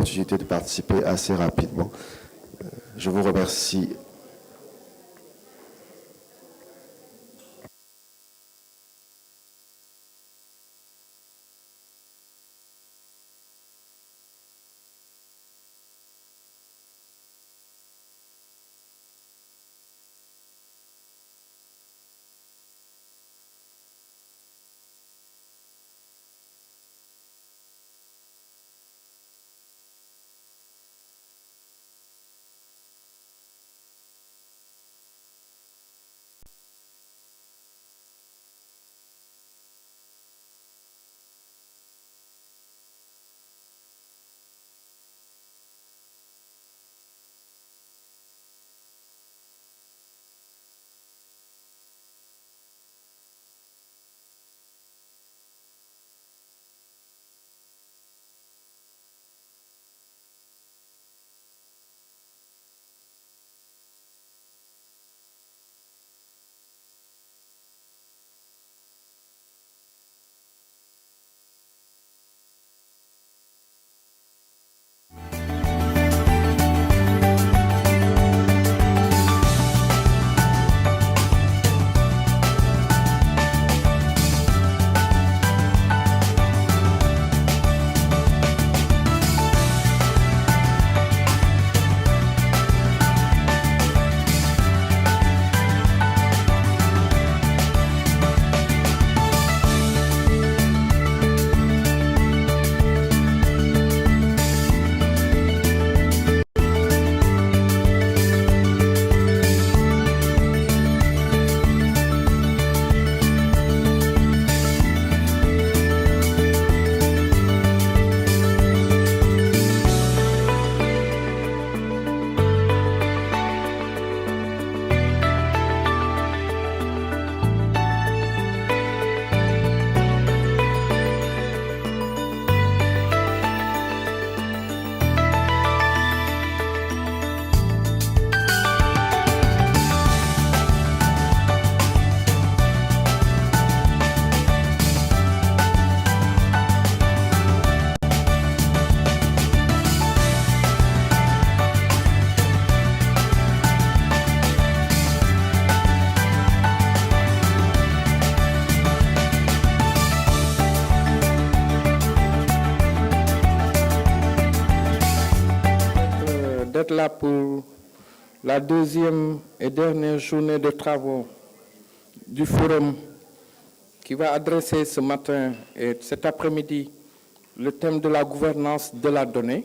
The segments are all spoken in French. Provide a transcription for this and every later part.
l'opportunité de participer assez rapidement. Je vous remercie. d'être là pour la deuxième et dernière journée de travaux du forum qui va adresser ce matin et cet après-midi le thème de la gouvernance de la donnée.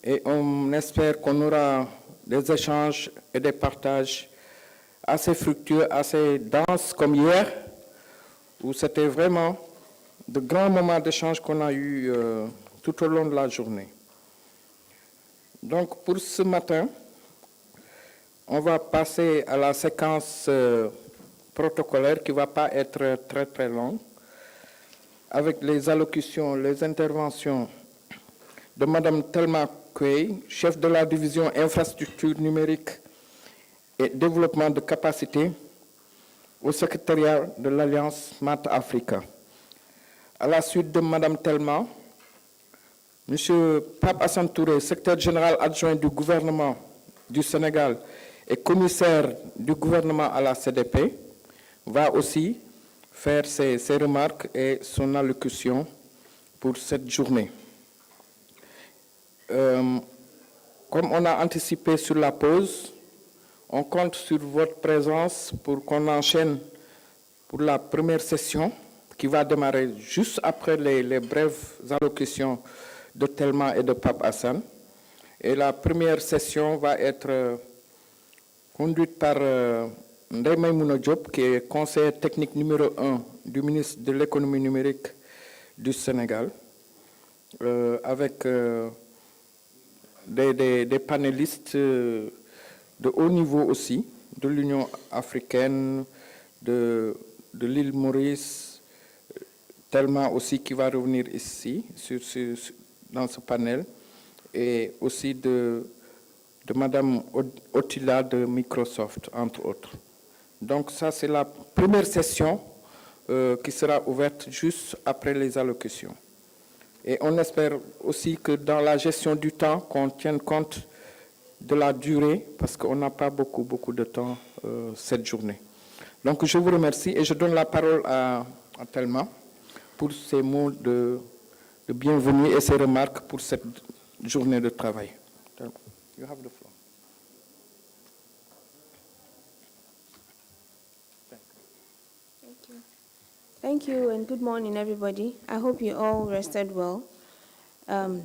Et on espère qu'on aura des échanges et des partages assez fructueux, assez denses comme hier, où c'était vraiment de grands moments d'échange qu'on a eus tout au long de la journée. Donc pour ce matin, on va passer à la séquence protocolaire qui ne va pas être très très longue, avec les allocutions, les interventions de Mme Thelma Quay, chef de la division infrastructure numérique et développement de capacité au secrétariat de l'Alliance Smart Africa. À la suite de Mme Thelma, M. Pape Hassan Touré, secrétaire général adjoint du gouvernement du Sénégal et commissaire du gouvernement à la CDP, va aussi faire ses remarques et son allocution pour cette journée. Comme on a anticipé sur la pause, on compte sur votre présence pour qu'on enchaîne pour la première session qui va démarrer juste après les brèves allocutions de Thelma et de Pape Hassan. Et la première session va être conduite par Ndeye Maïmouna Diop, qui est conseiller technique numéro 1 du ministre de l'économie numérique du Sénégal, avec des panélistes de haut niveau aussi, de l'Union africaine, de l'île Maurice, Thelma aussi qui va revenir ici dans ce panel, et aussi de Madame Otila de Microsoft, entre autres. Donc ça, c'est la première session qui sera ouverte juste après les allocutions. Et on espère aussi que dans la gestion du temps, qu'on tienne compte de la durée, parce qu'on n'a pas beaucoup de temps cette journée. Donc je vous remercie et je donne la parole à Thelma pour ses mots de bienvenue et ses remarques pour cette journée de travail. You have the floor. Thank you and good morning, everybody. I hope you all rested well.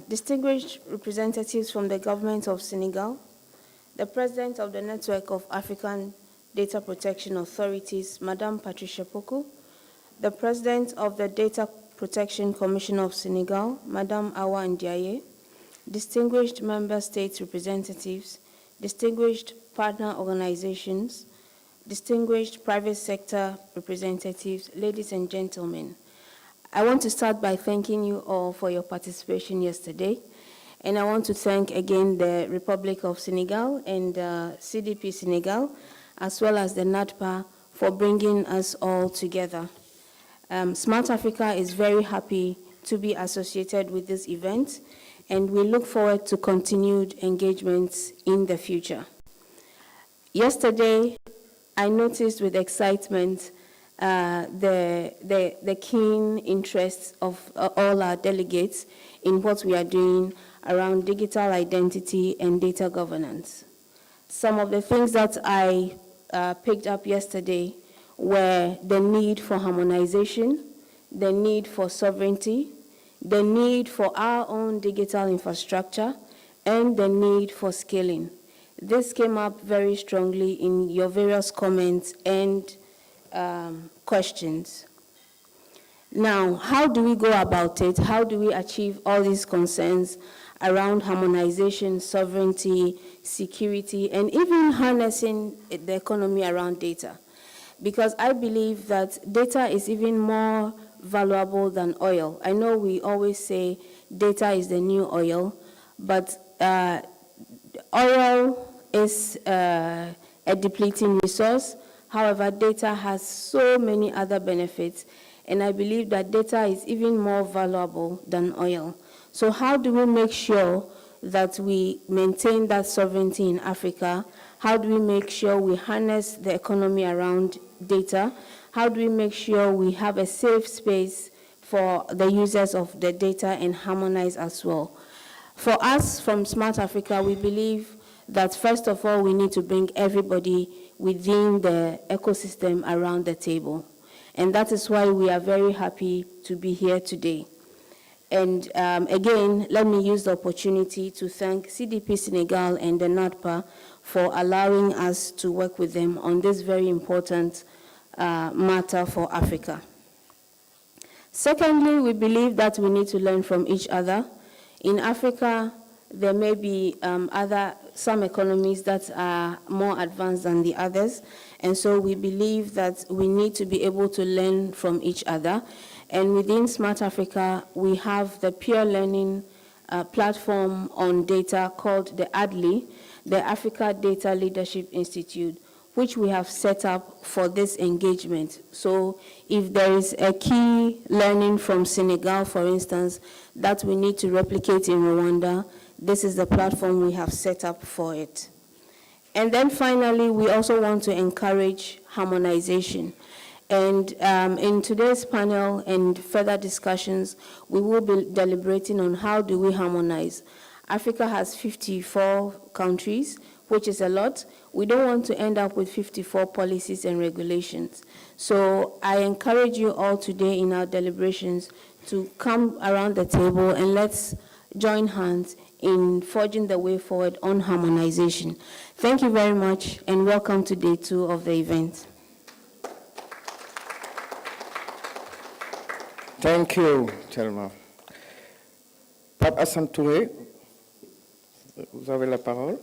Distinguished representatives from the government of Senegal, the President of the Network of African Data Protection Authorities, Madame Patricia Poku, the President of the Data Protection Commission of Senegal, Madame Awa Ndiaye, distinguished member states representatives, distinguished partner organizations, distinguished private sector representatives, ladies and gentlemen. I want to start by thanking you all for your participation yesterday. And I want to thank again the Republic of Senegal and CDP Senegal, as well as the NADPA, for bringing us all together. Smart Africa is very happy to be associated with this event, and we look forward to continued engagements in the future. Yesterday, I noticed with excitement the keen interest of all our delegates in what we are doing around digital identity and data governance. Some of the things that I picked up yesterday were the need for harmonization, the need for sovereignty, the need for our own digital infrastructure, and the need for scaling. This came up very strongly in your various comments and questions. Now, how do we go about it? How do we achieve all these concerns around harmonization, sovereignty, security, and even harnessing the economy around data? Because I believe that data is even more valuable than oil. I know we always say data is the new oil, but oil is a depleting resource. However, data has so many other benefits, and I believe that data is even more valuable than oil. So how do we make sure that we maintain that sovereignty in Africa? How do we make sure we harness the economy around data? How do we make sure we have a safe space for the users of the data and harmonize as well? For us from Smart Africa, we believe that first of all, we need to bring everybody within the ecosystem around the table. And that is why we are very happy to be here today. And again, let me use the opportunity to thank CDP Senegal and the NADPA for allowing us to work with them on this very important matter for Africa. Secondly, we believe that we need to learn from each other. In Africa, there may be some economies that are more advanced than the others, and so we believe that we need to be able to learn from each other. And within Smart Africa, we have the peer learning platform on data called the ADLI, the Africa Data Leadership Institute, which we have set up for this engagement. So if there is a key learning from Senegal, for instance, that we need to replicate in Rwanda, this is the platform we have set up for it. And then finally, we also want to encourage harmonization. And in today's panel and further discussions, we will be deliberating on how do we harmonize. Africa has 54 countries, which is a lot. We don't want to end up with 54 policies and regulations. So I encourage you all today in our deliberations to come around the table and let's join hands in forging the way forward on harmonization. Thank you very much and welcome to day 2 of the event. Thank you, Thelma. Pape Hassan Touré, vous avez la parole.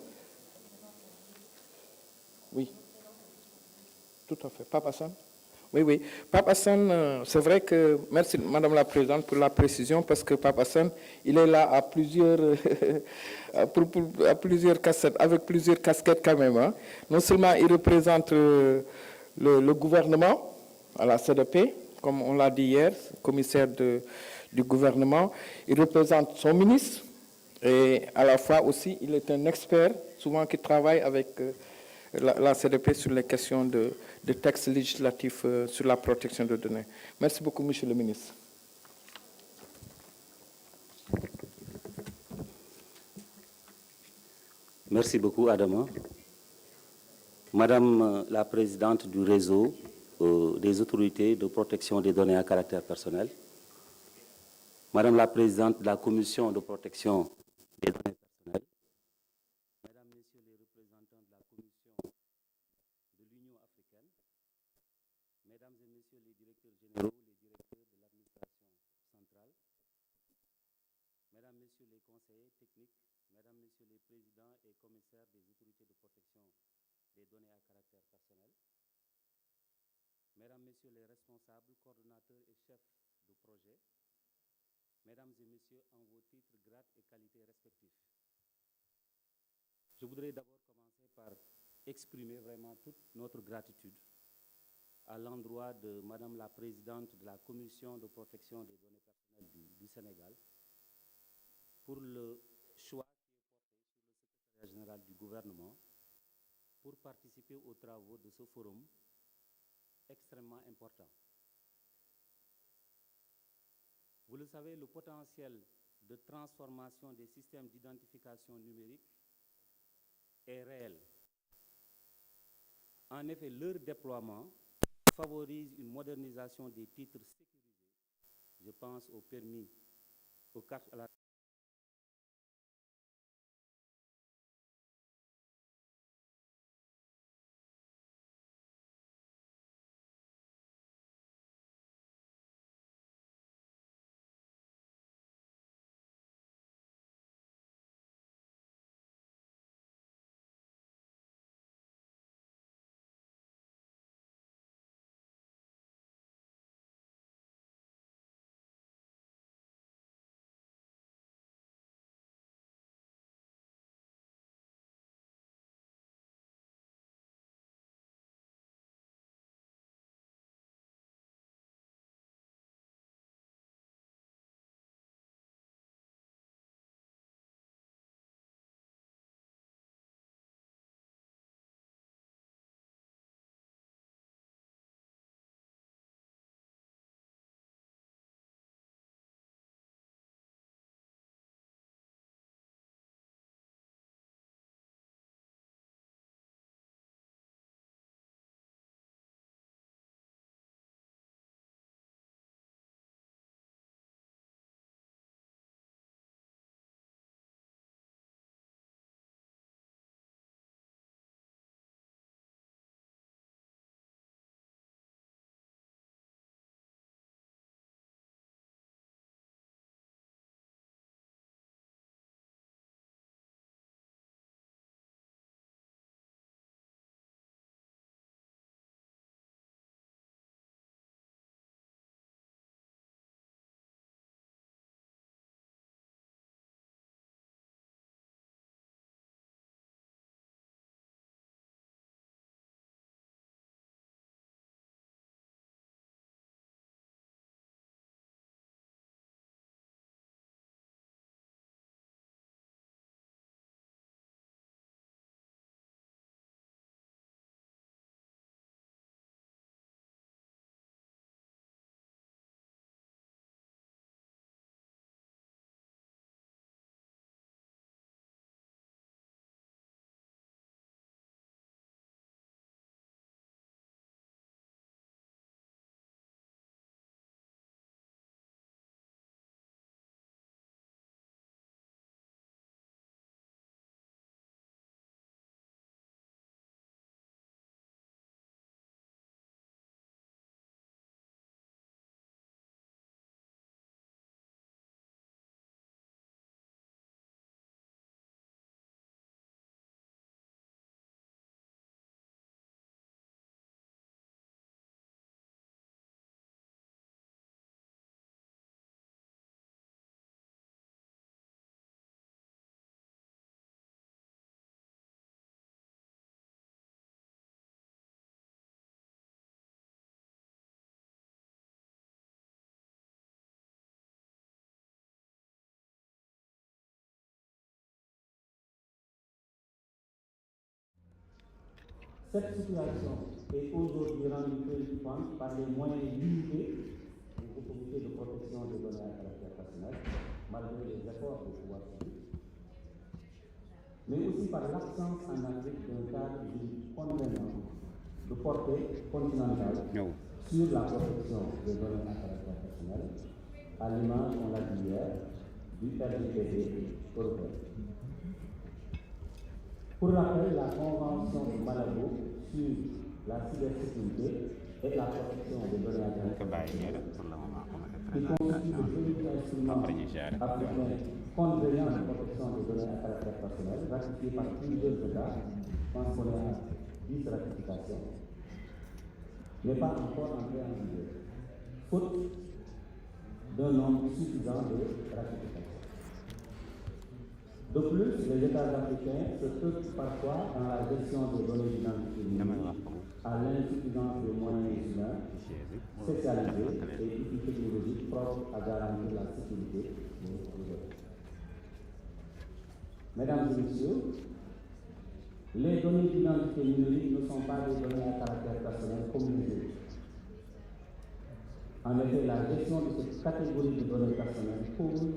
Oui, tout à fait. Pape Hassan. Oui. Pape Hassan, c'est vrai que, merci Madame la Présidente pour la précision, parce que Pape Hassan, il est là à plusieurs, à plusieurs casquettes, avec plusieurs casquettes quand même. Hein. Non seulement il représente le gouvernement à la CDP, comme on l'a dit hier, commissaire du gouvernement, il représente son ministre et à la fois aussi il est un expert, souvent qui travaille avec la CDP sur les questions de textes législatifs sur la protection de données. Merci beaucoup, Monsieur le ministre. Merci beaucoup, Adama. Madame la Présidente du réseau des autorités de protection des données à caractère personnel, Madame la Présidente de la Commission de protection des données personnelles, Mesdames, Messieurs les représentants de la Commission de l'Union africaine, Mesdames et Messieurs les directeurs généraux, les directeurs de l'administration centrale, Mesdames, Messieurs les conseillers techniques, Mesdames, Messieurs les présidents et commissaires des autorités de protection des données à caractère personnel, Mesdames, Messieurs les responsables, coordonnateurs et chefs de projet, Mesdames et Messieurs, en vos titres, grades et qualités respectifs. Je voudrais d'abord commencer par exprimer vraiment toute notre gratitude à l'endroit de Madame la Présidente de la Commission de protection des données personnelles du Sénégal pour le choix qui est porté sur le secrétariat général du gouvernement pour participer aux travaux de ce forum extrêmement important. Vous le savez, le potentiel de transformation des systèmes d'identification numérique est réel. En effet, leur déploiement favorise une modernisation des titres sécurisés. Je pense au permis, aux cartes à la Cette situation est aujourd'hui rendue préoccupante par les moyens limités des autorités de protection des données à caractère personnel, malgré les efforts des pouvoirs publics, mais aussi par l'absence en Afrique d'un cadre juridique contraignant de portée continentale sur la protection des données à caractère personnel, à l'image, on l'a dit hier, du Identité européen. Pour rappel, la Convention de Malabo sur la cybersécurité et la protection des données à caractère personnel, qui constitue le premier instrument africain contraignant de protection des données à caractère personnel, ratifié par plusieurs États, transformé à 10 ratifications, n'est pas encore entré en vigueur, faute d'un nombre suffisant de ratifications. De plus, les États africains se trouvent parfois dans la gestion des données d'identité numérique à l'insuffisance des moyens humains spécialisés et outils technologiques propres à garantir la sécurité des données. Mesdames et messieurs, les données d'identité numérique ne sont pas des données à caractère personnel comme les autres. En effet, la gestion de cette catégorie de données personnelles pose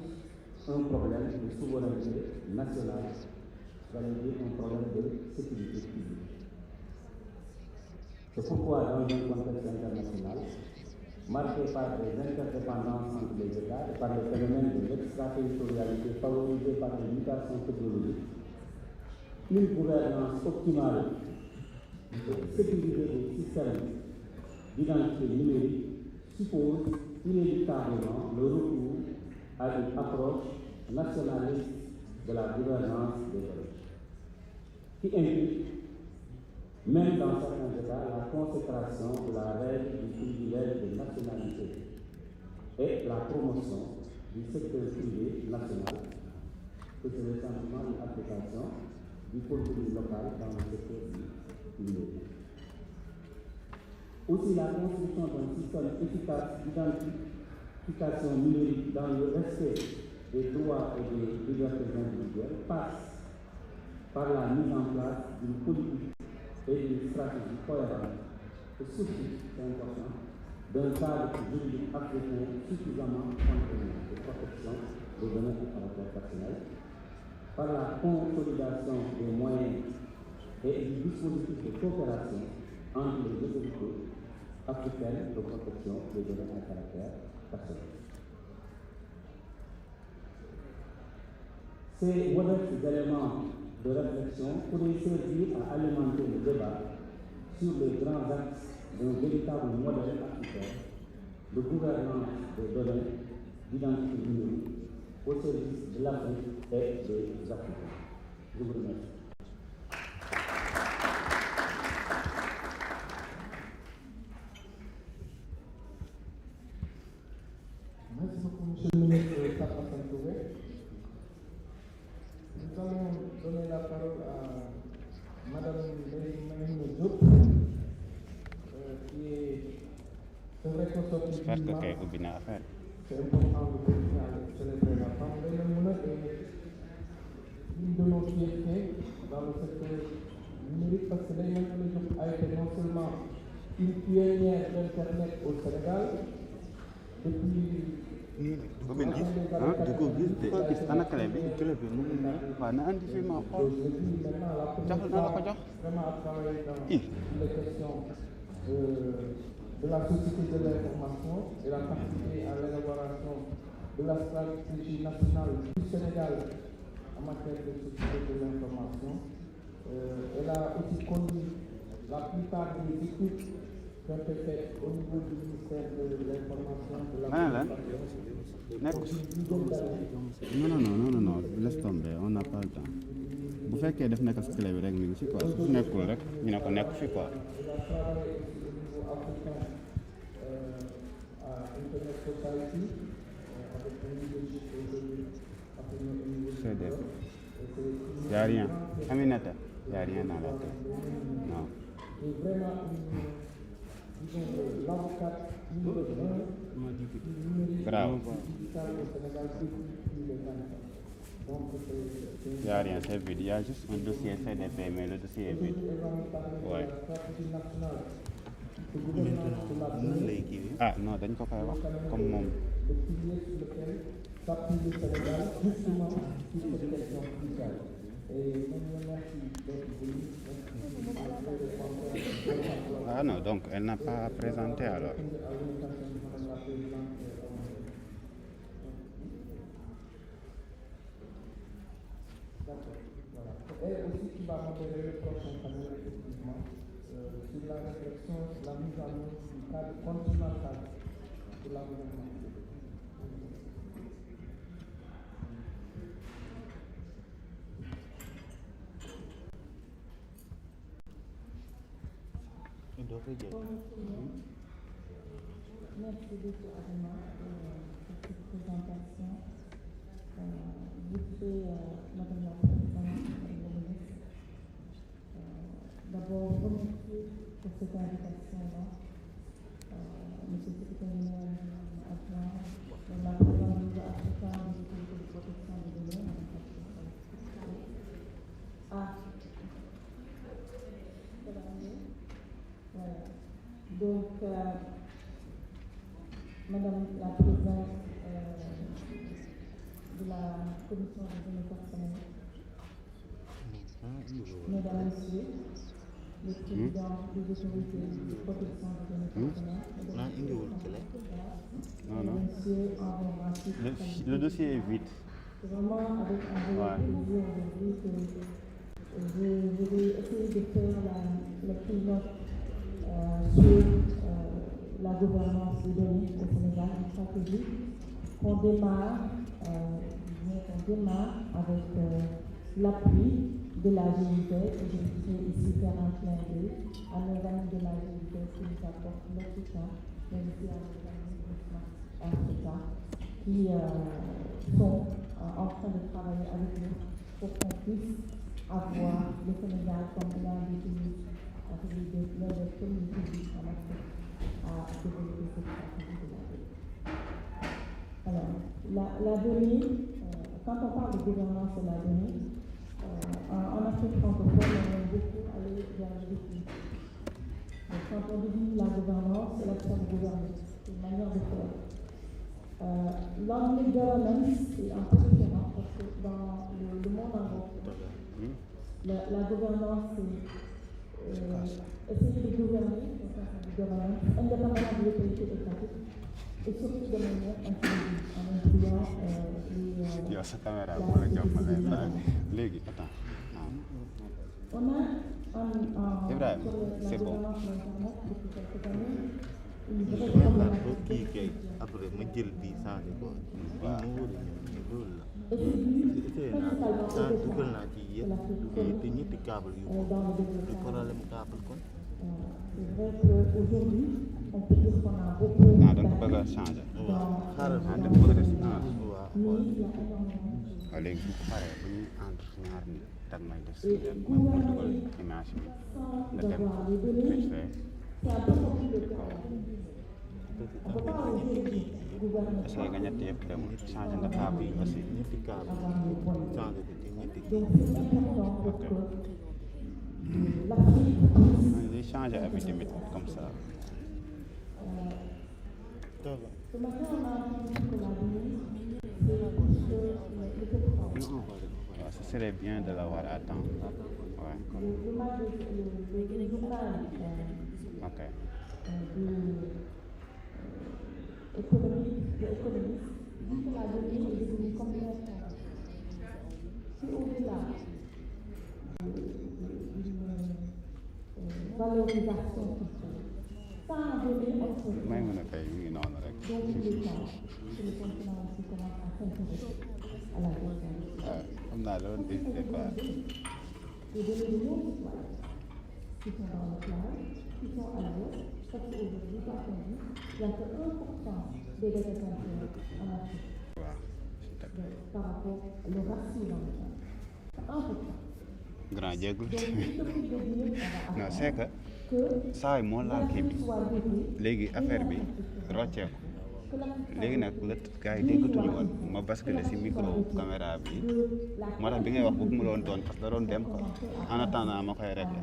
un problème de souveraineté nationale, c'est-à-dire un problème de sécurité publique. C'est pourquoi, dans un contexte international, marqué par des interdépendances entre les États et par le phénomène de l'extraterritorialité favorisé par les mutations technologiques, une gouvernance optimale et sécurisée des systèmes d'identité numérique suppose inéluctablement le recours à une approche nationaliste de la gouvernance des données, qui implique, même dans certains États, la consécration de la règle du privilège de nationalité et la promotion du secteur privé national, que c'est essentiellement une application du contenu local dans le secteur du numérique. Aussi, la construction d'un système efficace d'identification numérique dans le respect des droits et des libertés individuelles passe par la mise en place d'une politique et d'une stratégie cohérente et surtout, c'est important, d'un cadre juridique africain suffisamment contraignant de protection des données à caractère personnel, par la consolidation des moyens et du dispositif de coopération entre les autorités africaines de protection des données à caractère personnel. Ces modestes éléments de réflexion pourraient servir à alimenter le débat sur les grands axes d'un véritable modèle africain de gouvernance des données d'identité numérique au service de l'Afrique et des Africains. Je vous remercie. Merci beaucoup, Monsieur le ministre Pape Touré. Nous allons donner la parole à Madame Jour, qui est responsable du mouvement. C'est important de célébrer la femme. Et une de nos fiertés dans le secteur numérique, parce que l'Union a été non seulement une pionnière d'Internet au Sénégal, depuis di ko gis ana clé bi nu mu ne waaw na andi fi ma xool jox na la ko jox les questions de la société de l'information et la participé à l'élaboration de la stratégie nationale du Sénégal en matière de société de l'information. Elle a aussi conduit la plupart des études qui ont été faites au niveau du ministère de l'information de la non laisse tomber on n'a pas le temps bu fekkee def nekk si clé bi rek mi ngi ci quoi su nekkul rek ñu ne ko nekk fi quoi. Il n'y a rien. Aminata, il n'y a rien dans la tête. Non. Bravo. Il n'y a rien, c'est vide. Il y a juste un dossier CDP, mais le dossier est vide. Ouais. Ah non, dañ ko koy wax comme moom. Ah non, donc elle n'a pas à présenter alors. Et aussi qui va modérer le prochain panel, effectivement, sur la réflexion, la mise en œuvre du cadre continental de la gouvernance. Merci beaucoup Adama pour cette présentation. Vite fait, Madame la Présidente, Madame la Ministre. D'abord, remercier pour cette invitation-là. Monsieur le secrétaire adjoint, la Présidente du Jour africain de l'Autorité de protection des données, voilà. Donc, Madame la Présidente de la Commission des données personnelles, Mesdames, Messieurs, les présidents des autorités de protection des données personnelles, Messieurs, Le dossier est vide. c'est vraiment avec un vrai plaisir aujourd'hui que je vais essayer de faire la keynote sur la gouvernance des données au Sénégal, une stratégie qu'on démarre avec l'appui de la GIP, et je voudrais ici faire un clin d'œil à nos amis de la GIP qui nous apportent leur soutien, mais aussi à nos amis de Smart Africa qui sont en train de travailler avec nous pour qu'on puisse avoir le Sénégal comme l'un des pays l'un des premiers pays en Afrique à développer cette stratégie de la donnée. Alors, la donnée, quand on parle de gouvernance de la donnée, en Afrique francophone, on aime beaucoup aller vers le défi. Donc, quand on dit la gouvernance, c'est l'action de gouverner, c'est une manière de faire. L'anglais governance est un peu différent parce que dans le monde anglophone, la gouvernance, c'est essayer de gouverner, indépendamment de l'autorité étatique, et surtout de manière inclusive, en incluant Yow sa caméra la moo la jox ma spécificité. léegi attends. On a Ibrahima, sur la c'est bon. gouvernance de l'Internet depuis quelques années une vraie kii problématique. kay après ma jël bii changé ko bii moo war a ñëw ni loolu la Et c'est dû essayé naa principalement au dugal pétrole naa ci de l'Afrique yëpp te ñetti câble yu dans le du développement. problème câble kon C'est vrai qu'aujourd'hui, on peut dire qu'on a beaucoup Ah, da nga ko bëgg a changer. xaaral Ah, da nga ko bëgg a def waaw mais il y a énormément de choses. waaw léegi bu ko paree bu ñuy entre ñaar nit dag may def si Et ma dugal gouverner image bi sans nga dem avoir les données, vite fait. c'est un peu comme le cas. On ne peut pas aujourd'hui gouverner Est-ce que nga ñett yëpp demul changer nga table yi aussi. ñetti câble avoir les bonnes données. changé ko ci ñetti Donc c'est important pour que l'Afrique puisse Day changer abi tamit comme ça. ce matin, on a entendu que la donnée, c'est le pétrole. Ouais, ce serait bien de l'avoir à temps. Ouais. Le journal, Ok. économique, de l'économiste, dit que la donnée est devenue complètement. Si au-delà d'une valorisation culturelle, sans donner accès may mën a tey mi ngi noonu rek. dans tous les cas, que le continent aussi commence à s'intéresser à la question. waaw xam naa loolu hésité quoi. Les données de nos citoyens qui sont dans le cloud, qui sont à l'ouest, parce qu'aujourd'hui, par contre, il n'y a que 1% des data centers en Afrique. waaw. Donc, par rapport au ratio dans le cloud. 1%. grand jéegul. Donc, il suffit de dire non c'est que que saa yi moo laal kii bi l'Afrique soit dotée léegi affaire bi rocceeku léegi nag gars yi déggatuñu woon ma basculé si micro caméra bi moo tax bi ngay wax bëgg ma doon toon parce que da doon dem quoi en attendant ma koy réglé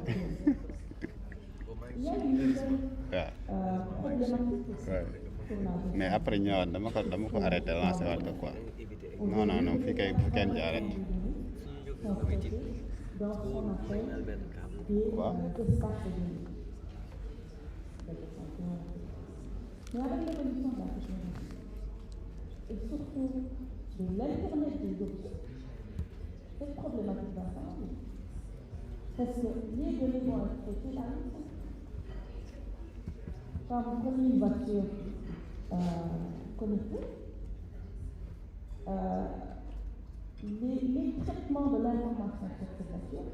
waaw mais après ñëwaat dama ko arrêté lancé waat ko quoi non fii kay bu kenn jaaret waaw Mais avec l'évolution de la technologie et surtout de l'Internet des objets, cette problématique va changer. Parce que les données vont être traitées là. Quand vous prenez une voiture connectée, les traitements de l'information sur cette voiture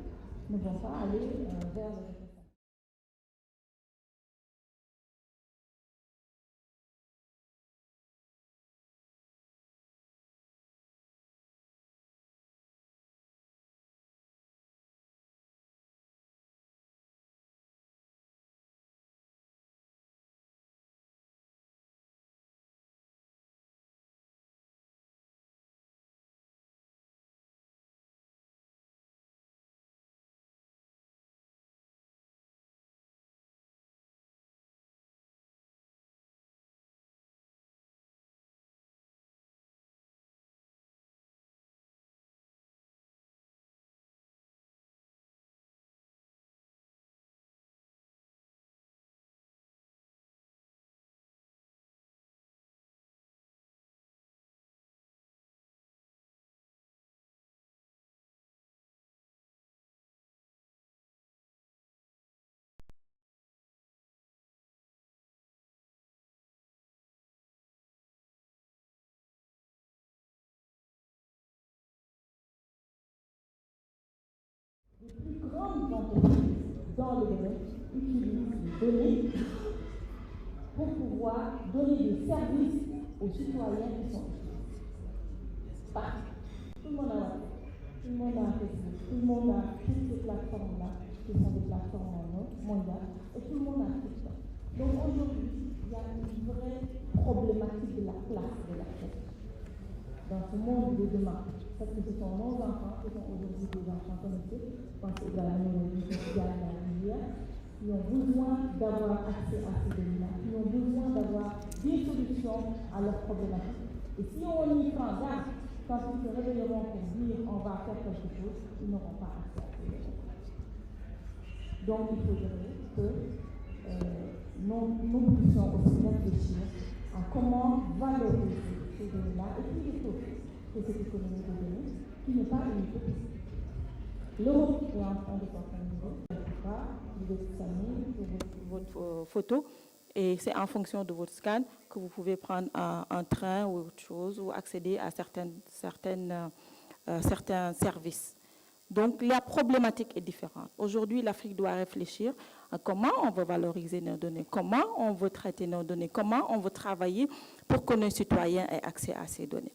ne vont pas aller vers le les plus grandes entreprises dans le domaine utilisent les données pour pouvoir donner des services aux citoyens qui sont utilisés. Partout. Tout le monde a WhatsApp, tout le monde a Facebook, tout le monde a toutes ces plateformes-là qui sont des plateformes mondiales et tout le monde a TikTok. Donc aujourd'hui, il y a une vraie problématique de la place de la tech dans ce monde de demain. Parce que ce sont nos enfants qui sont aujourd'hui des enfants connectés, je pense également aux étudiants à la lumière, qui ont besoin d'avoir accès à ces données-là, qui ont besoin d'avoir des solutions à leurs problématiques. Et si on y prend garde, quand ils se réveilleront pour dire on va faire quelque chose, ils n'auront pas accès à ces données. Donc il faudrait que nous puissions aussi réfléchir à comment valoriser ces données-là et puis les choses. Que cette économie de données qui n'est pas une utopie. L'Europe est en train de s'organiser. Vous scannez votre photo et c'est en fonction de votre scan que vous pouvez prendre un train ou autre chose ou accéder à certains services. Donc la problématique est différente. Aujourd'hui, l'Afrique doit réfléchir à comment on veut valoriser nos données, comment on veut traiter nos données, comment on veut travailler pour que nos citoyens aient accès à ces données.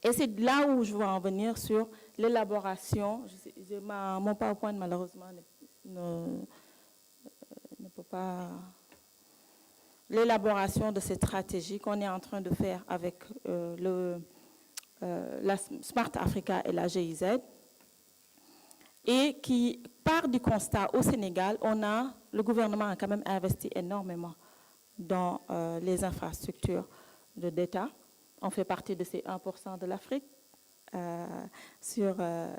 Et c'est là où je veux en venir sur l'élaboration. Mon PowerPoint, malheureusement, ne peut pas... L'élaboration de cette stratégie qu'on est en train de faire avec la Smart Africa et la GIZ, et qui part du constat au Sénégal, le gouvernement a quand même investi énormément dans les infrastructures de data. On fait partie de ces 1% de l'Afrique sur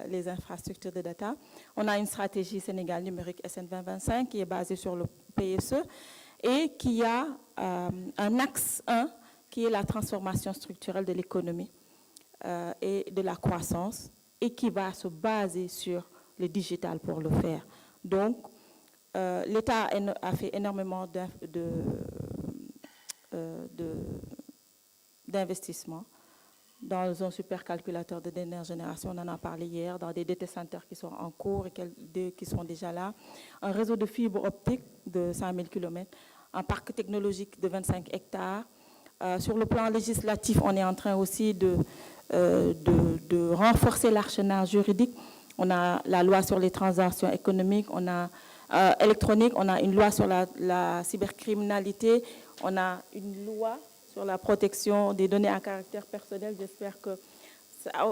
les infrastructures de data. On a une stratégie Sénégal numérique SN 2025 qui est basée sur le PSE et qui a un axe 1 qui est la transformation structurelle de l'économie et de la croissance et qui va se baser sur le digital pour le faire. Donc, l'État a fait énormément d'investissement dans un supercalculateur de dernière génération, on en a parlé hier, dans des data centers qui sont en cours et qui sont déjà là, un réseau de fibre optique de 5000 km, un parc technologique de 25 hectares. Sur le plan législatif, on est en train aussi de renforcer l'arsenal juridique. On a la loi sur les transactions économiques, on a électronique, on a une loi sur la cybercriminalité, on a une loi sur la protection des données à caractère personnel. J'espère que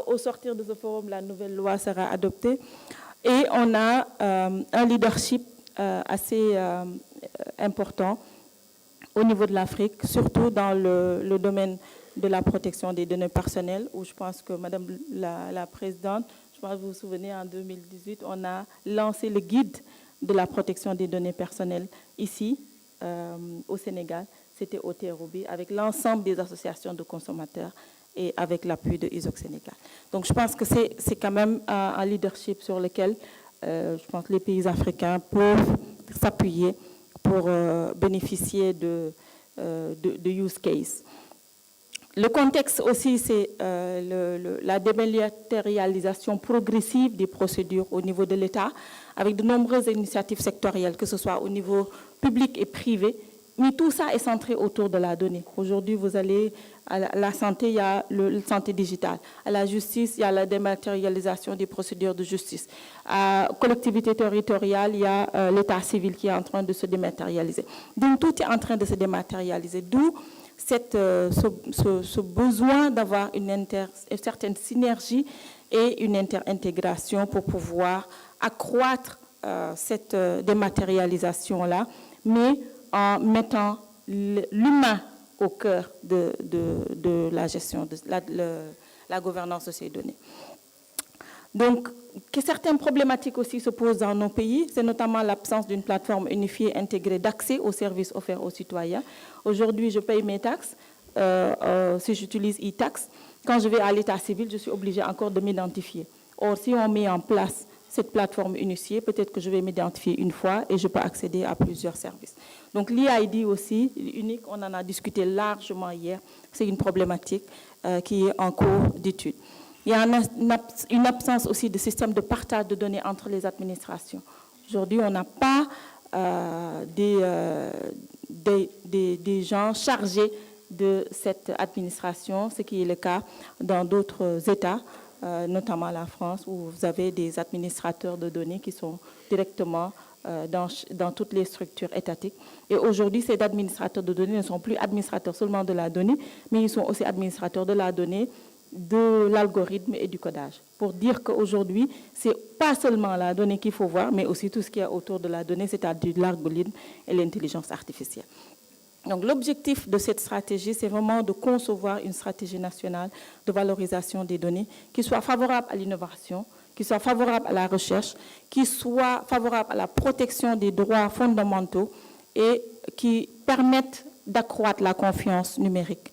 au sortir de ce forum, la nouvelle loi sera adoptée. Et on a un leadership assez important au niveau de l'Afrique, surtout dans le domaine de la protection des données personnelles, où je pense que Madame la Présidente, je pense que vous vous souvenez, en 2018, on a lancé le guide de la protection des données personnelles ici, au Sénégal. C'était au Terrobi, avec l'ensemble des associations de consommateurs et avec l'appui de ISOC Sénégal. Donc je pense que c'est quand même un leadership sur lequel je pense que les pays africains peuvent s'appuyer pour bénéficier de use case. Le contexte aussi, c'est la dématérialisation progressive des procédures au niveau de l'État, avec de nombreuses initiatives sectorielles, que ce soit au niveau public et privé. Mais tout ça est centré autour de la donnée. Aujourd'hui, vous allez à la santé, il y a la santé digitale. À la justice, il y a la dématérialisation des procédures de justice. À collectivité territoriale, il y a l'état civil qui est en train de se dématérialiser. Donc, tout est en train de se dématérialiser. D'où ce besoin d'avoir une certaine synergie et une intégration pour pouvoir accroître cette dématérialisation-là, mais en mettant l'humain au cœur de la gestion, de la gouvernance de ces données. Donc, que certaines problématiques aussi se posent dans nos pays, c'est notamment l'absence d'une plateforme unifiée intégrée d'accès aux services offerts aux citoyens. Aujourd'hui, je paye mes taxes, si j'utilise e-tax. Quand je vais à l'état civil, je suis obligée encore de m'identifier. Or, si on met en place cette plateforme unifiée, peut-être que je vais m'identifier une fois et je peux accéder à plusieurs services. Donc l'EID aussi, unique, on en a discuté largement hier, c'est une problématique qui est en cours d'étude. Il y a une absence aussi de système de partage de données entre les administrations. Aujourd'hui, on n'a pas des gens chargés de cette administration, ce qui est le cas dans d'autres États, notamment la France, où vous avez des administrateurs de données qui sont directement dans toutes les structures étatiques. Et aujourd'hui, ces administrateurs de données ne sont plus administrateurs seulement de la donnée, mais ils sont aussi administrateurs de la donnée, de l'algorithme et du codage. Pour dire qu'aujourd'hui, ce n'est pas seulement la donnée qu'il faut voir, mais aussi tout ce qu'il y a autour de la donnée, c'est-à-dire l'algorithme et l'intelligence artificielle. Donc l'objectif de cette stratégie, c'est vraiment de concevoir une stratégie nationale de valorisation des données qui soit favorable à l'innovation, qui soit favorable à la recherche, qui soit favorable à la protection des droits fondamentaux et qui permette d'accroître la confiance numérique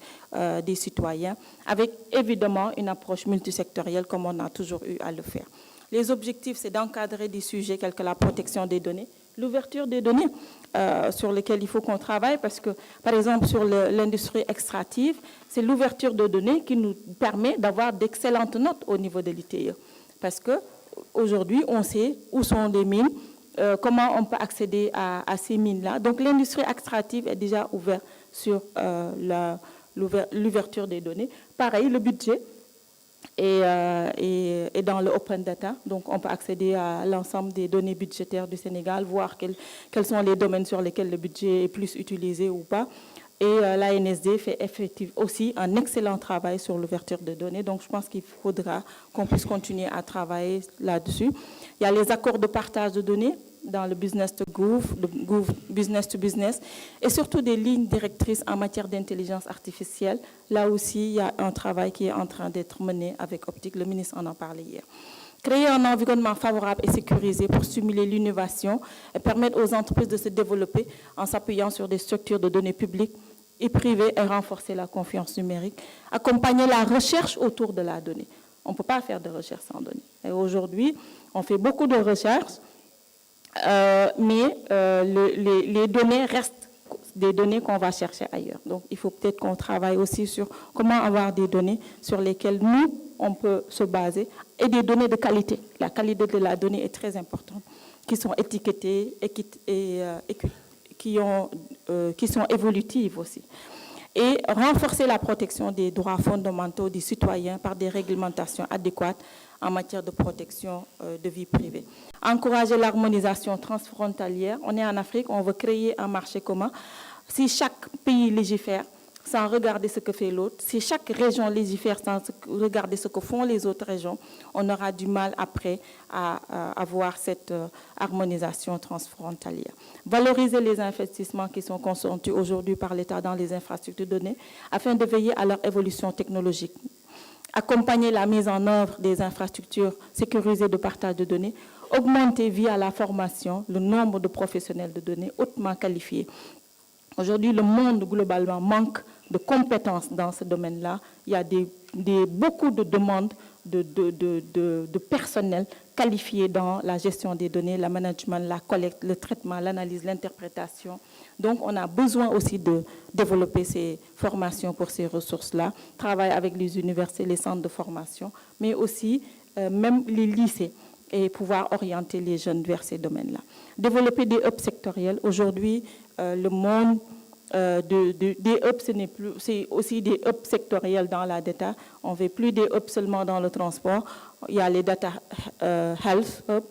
des citoyens, avec évidemment une approche multisectorielle comme on a toujours eu à le faire. Les objectifs, c'est d'encadrer des sujets tels que la protection des données, l'ouverture des données sur lesquelles il faut qu'on travaille parce que, par exemple, sur l'industrie extractive, c'est l'ouverture de données qui nous permet d'avoir d'excellentes notes au niveau de l'ITE. Parce qu'aujourd'hui, on sait où sont les mines, comment on peut accéder à ces mines-là. Donc, l'industrie extractive est déjà ouverte sur l'ouverture des données. Pareil, le budget est dans le open data. Donc, on peut accéder à l'ensemble des données budgétaires du Sénégal, voir quels sont les domaines sur lesquels le budget est plus utilisé ou pas. Et l'ANSD fait effectivement aussi un excellent travail sur l'ouverture de données. Donc, je pense qu'il faudra qu'on puisse continuer à travailler là-dessus. Il y a les accords de partage de données dans le business to business to business, et surtout des lignes directrices en matière d'intelligence artificielle. Là aussi, il y a un travail qui est en train d'être mené avec Optique. Le ministre en a parlé hier. Créer un environnement favorable et sécurisé pour stimuler l'innovation et permettre aux entreprises de se développer en s'appuyant sur des structures de données publiques et privées et renforcer la confiance numérique. Accompagner la recherche autour de la donnée. On ne peut pas faire de recherche sans données. Et aujourd'hui, on fait beaucoup de recherches, mais les données restent des données qu'on va chercher ailleurs. Donc, il faut peut-être qu'on travaille aussi sur comment avoir des données sur lesquelles nous, on peut se baser, et des données de qualité. La qualité de la donnée est très importante, qui sont étiquetées et qui sont évolutives aussi. Et renforcer la protection des droits fondamentaux des citoyens par des réglementations adéquates en matière de protection de vie privée. Encourager l'harmonisation transfrontalière. On est en Afrique, on veut créer un marché commun. Si chaque pays légifère, sans regarder ce que fait l'autre, si chaque région légifère sans regarder ce que font les autres régions, on aura du mal après à avoir cette harmonisation transfrontalière. Valoriser les investissements qui sont consentis aujourd'hui par l'État dans les infrastructures de données afin de veiller à leur évolution technologique. Accompagner la mise en œuvre des infrastructures sécurisées de partage de données, augmenter via la formation le nombre de professionnels de données hautement qualifiés. Aujourd'hui, le monde globalement manque de compétences dans ce domaine-là. Il y a beaucoup de demandes de personnel qualifié dans la gestion des données, le management, la collecte, le traitement, l'analyse, l'interprétation. Donc, on a besoin aussi de développer ces formations pour ces ressources-là, travailler avec les universités, les centres de formation, mais aussi même les lycées et pouvoir orienter les jeunes vers ces domaines-là. Développer des hubs sectoriels. Aujourd'hui, le monde des hubs, c'est aussi des hubs sectoriels dans la data. On ne veut plus des hubs seulement dans le transport. Il y a les data health hubs,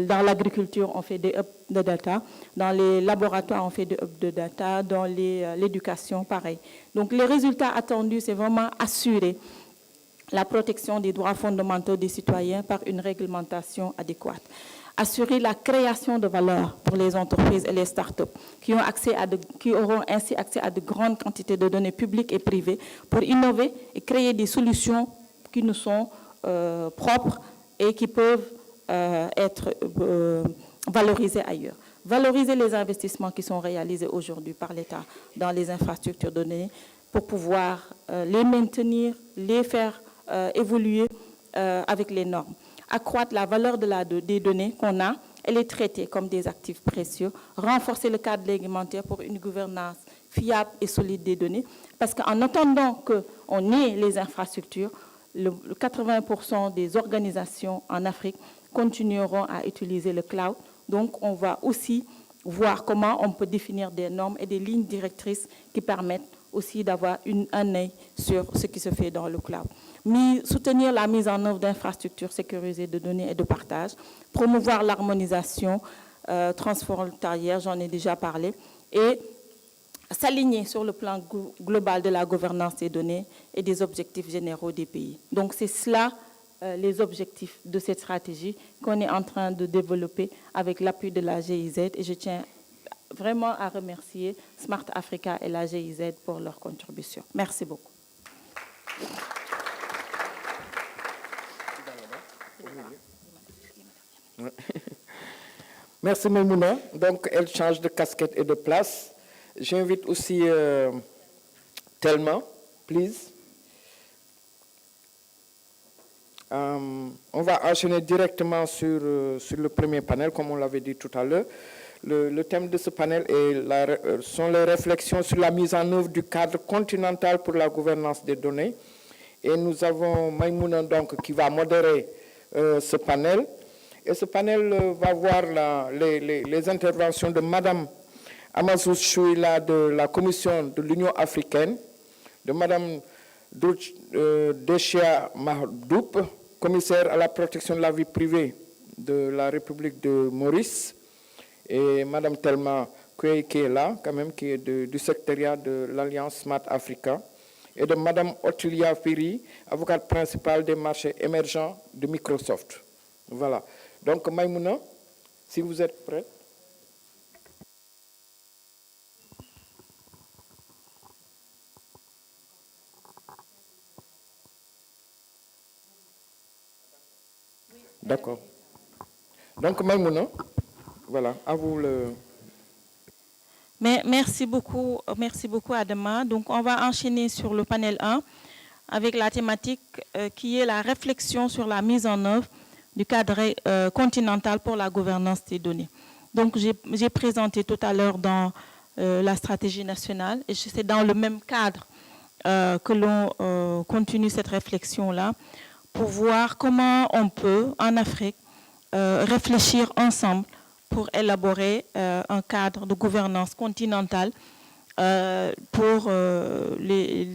dans l'agriculture, on fait des hubs de data. Dans les laboratoires, on fait des hubs de data. Dans l'éducation, pareil. Donc, les résultats attendus, c'est vraiment assurer la protection des droits fondamentaux des citoyens par une réglementation adéquate. Assurer la création de valeur pour les entreprises et les start-up qui auront ainsi accès à de grandes quantités de données publiques et privées pour innover et créer des solutions qui nous sont propres et qui peuvent être valorisées ailleurs. Valoriser les investissements qui sont réalisés aujourd'hui par l'État dans les infrastructures de données pour pouvoir les maintenir, les faire évoluer avec les normes. Accroître la valeur des données qu'on a et les traiter comme des actifs précieux, renforcer le cadre réglementaire pour une gouvernance fiable et solide des données, parce qu'en attendant qu'on ait les infrastructures, le 80% des organisations en Afrique continueront à utiliser le cloud. Donc, on va aussi voir comment on peut définir des normes et des lignes directrices qui permettent aussi d'avoir un œil sur ce qui se fait dans le cloud. Soutenir la mise en œuvre d'infrastructures sécurisées de données et de partage, promouvoir l'harmonisation transfrontalière, j'en ai déjà parlé, et s'aligner sur le plan global de la gouvernance des données et des objectifs généraux des pays. Donc c'est cela les objectifs de cette stratégie qu'on est en train de développer avec l'appui de la GIZ, et je tiens vraiment à remercier Smart Africa et la GIZ pour leur contribution. Merci beaucoup. Merci Maimouna. Donc, elle change de casquette et de place. J'invite aussi Thelma, please. On va enchaîner directement sur le premier panel, comme on l'avait dit tout à l'heure. Le thème de ce panel sont les réflexions sur la mise en œuvre du cadre continental pour la gouvernance des données. Et nous avons Maimouna donc, qui va modérer ce panel. Et ce panel va voir les interventions de Mme Amazou Chouila de la Commission de l'Union africaine, de Mme Deshia Mahdoub, commissaire à la protection de la vie privée de la République de Maurice, et Mme Thelma Koué, qui est là, quand même, qui est du secrétariat de l'Alliance Smart Africa, et de Mme Otilia Firi, avocate principale des marchés émergents de Microsoft. Voilà. Donc, Maimouna, si vous êtes prête. D'accord. Donc, Maimouna, voilà, à vous le... Merci beaucoup Adama. Donc, on va enchaîner sur le panel 1 avec la thématique qui est la réflexion sur la mise en œuvre du cadre continental pour la gouvernance des données. Donc, j'ai présenté tout à l'heure dans la stratégie nationale, et c'est dans le même cadre que l'on continue cette réflexion-là pour voir comment on peut, en Afrique, réfléchir ensemble pour élaborer un cadre de gouvernance continentale pour les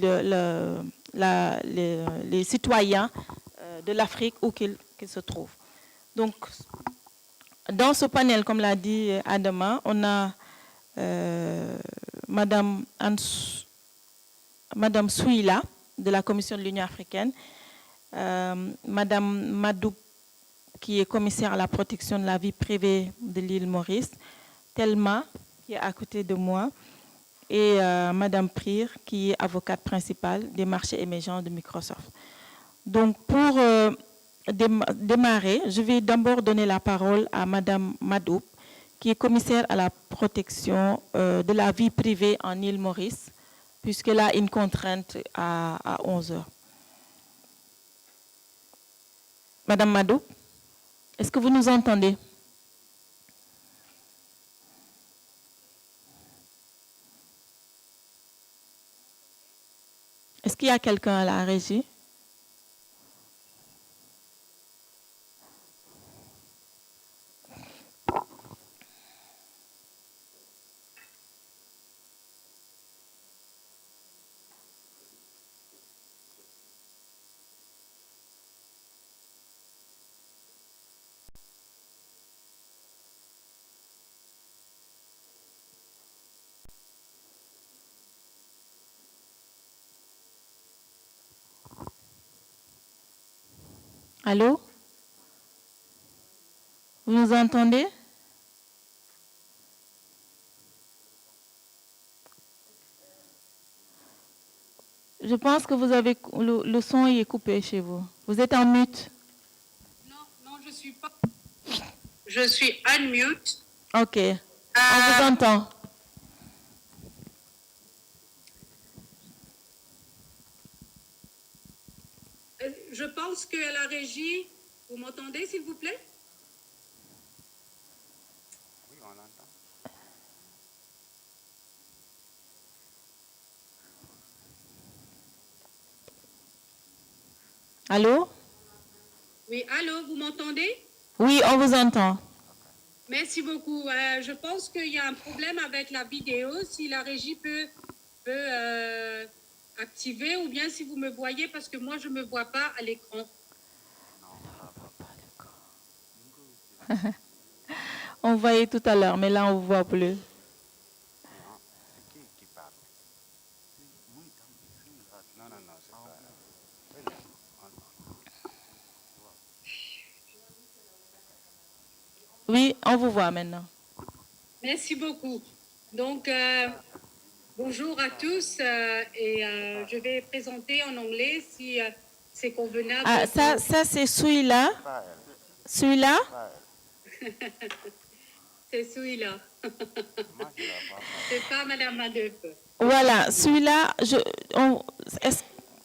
citoyens de l'Afrique où qu'ils se trouvent. Donc, dans ce panel, comme l'a dit Adama, on a Madame Madame Souila, de la Commission de l'Union africaine, Madame Madou, qui est commissaire à la protection de la vie privée de l'île Maurice, Thelma, qui est à côté de moi, et Madame Prire, qui est avocate principale des marchés émergents de Microsoft. Donc, pour démarrer, je vais d'abord donner la parole à Madame Madou, qui est commissaire à la protection de la vie privée en île Maurice, puisqu'elle a une contrainte à 11 heures. Madame Madou, est-ce que vous nous entendez? Est-ce qu'il y a quelqu'un à la régie? Allô? Vous nous entendez? Je pense que vous avez le son est coupé chez vous. Vous êtes en mute. Non, je suis pas. Je suis unmute. Ok. On vous entend. Je pense que la régie, vous m'entendez s'il vous plaît? Oui, on l'entend. Allô? Oui, allô, vous m'entendez? Oui, on vous entend. Merci beaucoup. Je pense qu'il y a un problème avec la vidéo. Si la régie peut activer, ou bien si vous me voyez, parce que moi, je ne me vois pas à l'écran. On voyait tout à l'heure, mais là, on ne vous voit plus. Qui parle? Non, c'est pas... Oui, on vous voit maintenant. Merci beaucoup. Donc, bonjour à tous et je vais présenter en anglais si c'est convenable. Ah, ça c'est celui-là. Celui-là? C'est celui-là. C'est pas Madame Madoup. Voilà, celui-là,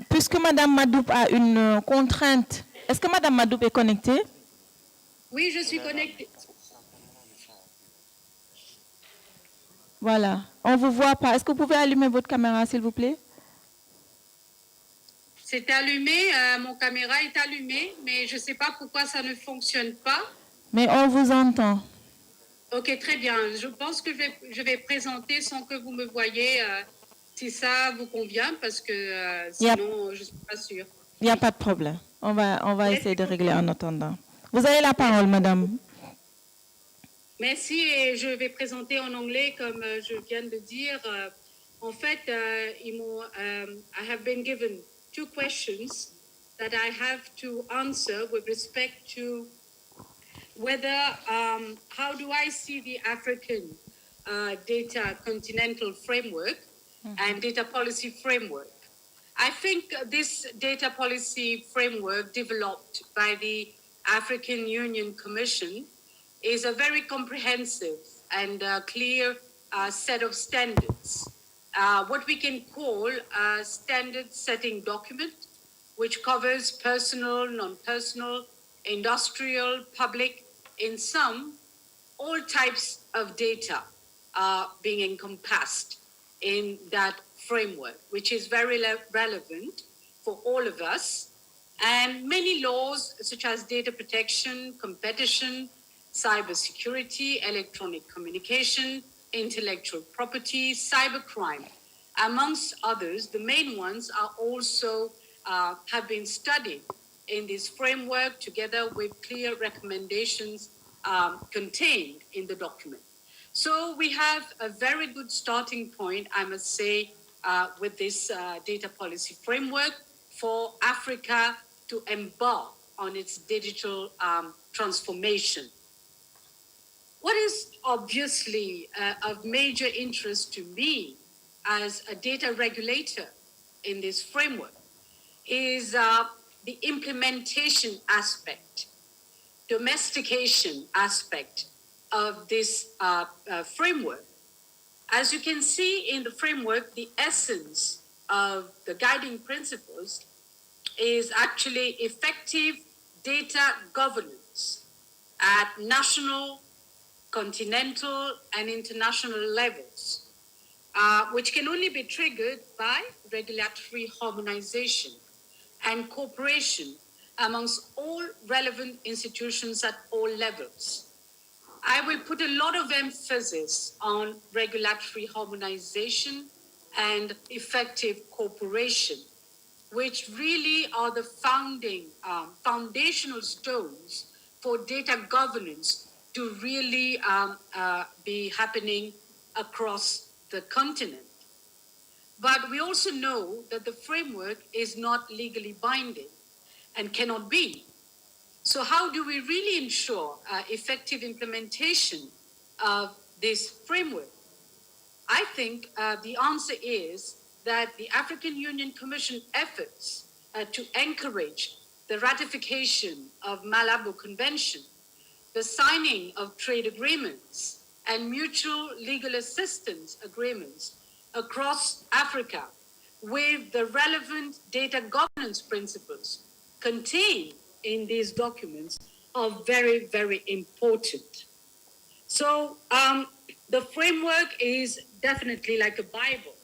puisque Madame Madoup a une contrainte, est-ce que Madame Madoup est connectée? Oui, je suis connectée. Voilà, on ne vous voit pas. Est-ce que vous pouvez allumer votre caméra, s'il vous plaît? C'est allumé, mon caméra est allumée, mais je ne sais pas pourquoi ça ne fonctionne pas. Mais on vous entend. Ok, très bien. Je pense que je vais présenter sans que vous me voyez, si ça vous convient, parce que sinon, je ne suis pas sûre. Il n'y a pas de problème. On va essayer de régler en attendant. Vous avez la parole, madame. Merci, et je vais présenter en anglais comme je viens de dire. En fait, I have been given 2 questions that I have to answer with respect to whether, how do I see the African data continental framework and data policy framework. I think this data policy framework developed by the African Union Commission is a very comprehensive and clear set of standards, what we can call a standard-setting document, which covers personal, non-personal, industrial, public, in sum, all types of data are being encompassed in that framework, which is very relevant for all of us. And many laws, such as data protection, competition, cybersecurity, electronic communication, intellectual property, cybercrime, amongst others, the main ones are also have been studied in this framework together with clear recommendations contained in the document. So we have a very good starting point, I must say, with this data policy framework for Africa to embark on its digital transformation. What is obviously of major interest to me as a data regulator in this framework is the implementation aspect, domestication aspect of this framework. As you can see in the framework, the essence of the guiding principles is actually effective data governance at national, continental, and international levels, which can only be triggered by regulatory harmonization and cooperation amongst all relevant institutions at all levels. I will put a lot of emphasis on regulatory harmonization and effective cooperation, which really are the foundational stones for data governance to really be happening across the continent. But we also know that the framework is not legally binding and cannot be. So how do we really ensure effective implementation of this framework? I think the answer is that the African Union Commission efforts to encourage the ratification of Malabo Convention, the signing of trade agreements and mutual legal assistance agreements across Africa with the relevant data governance principles contained in these documents are very, very important. So the framework is definitely like a Bible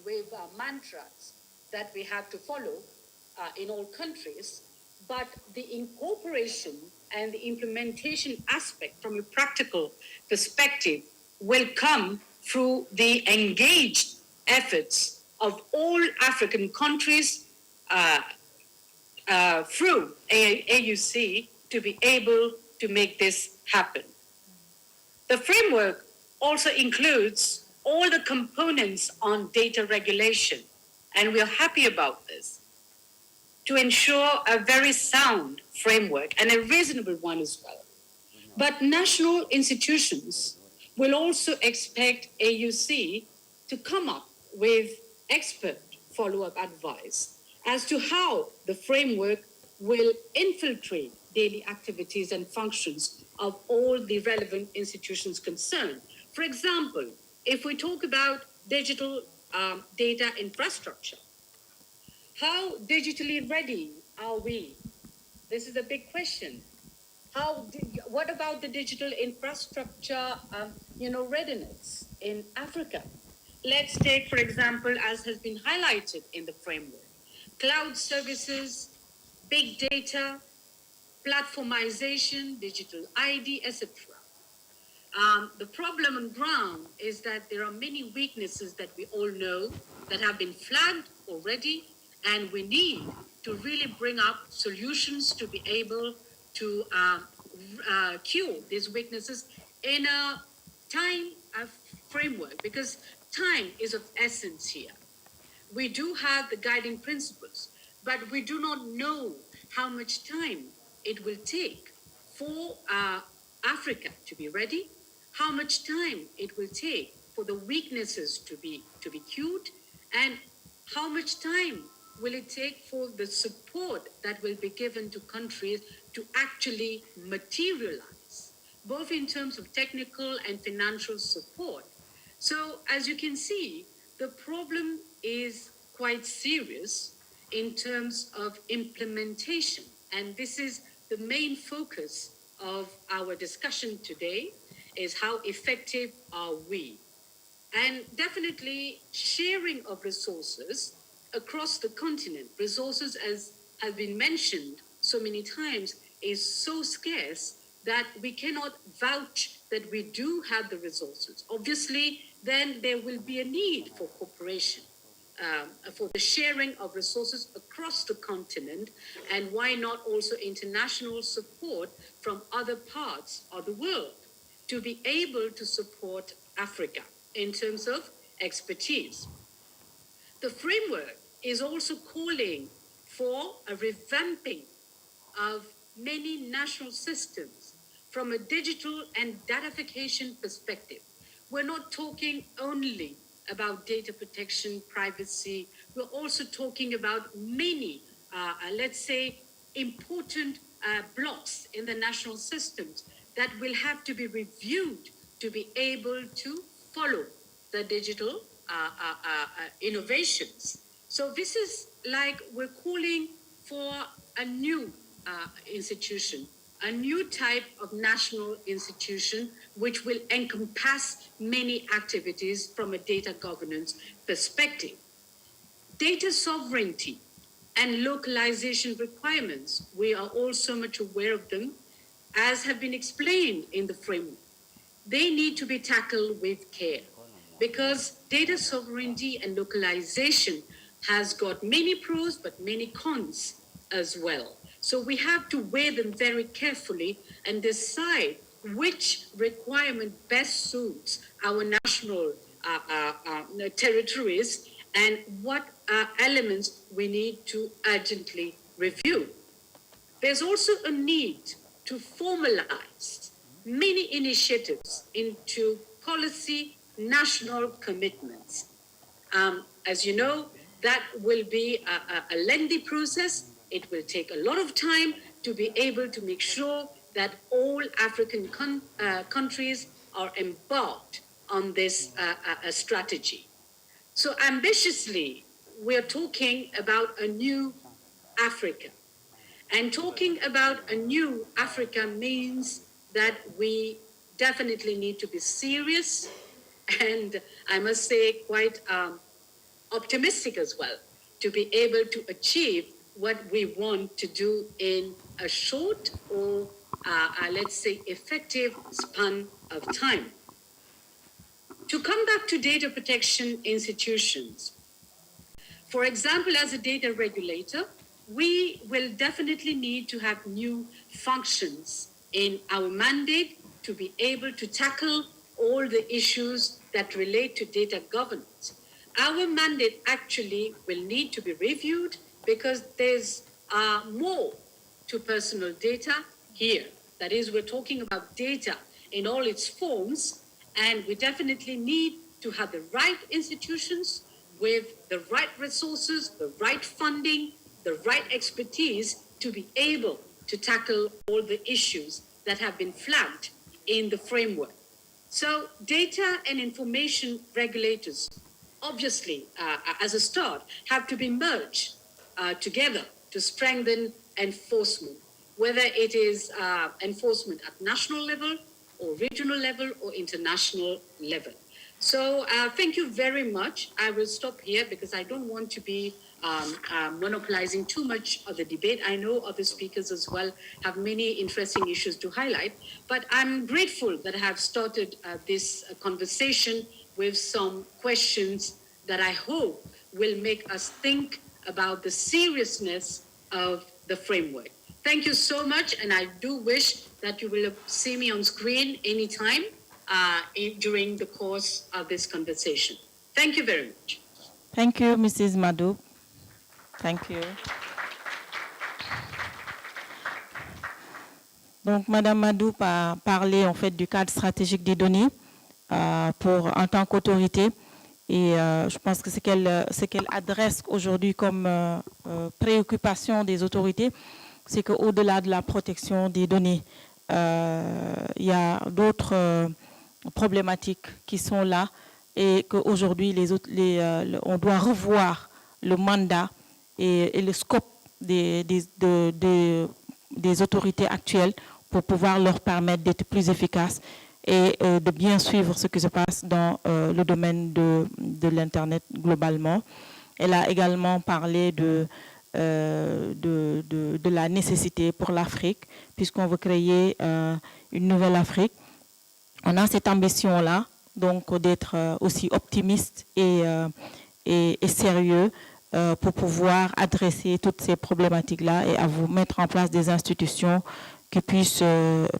with mantras that we have to follow in all countries, but the incorporation and the implementation aspect from a practical perspective will come through the engaged efforts of all African countries through AUC to be able to make this happen. The framework also includes all the components on data regulation, and we're happy about this, to ensure a very sound framework and a reasonable one as well. But national institutions will also expect AUC to come up with expert follow-up advice as to how the framework will infiltrate daily activities and functions of all the relevant institutions concerned. For example, if we talk about digital data infrastructure, how digitally ready are we? This is a big question. What about the digital infrastructure, readiness in Africa? Let's take, for example, as has been highlighted in the framework, cloud services, big data, platformization, digital ID, etc. The problem on ground is that there are many weaknesses that we all know that have been flagged already, and we need to really bring up solutions to be able to cure these weaknesses in a time framework, because time is of essence here. We do have the guiding principles, but we do not know how much time it will take for Africa to be ready, how much time it will take for the weaknesses to be cured, and how much time will it take for the support that will be given to countries to actually materialize, both in terms of technical and financial support. So as you can see, the problem is quite serious in terms of implementation. And this is the main focus of our discussion today, is how effective are we? And definitely sharing of resources across the continent. Resources, as has been mentioned so many times, is so scarce that we cannot vouch that we do have the resources. Obviously, then there will be a need for cooperation, for the sharing of resources across the continent, and why not also international support from other parts of the world to be able to support Africa in terms of expertise. The framework is also calling for a revamping of many national systems from a digital and datafication perspective. We're not talking only about data protection, privacy. We're also talking about many, let's say, important blocks in the national systems that will have to be reviewed to be able to follow the digital innovations. So this is like we're calling for a new institution, a new type of national institution, which will encompass many activities from a data governance perspective. Data sovereignty and localization requirements, we are all so much aware of them, as have been explained in the framework. They need to be tackled with care because data sovereignty and localization has got many pros but many cons as well. So we have to weigh them very carefully and decide which requirement best suits our national territories and what elements we need to urgently review. There's also a need to formalize many initiatives into policy national commitments. As you know, that will be a lengthy process. It will take a lot of time to be able to make sure that all African countries are embarked on this strategy. So ambitiously, we're talking about a new Africa. And talking about a new Africa means that we definitely need to be serious and I must say quite optimistic as well to be able to achieve what we want to do in a short or let's say effective span of time. To come back to data protection institutions, for example, as a data regulator, we will definitely need to have new functions in our mandate to be able to tackle all the issues that relate to data governance. Our mandate actually will need to be reviewed because there's more to personal data here. That is, we're talking about data in all its forms, and we definitely need to have the right institutions with the right resources, the right funding, the right expertise to be able to tackle all the issues that have been flagged in the framework. So data and information regulators, obviously, as a start, have to be merged together to strengthen enforcement, whether it is enforcement at national level or regional level or international level. So thank you very much. I will stop here because I don't want to be monopolizing too much of the debate. I know other speakers as well have many interesting issues to highlight, but I'm grateful that I have started this conversation with some questions that I hope will make us think about the seriousness of the framework. Thank you so much, and I do wish that you will see me on screen anytime during the course of this conversation. Thank you very much. Thank you, Mrs. Madou. Thank you. Donc, Madame Madou a parlé en fait du cadre stratégique des données en tant qu'autorité. Et je pense que ce qu'elle adresse aujourd'hui comme préoccupation des autorités, c'est qu'au-delà de la protection des données, il y a d'autres problématiques qui sont là et qu'aujourd'hui, on doit revoir le mandat et le scope des autorités actuelles pour pouvoir leur permettre d'être plus efficaces et de bien suivre ce qui se passe dans le domaine de l'Internet globalement. Elle a également parlé de la nécessité pour l'Afrique, puisqu'on veut créer une nouvelle Afrique. On a cette ambition-là, donc d'être aussi optimiste et sérieux pour pouvoir adresser toutes ces problématiques-là et à vous mettre en place des institutions qui puissent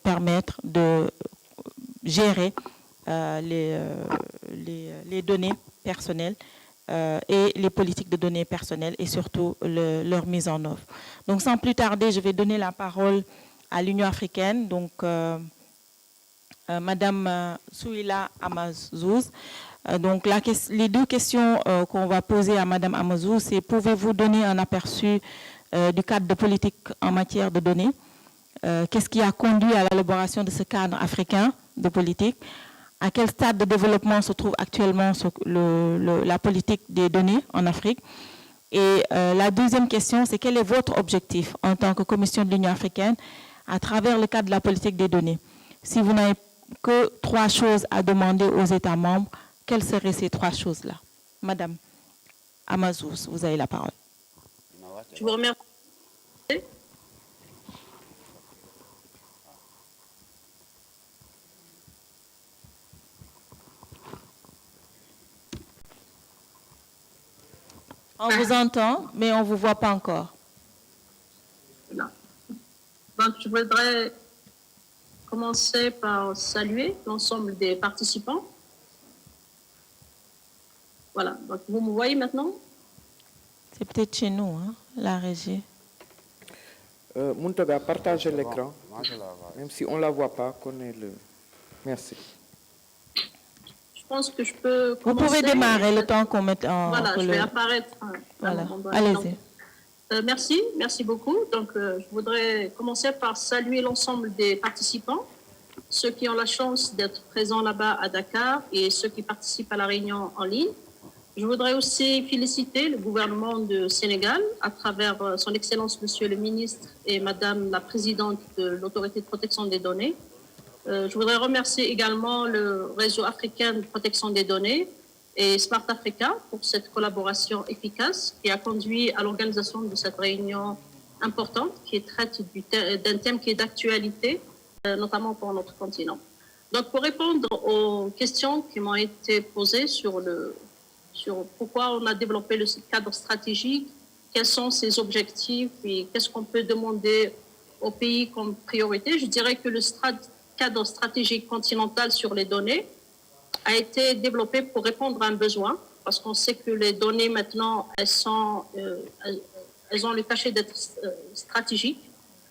permettre de gérer les données personnelles et les politiques de données personnelles et surtout leur mise en œuvre. Donc sans plus tarder, je vais donner la parole à l'Union africaine, donc Madame Souila Amazouz. Donc les deux questions qu'on va poser à Madame Amazouz, c'est pouvez-vous donner un aperçu du cadre de politique en matière de données? Qu'est-ce qui a conduit à l'élaboration de ce cadre africain de politique? À quel stade de développement se trouve actuellement la politique des données en Afrique? Et la deuxième question, c'est quel est votre objectif en tant que Commission de l'Union africaine à travers le cadre de la politique des données? Si vous n'avez que 3 choses à demander aux États membres, quelles seraient ces 3 choses-là? Madame Amazouz, vous avez la parole. Je vous remercie. On vous entend, mais on ne vous voit pas encore. Voilà. Donc, je voudrais commencer par saluer l'ensemble des participants. Voilà, donc vous me voyez maintenant? C'est peut-être chez nous, hein, la régie. Muntaga, partagez l'écran, même si on ne la voit pas, connais-le. Merci. Je pense que je peux commencer. Vous pouvez démarrer le temps qu'on mette en... Voilà, je vais apparaître. Voilà, allez-y. Merci beaucoup. Donc, je voudrais commencer par saluer l'ensemble des participants, ceux qui ont la chance d'être présents là-bas à Dakar et ceux qui participent à la réunion en ligne. Je voudrais aussi féliciter le gouvernement du Sénégal à travers son Excellence Monsieur le ministre et Madame la Présidente de l'Autorité de protection des données. Je voudrais remercier également le réseau africain de protection des données et Smart Africa pour cette collaboration efficace qui a conduit à l'organisation de cette réunion importante qui traite d'un thème qui est d'actualité, notamment pour notre continent. Donc, pour répondre aux questions qui m'ont été posées sur pourquoi on a développé le cadre stratégique, quels sont ses objectifs et qu'est-ce qu'on peut demander au pays comme priorité, je dirais que le cadre stratégique continental sur les données a été développé pour répondre à un besoin, parce qu'on sait que les données maintenant, elles ont le cachet d'être stratégiques,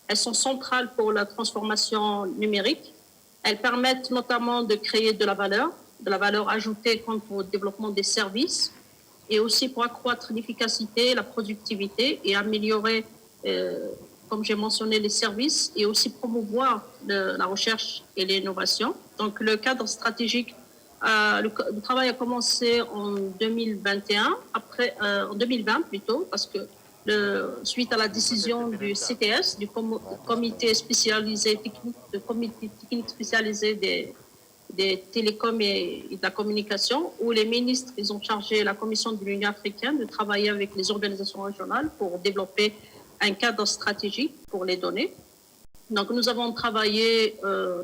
elles sont centrales pour la transformation numérique, elles permettent notamment de créer de la valeur ajoutée quant au développement des services, et aussi pour accroître l'efficacité, la productivité et améliorer, comme j'ai mentionné, les services et aussi promouvoir la recherche et l'innovation. Donc, le cadre stratégique, le travail a commencé en 2021, en 2020 plutôt, parce que suite à la décision du CTS, du comité spécialisé technique spécialisé des télécoms et de la communication, où les ministres ils ont chargé la Commission de l'Union africaine de travailler avec les organisations régionales pour développer un cadre stratégique pour les données. Donc, nous avons travaillé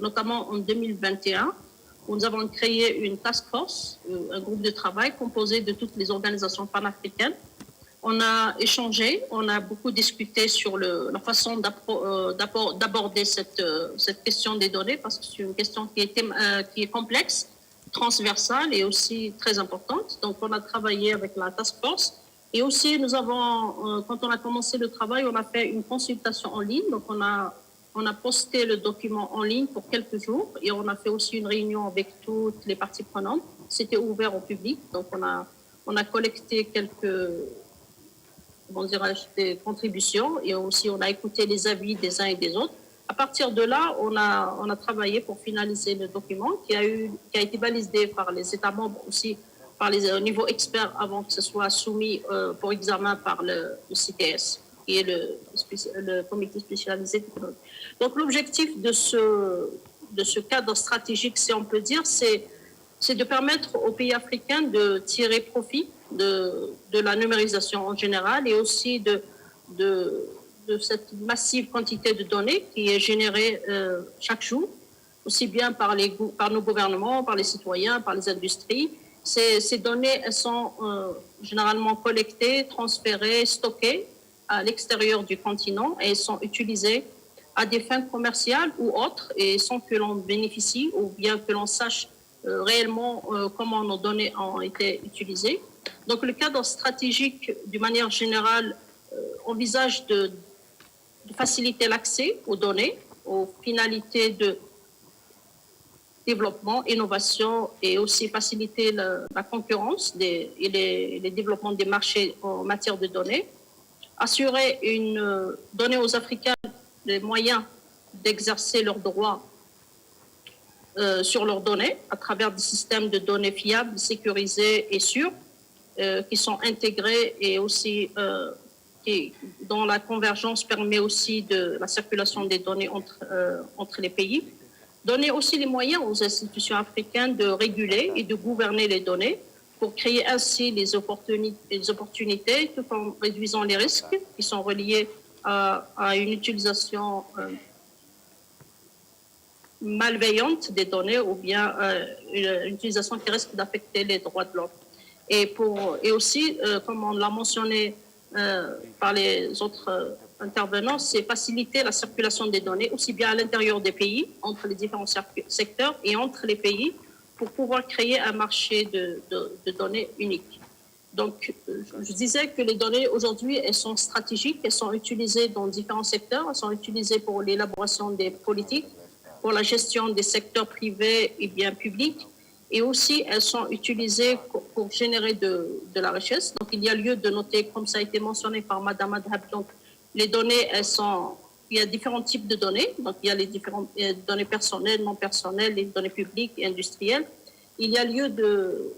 notamment en 2021, où nous avons créé une task force, un groupe de travail composé de toutes les organisations panafricaines. On a échangé, on a beaucoup discuté sur la façon d'aborder cette question des données, parce que c'est une question qui est complexe, transversale et aussi très importante. Donc, on a travaillé avec la task force. Et aussi, nous avons, quand on a commencé le travail, on a fait une consultation en ligne. Donc, on a posté le document en ligne pour quelques jours et on a fait aussi une réunion avec toutes les parties prenantes. C'était ouvert au public. Donc, on a collecté des contributions et aussi on a écouté les avis des uns et des autres. À partir de là, on a travaillé pour finaliser le document qui a été validé par les États membres aussi, au niveau expert avant que ce soit soumis pour examen par le CTS, qui est le comité spécialisé. Donc l'objectif de ce cadre stratégique, si on peut dire, c'est de permettre aux pays africains de tirer profit de la numérisation en général et aussi de cette massive quantité de données qui est générée chaque jour, aussi bien par nos gouvernements, par les citoyens, par les industries. Ces données, elles sont généralement collectées, transférées, stockées à l'extérieur du continent et elles sont utilisées à des fins commerciales ou autres et sans que l'on bénéficie ou bien que l'on sache réellement comment nos données ont été utilisées. Donc le cadre stratégique, d'une manière générale, envisage de faciliter l'accès aux données, aux finalités de développement, innovation et aussi faciliter la concurrence et les développements des marchés en matière de données. Assurer donner aux Africains les moyens d'exercer leurs droits sur leurs données à travers des systèmes de données fiables, sécurisés et sûrs qui sont intégrés et aussi dont la convergence permet aussi de la circulation des données entre les pays. Donner aussi les moyens aux institutions africaines de réguler et de gouverner les données pour créer ainsi les opportunités tout en réduisant les risques qui sont reliés à une utilisation malveillante des données ou bien une utilisation qui risque d'affecter les droits de l'homme. Et aussi, comme on l'a mentionné par les autres intervenants, c'est faciliter la circulation des données, aussi bien à l'intérieur des pays, entre les différents secteurs et entre les pays, pour pouvoir créer un marché de données unique. Donc, je disais que les données aujourd'hui, elles sont stratégiques, elles sont utilisées dans différents secteurs, elles sont utilisées pour l'élaboration des politiques, pour la gestion des secteurs privés et bien publics, et aussi elles sont utilisées pour générer de la richesse. Donc, il y a lieu de noter, comme ça a été mentionné par Mme Adhab, donc les données, il y a différents types de données. Donc, il y a les différentes données personnelles, non personnelles, les données publiques et industrielles. Il y a lieu de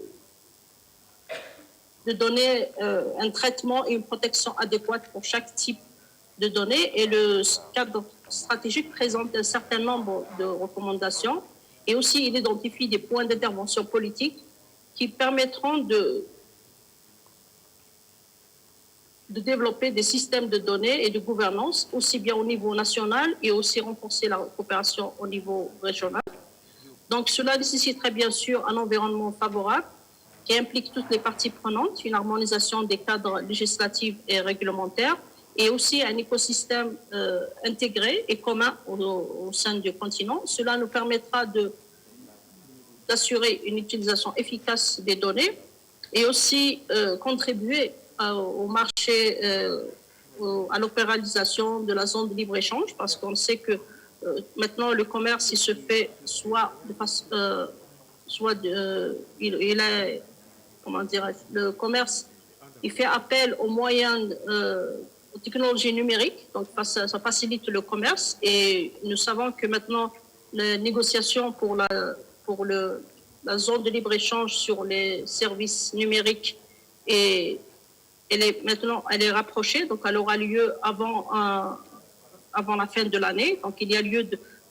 donner un traitement et une protection adéquate pour chaque type de données. Et le cadre stratégique présente un certain nombre de recommandations. Et aussi, il identifie des points d'intervention politique qui permettront de développer des systèmes de données et de gouvernance, aussi bien au niveau national et aussi renforcer la coopération au niveau régional. Donc, cela nécessiterait bien sûr un environnement favorable qui implique toutes les parties prenantes, une harmonisation des cadres législatifs et réglementaires et aussi un écosystème intégré et commun au sein du continent. Cela nous permettra d'assurer une utilisation efficace des données et aussi contribuer au marché, à l'opéralisation de la zone de libre-échange, parce qu'on sait que maintenant le commerce il se fait le commerce il fait appel aux moyens aux technologies numériques, donc ça facilite le commerce et nous savons que maintenant les négociations pour la zone de libre-échange sur les services numériques elle est rapprochée, donc elle aura lieu avant la fin de l'année. Donc il y a lieu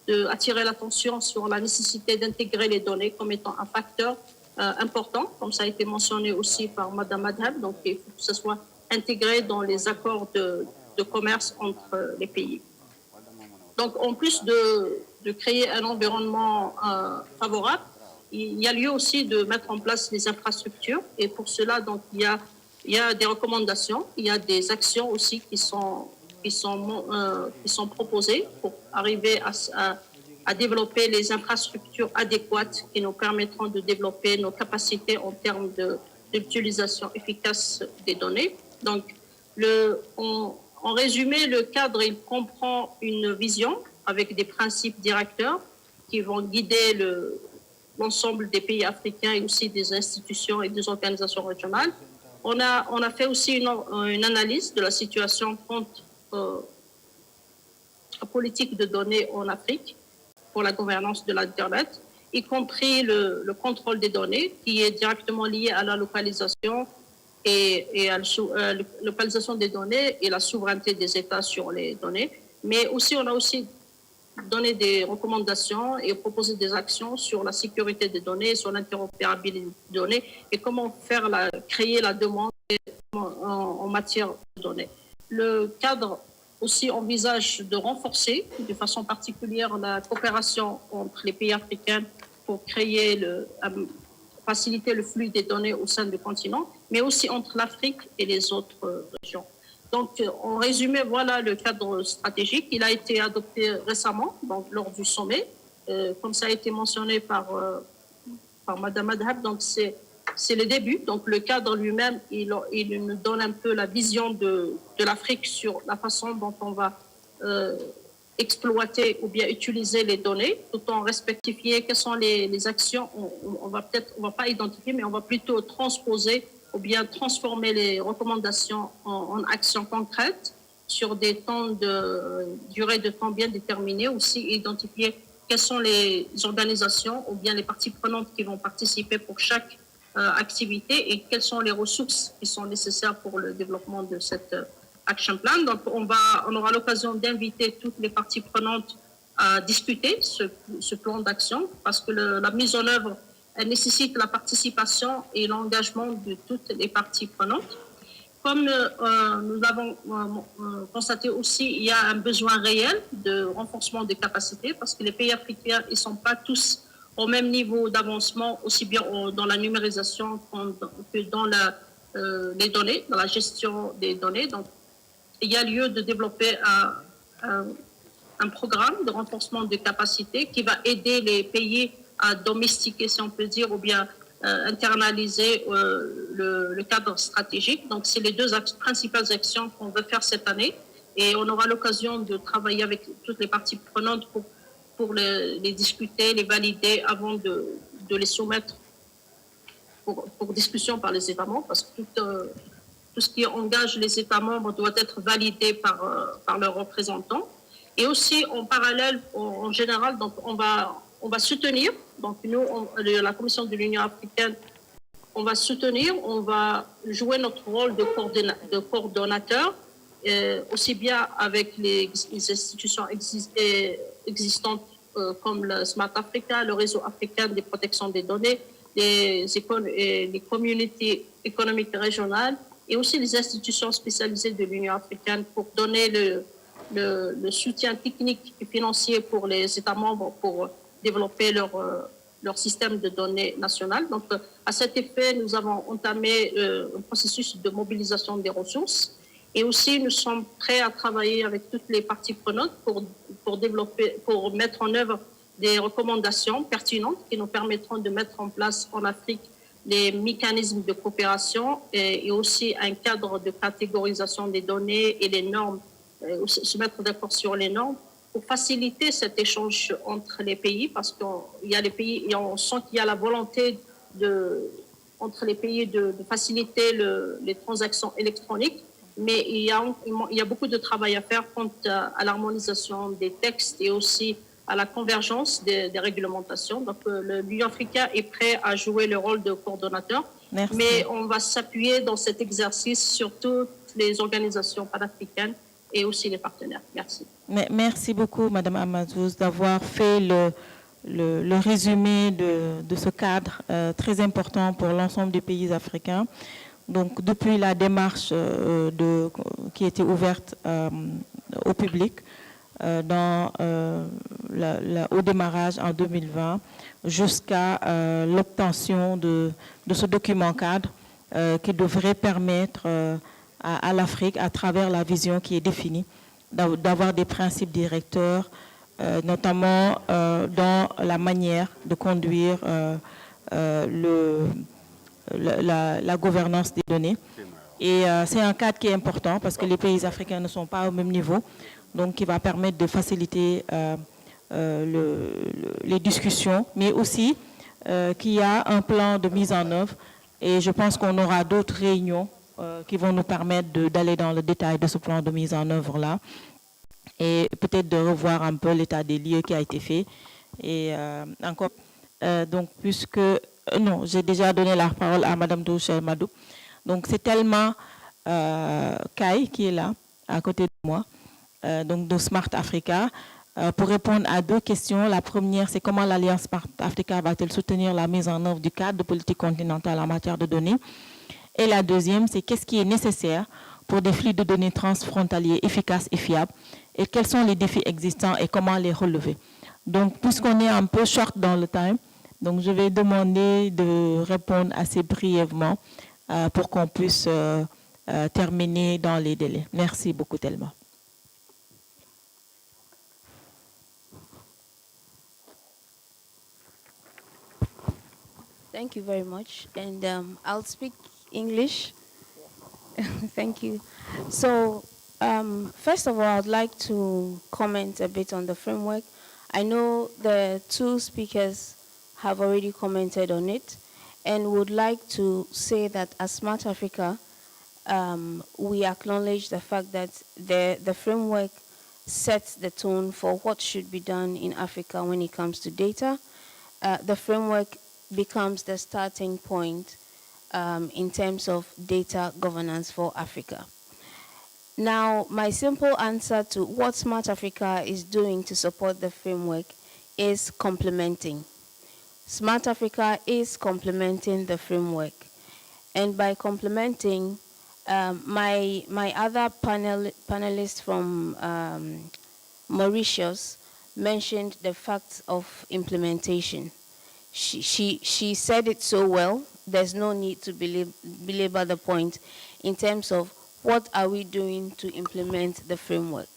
d'attirer l'attention sur la nécessité d'intégrer les données comme étant un facteur important, comme ça a été mentionné aussi par Mme Adhab. Donc il faut que ce soit intégré dans les accords de commerce entre les pays. Donc en plus de créer un environnement favorable, il y a lieu aussi de mettre en place les infrastructures et pour cela, donc, il y a des recommandations, il y a des actions aussi qui sont proposées pour arriver à développer les infrastructures adéquates qui nous permettront de développer nos capacités en termes d'utilisation efficace des données. Donc, en résumé, le cadre, il comprend une vision avec des principes directeurs qui vont guider l'ensemble des pays africains et aussi des institutions et des organisations régionales. On a fait aussi une analyse de la situation quant à politique de données en Afrique pour la gouvernance de l'Internet, y compris le contrôle des données qui est directement lié à la localisation et à la localisation des données et la souveraineté des États sur les données. Mais aussi, on a aussi donné des recommandations et proposé des actions sur la sécurité des données, sur l'interopérabilité des données et comment créer la demande en matière de données. Le cadre aussi envisage de renforcer de façon particulière la coopération entre les pays africains pour faciliter le flux des données au sein du continent, mais aussi entre l'Afrique et les autres régions. Donc, en résumé, voilà le cadre stratégique. Il a été adopté récemment, donc lors du sommet, comme ça a été mentionné par par Madame Adhab. Donc, c'est le début. Donc, le cadre lui-même, il nous donne un peu la vision de l'Afrique sur la façon dont on va exploiter ou bien utiliser les données, tout en respectifier quelles sont les actions. On va pas identifier, mais on va plutôt transposer ou bien transformer les recommandations en actions concrètes sur des temps durée de temps bien déterminés. Aussi, identifier quelles sont les organisations ou bien les parties prenantes qui vont participer pour chaque activité et quelles sont les ressources qui sont nécessaires pour le développement de cette action plan. Donc, on aura l'occasion d'inviter toutes les parties prenantes à discuter ce plan d'action parce que la mise en œuvre, elle nécessite la participation et l'engagement de toutes les parties prenantes. Comme nous l'avons constaté aussi, il y a un besoin réel de renforcement des capacités parce que les pays africains, ils ne sont pas tous au même niveau d'avancement, aussi bien dans la numérisation que dans les données, dans la gestion des données. Donc, il y a lieu de développer un programme de renforcement des capacités qui va aider les pays à domestiquer, si on peut dire, ou bien internaliser le cadre stratégique. Donc, c'est les deux principales actions qu'on veut faire cette année. Et on aura l'occasion de travailler avec toutes les parties prenantes pour les discuter, les valider avant de les soumettre pour discussion par les États membres, parce que tout ce qui engage les États membres doit être validé par leurs représentants. Et aussi, en parallèle, en général, donc on va soutenir, donc nous, la Commission de l'Union africaine, on va soutenir, on va jouer notre rôle de coordonnateur, aussi bien avec les institutions existantes comme le Smart Africa, le réseau africain de protection des données, les communautés économiques régionales et aussi les institutions spécialisées de l'Union africaine pour donner le soutien technique et financier pour les États membres pour développer leur système de données national. Donc, à cet effet, nous avons entamé un processus de mobilisation des ressources et aussi nous sommes prêts à travailler avec toutes les parties prenantes pour mettre en œuvre des recommandations pertinentes qui nous permettront de mettre en place en Afrique les mécanismes de coopération et aussi un cadre de catégorisation des données et les normes, se mettre d'accord sur les normes pour faciliter cet échange entre les pays parce qu'il y a les pays et on sent qu'il y a la volonté entre les pays de faciliter les transactions électroniques, mais il y a beaucoup de travail à faire quant à l'harmonisation des textes et aussi à la convergence des réglementations. Donc, l'Union africaine est prêt à jouer le rôle de coordonnateur. Merci. Mais on va s'appuyer dans cet exercice sur toutes les organisations panafricaines et aussi les partenaires. Merci. Merci beaucoup, Madame Amazouz, d'avoir fait le résumé de ce cadre très important pour l'ensemble des pays africains. Donc, depuis la démarche qui a été ouverte au public, au démarrage en 2020 jusqu'à l'obtention de ce document cadre qui devrait permettre à l'Afrique, à travers la vision qui est définie, d'avoir des principes directeurs, notamment dans la manière de conduire la gouvernance des données. Et c'est un cadre qui est important parce que les pays africains ne sont pas au même niveau, donc qui va permettre de faciliter les discussions, mais aussi qu'il y a un plan de mise en œuvre et je pense qu'on aura d'autres réunions qui vont nous permettre d'aller dans le détail de ce plan de mise en œuvre-là et peut-être de revoir un peu l'état des lieux qui a été fait. Et encore, donc puisque... non, j'ai déjà donné la parole à Madame Douche Madou. Donc c'est tellement Kai qui est là, à côté de moi, donc de Smart Africa, pour répondre à deux questions. La première, c'est comment l'Alliance Smart Africa va-t-elle soutenir la mise en œuvre du cadre de politique continentale en matière de données? Et la deuxième, c'est qu'est-ce qui est nécessaire pour des flux de données transfrontaliers efficaces et fiables? Et quels sont les défis existants et comment les relever? Donc, puisqu'on est un peu short dans le time, donc je vais demander de répondre assez brièvement pour qu'on puisse terminer dans les délais. Merci beaucoup tellement. Thank you very much. And I'll speak English. Thank you. So, first of all, I'd like to comment a bit on the framework. I know the two speakers have already commented on it, and would like to say that as Smart Africa, we acknowledge the fact that the framework sets the tone for what should be done in Africa when it comes to data. The framework becomes the starting point in terms of data governance for Africa. Now, my simple answer to what Smart Africa is doing to support the framework is complementing. Smart Africa is complementing the framework. And by complementing, my other panelist from Mauritius mentioned the fact of implementation. She said it so well, there's no need to belabor the point in terms of what are we doing to implement the framework.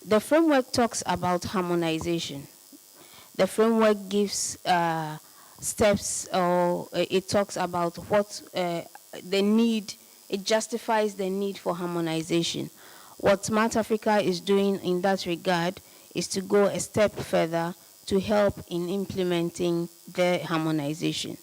The framework talks about harmonization. The framework gives steps, or it talks about what the need, it justifies the need for harmonization. What Smart Africa is doing in that regard is to go a step further to help in implementing the harmonization.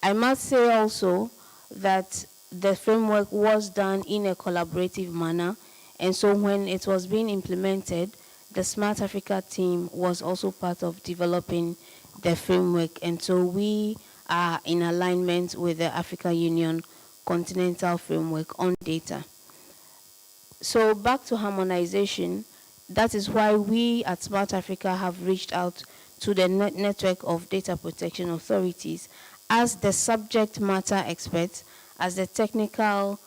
I must say also that the framework was done in a collaborative manner, and so when it was being implemented, the Smart Africa team was also part of developing the framework, and so we are in alignment with the Africa Union Continental Framework on data. So back to harmonization, that is why we at Smart Africa have reached out to the network of data protection authorities as the subject matter experts, as the technical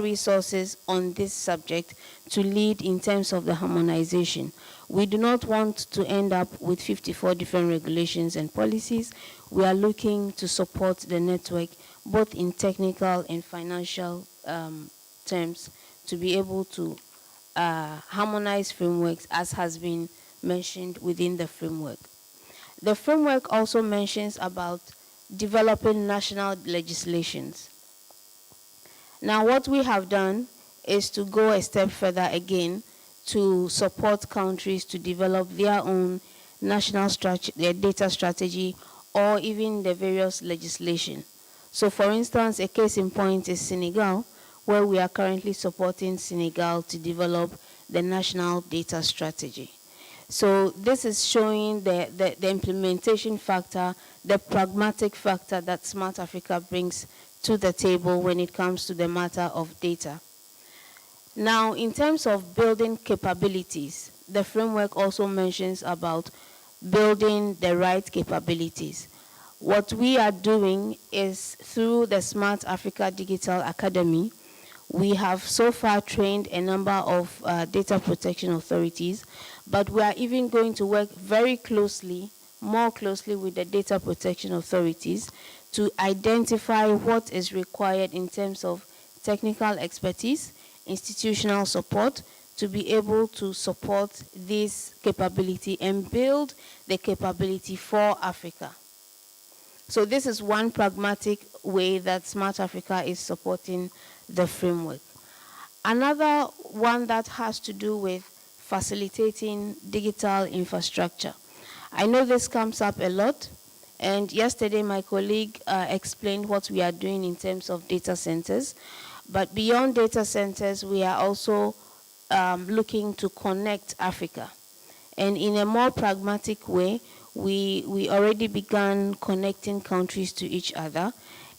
resources on this subject to lead in terms of the harmonization. We do not want to end up with 54 different regulations and policies. We are looking to support the network both in technical and financial terms to be able to harmonize frameworks as has been mentioned within the framework. The framework also mentions about developing national legislations. Now, what we have done is to go a step further again to support countries to develop their own national their data strategy, or even the various legislation. So, for instance, a case in point is Senegal, where we are currently supporting Senegal to develop the national data strategy. So this is showing the implementation factor, the pragmatic factor that Smart Africa brings to the table when it comes to the matter of data. Now, in terms of building capabilities, the framework also mentions about building the right capabilities. What we are doing is through the Smart Africa Digital Academy, we have so far trained a number of data protection authorities, but we are even going to work very closely, more closely with the data protection authorities to identify what is required in terms of technical expertise, institutional support, to be able to support this capability and build the capability for Africa. So this is one pragmatic way that Smart Africa is supporting the framework. Another one that has to do with facilitating digital infrastructure. I know this comes up a lot, and yesterday my colleague explained what we are doing in terms of data centers. But beyond data centers, we are also looking to connect Africa. And in a more pragmatic way, we already began connecting countries to each other.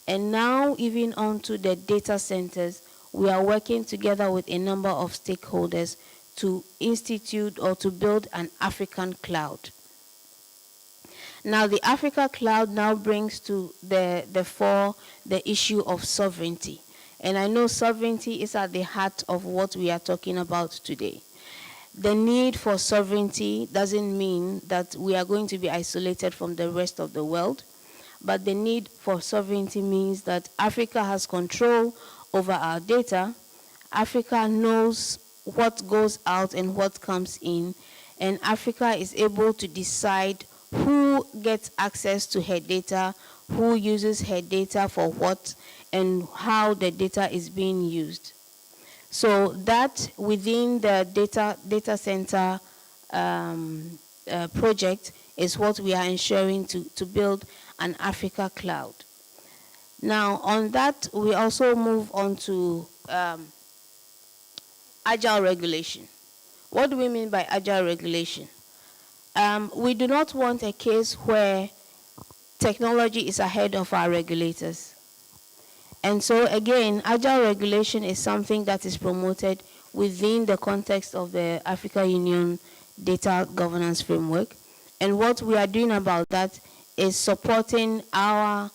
And now, even onto the data centers, we are working together with a number of stakeholders to institute or to build an African cloud. Now, the Africa cloud now brings to the fore the issue of sovereignty. And I know sovereignty is at the heart of what we are talking about today. The need for sovereignty doesn't mean that we are going to be isolated from the rest of the world, but the need for sovereignty means that Africa has control over our data. Africa knows what goes out and what comes in, and Africa is able to decide who gets access to her data, who uses her data for what, and how the data is being used. So that within the data center project is what we are ensuring to build an Africa cloud. Now, on that, we also move on to agile regulation. What do we mean by agile regulation? We do not want a case where technology is ahead of our regulators. And so again, agile regulation is something that is promoted within the context of the African Union Data Governance Framework. And what we are doing about that is supporting our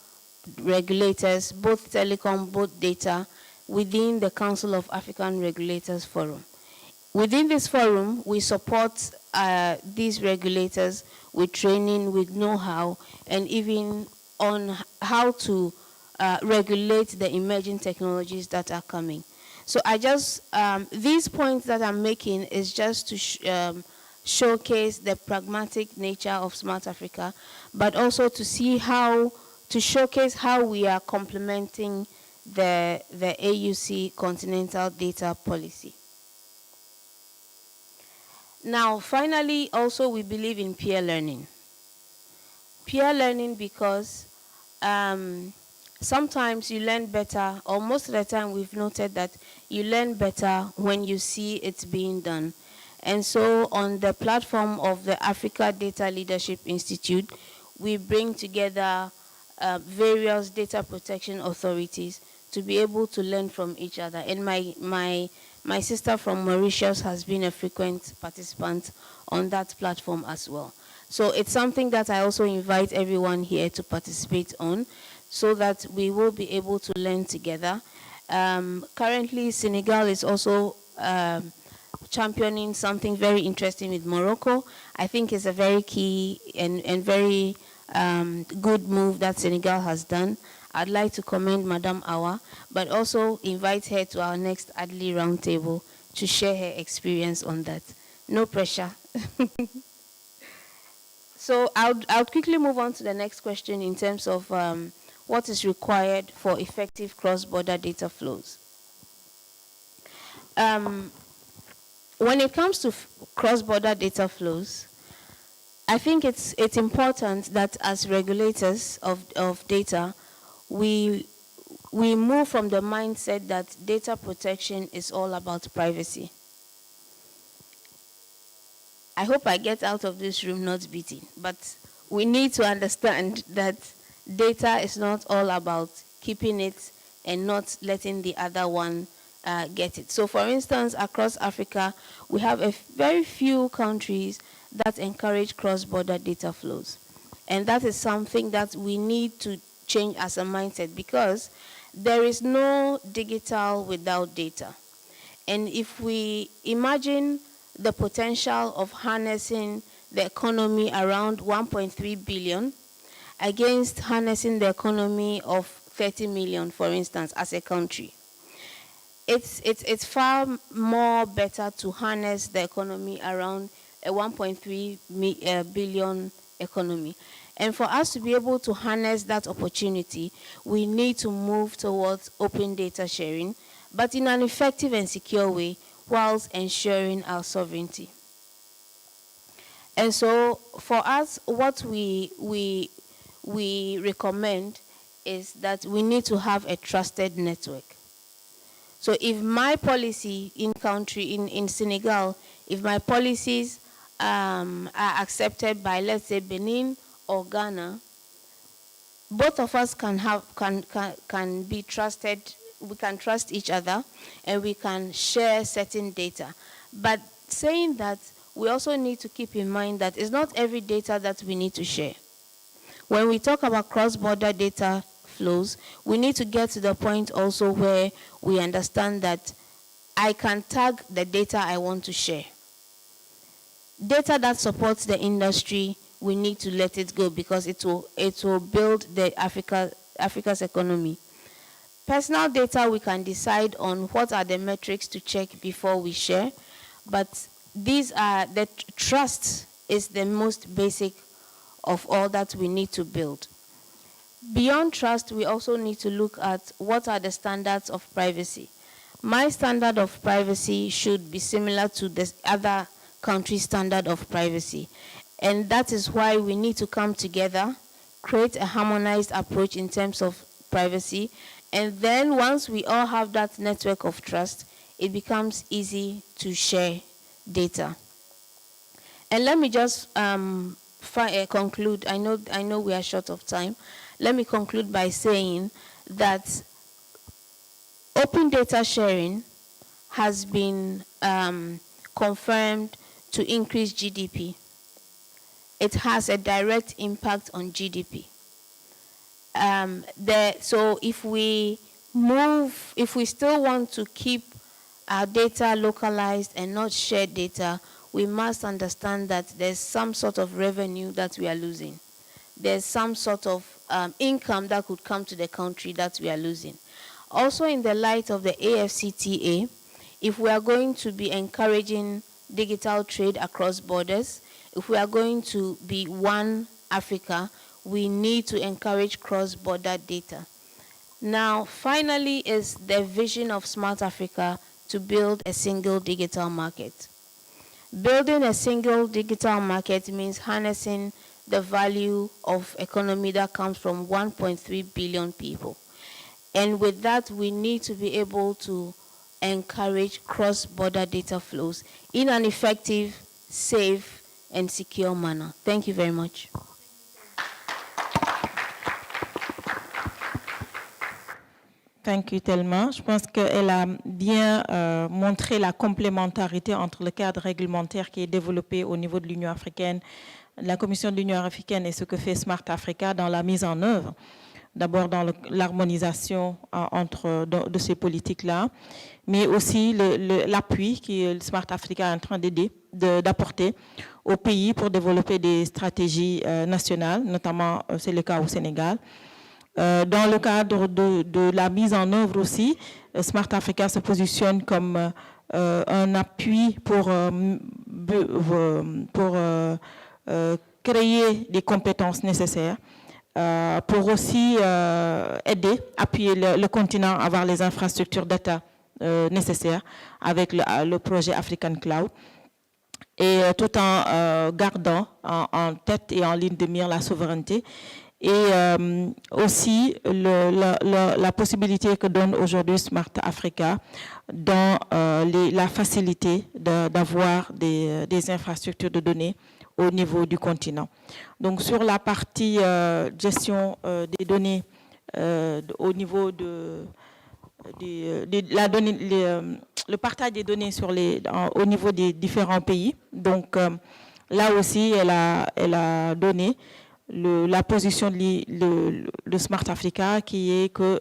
regulators, both telecom, both data, within the Council of African Regulators Forum. Within this forum, we support these regulators with training, with know-how, and even on how to regulate the emerging technologies that are coming. So I just, these points that I'm making is just to showcase the pragmatic nature of Smart Africa, but also to see how, to showcase how we are complementing the AUC Continental Data Policy. Now, finally, also we believe in peer learning. Peer learning because sometimes you learn better, or most of the time we've noted that you learn better when you see it being done. And so on the platform of the Africa Data Leadership Institute, we bring together various data protection authorities to be able to learn from each other. And my sister from Mauritius has been a frequent participant on that platform as well. So it's something that I also invite everyone here to participate on so that we will be able to learn together. Currently, Senegal is also championing something very interesting with Morocco. I think it's a very key and very good move that Senegal has done. I'd like to commend Madame Awa, but also invite her to our next Adli Roundtable to share her experience on that. No pressure. So I'll quickly move on to the next question in terms of what is required for effective cross-border data flows. When it comes to cross-border data flows, I think it's important that as regulators of data, we move from the mindset that data protection is all about privacy. I hope I get out of this room not beaten, but we need to understand that data is not all about keeping it and not letting the other one get it. So for instance, across Africa, we have a very few countries that encourage cross-border data flows. And that is something that we need to change as a mindset, because there is no digital without data. And if we imagine the potential of harnessing the economy around 1.3 billion against harnessing the economy of 30 million, for instance, as a country, it's far more better to harness the economy around a 1.3 billion economy. And for us to be able to harness that opportunity, we need to move towards open data sharing, but in an effective and secure way, whilst ensuring our sovereignty. And so for us, what we recommend is that we need to have a trusted network. So if my policy in country, in Senegal, if my policies are accepted by, let's say, Benin or Ghana, both of us can be trusted. We can trust each other and we can share certain data. But saying that, we also need to keep in mind that it's not every data that we need to share. When we talk about cross-border data flows, we need to get to the point also where we understand that I can tag the data I want to share. Data that supports the industry, we need to let it go because it will build the Africa's economy. Personal data, we can decide on what are the metrics to check before we share, but these are, the trust is the most basic of all that we need to build. Beyond trust, we also need to look at what are the standards of privacy. My standard of privacy should be similar to the other country's standard of privacy. And that is why we need to come together, create a harmonized approach in terms of privacy. And then once we all have that network of trust, it becomes easy to share data. And let me just conclude. I know we are short of time. Let me conclude by saying that open data sharing has been confirmed to increase GDP. It has a direct impact on GDP. So if we still want to keep our data localized and not share data, we must understand that there's some sort of revenue that we are losing. There's some sort of income that could come to the country that we are losing. Also, in the light of the AfCFTA, if we are going to be encouraging digital trade across borders, if we are going to be one Africa, we need to encourage cross-border data. Now, finally, is the vision of Smart Africa to build a single digital market. Building a single digital market means harnessing the value of economy that comes from 1.3 billion people. And with that, we need to be able to encourage cross-border data flows in an effective, safe, and secure manner. Thank you very much. Thank you tellement. Je pense qu'elle a bien montré la complémentarité entre le cadre réglementaire qui est développé au niveau de l'Union africaine, la Commission de l'Union africaine et ce que fait Smart Africa dans la mise en œuvre. D'abord dans l'harmonisation de ces politiques-là, mais aussi l'appui que Smart Africa est en train d'apporter aux pays pour développer des stratégies nationales, notamment c'est le cas au Sénégal. Dans le cadre de la mise en œuvre aussi, Smart Africa se positionne comme un appui pour créer des compétences nécessaires, pour aussi aider, appuyer le continent à avoir les infrastructures data nécessaires avec le projet African Cloud, et tout en gardant en tête et en ligne de mire la souveraineté. Et aussi la possibilité que donne aujourd'hui Smart Africa dans la facilité d'avoir des infrastructures de données au niveau du continent. Donc sur la partie gestion des données au niveau de la donnée, le partage des données au niveau des différents pays. Donc là aussi, elle a donné la position de Smart Africa qui est que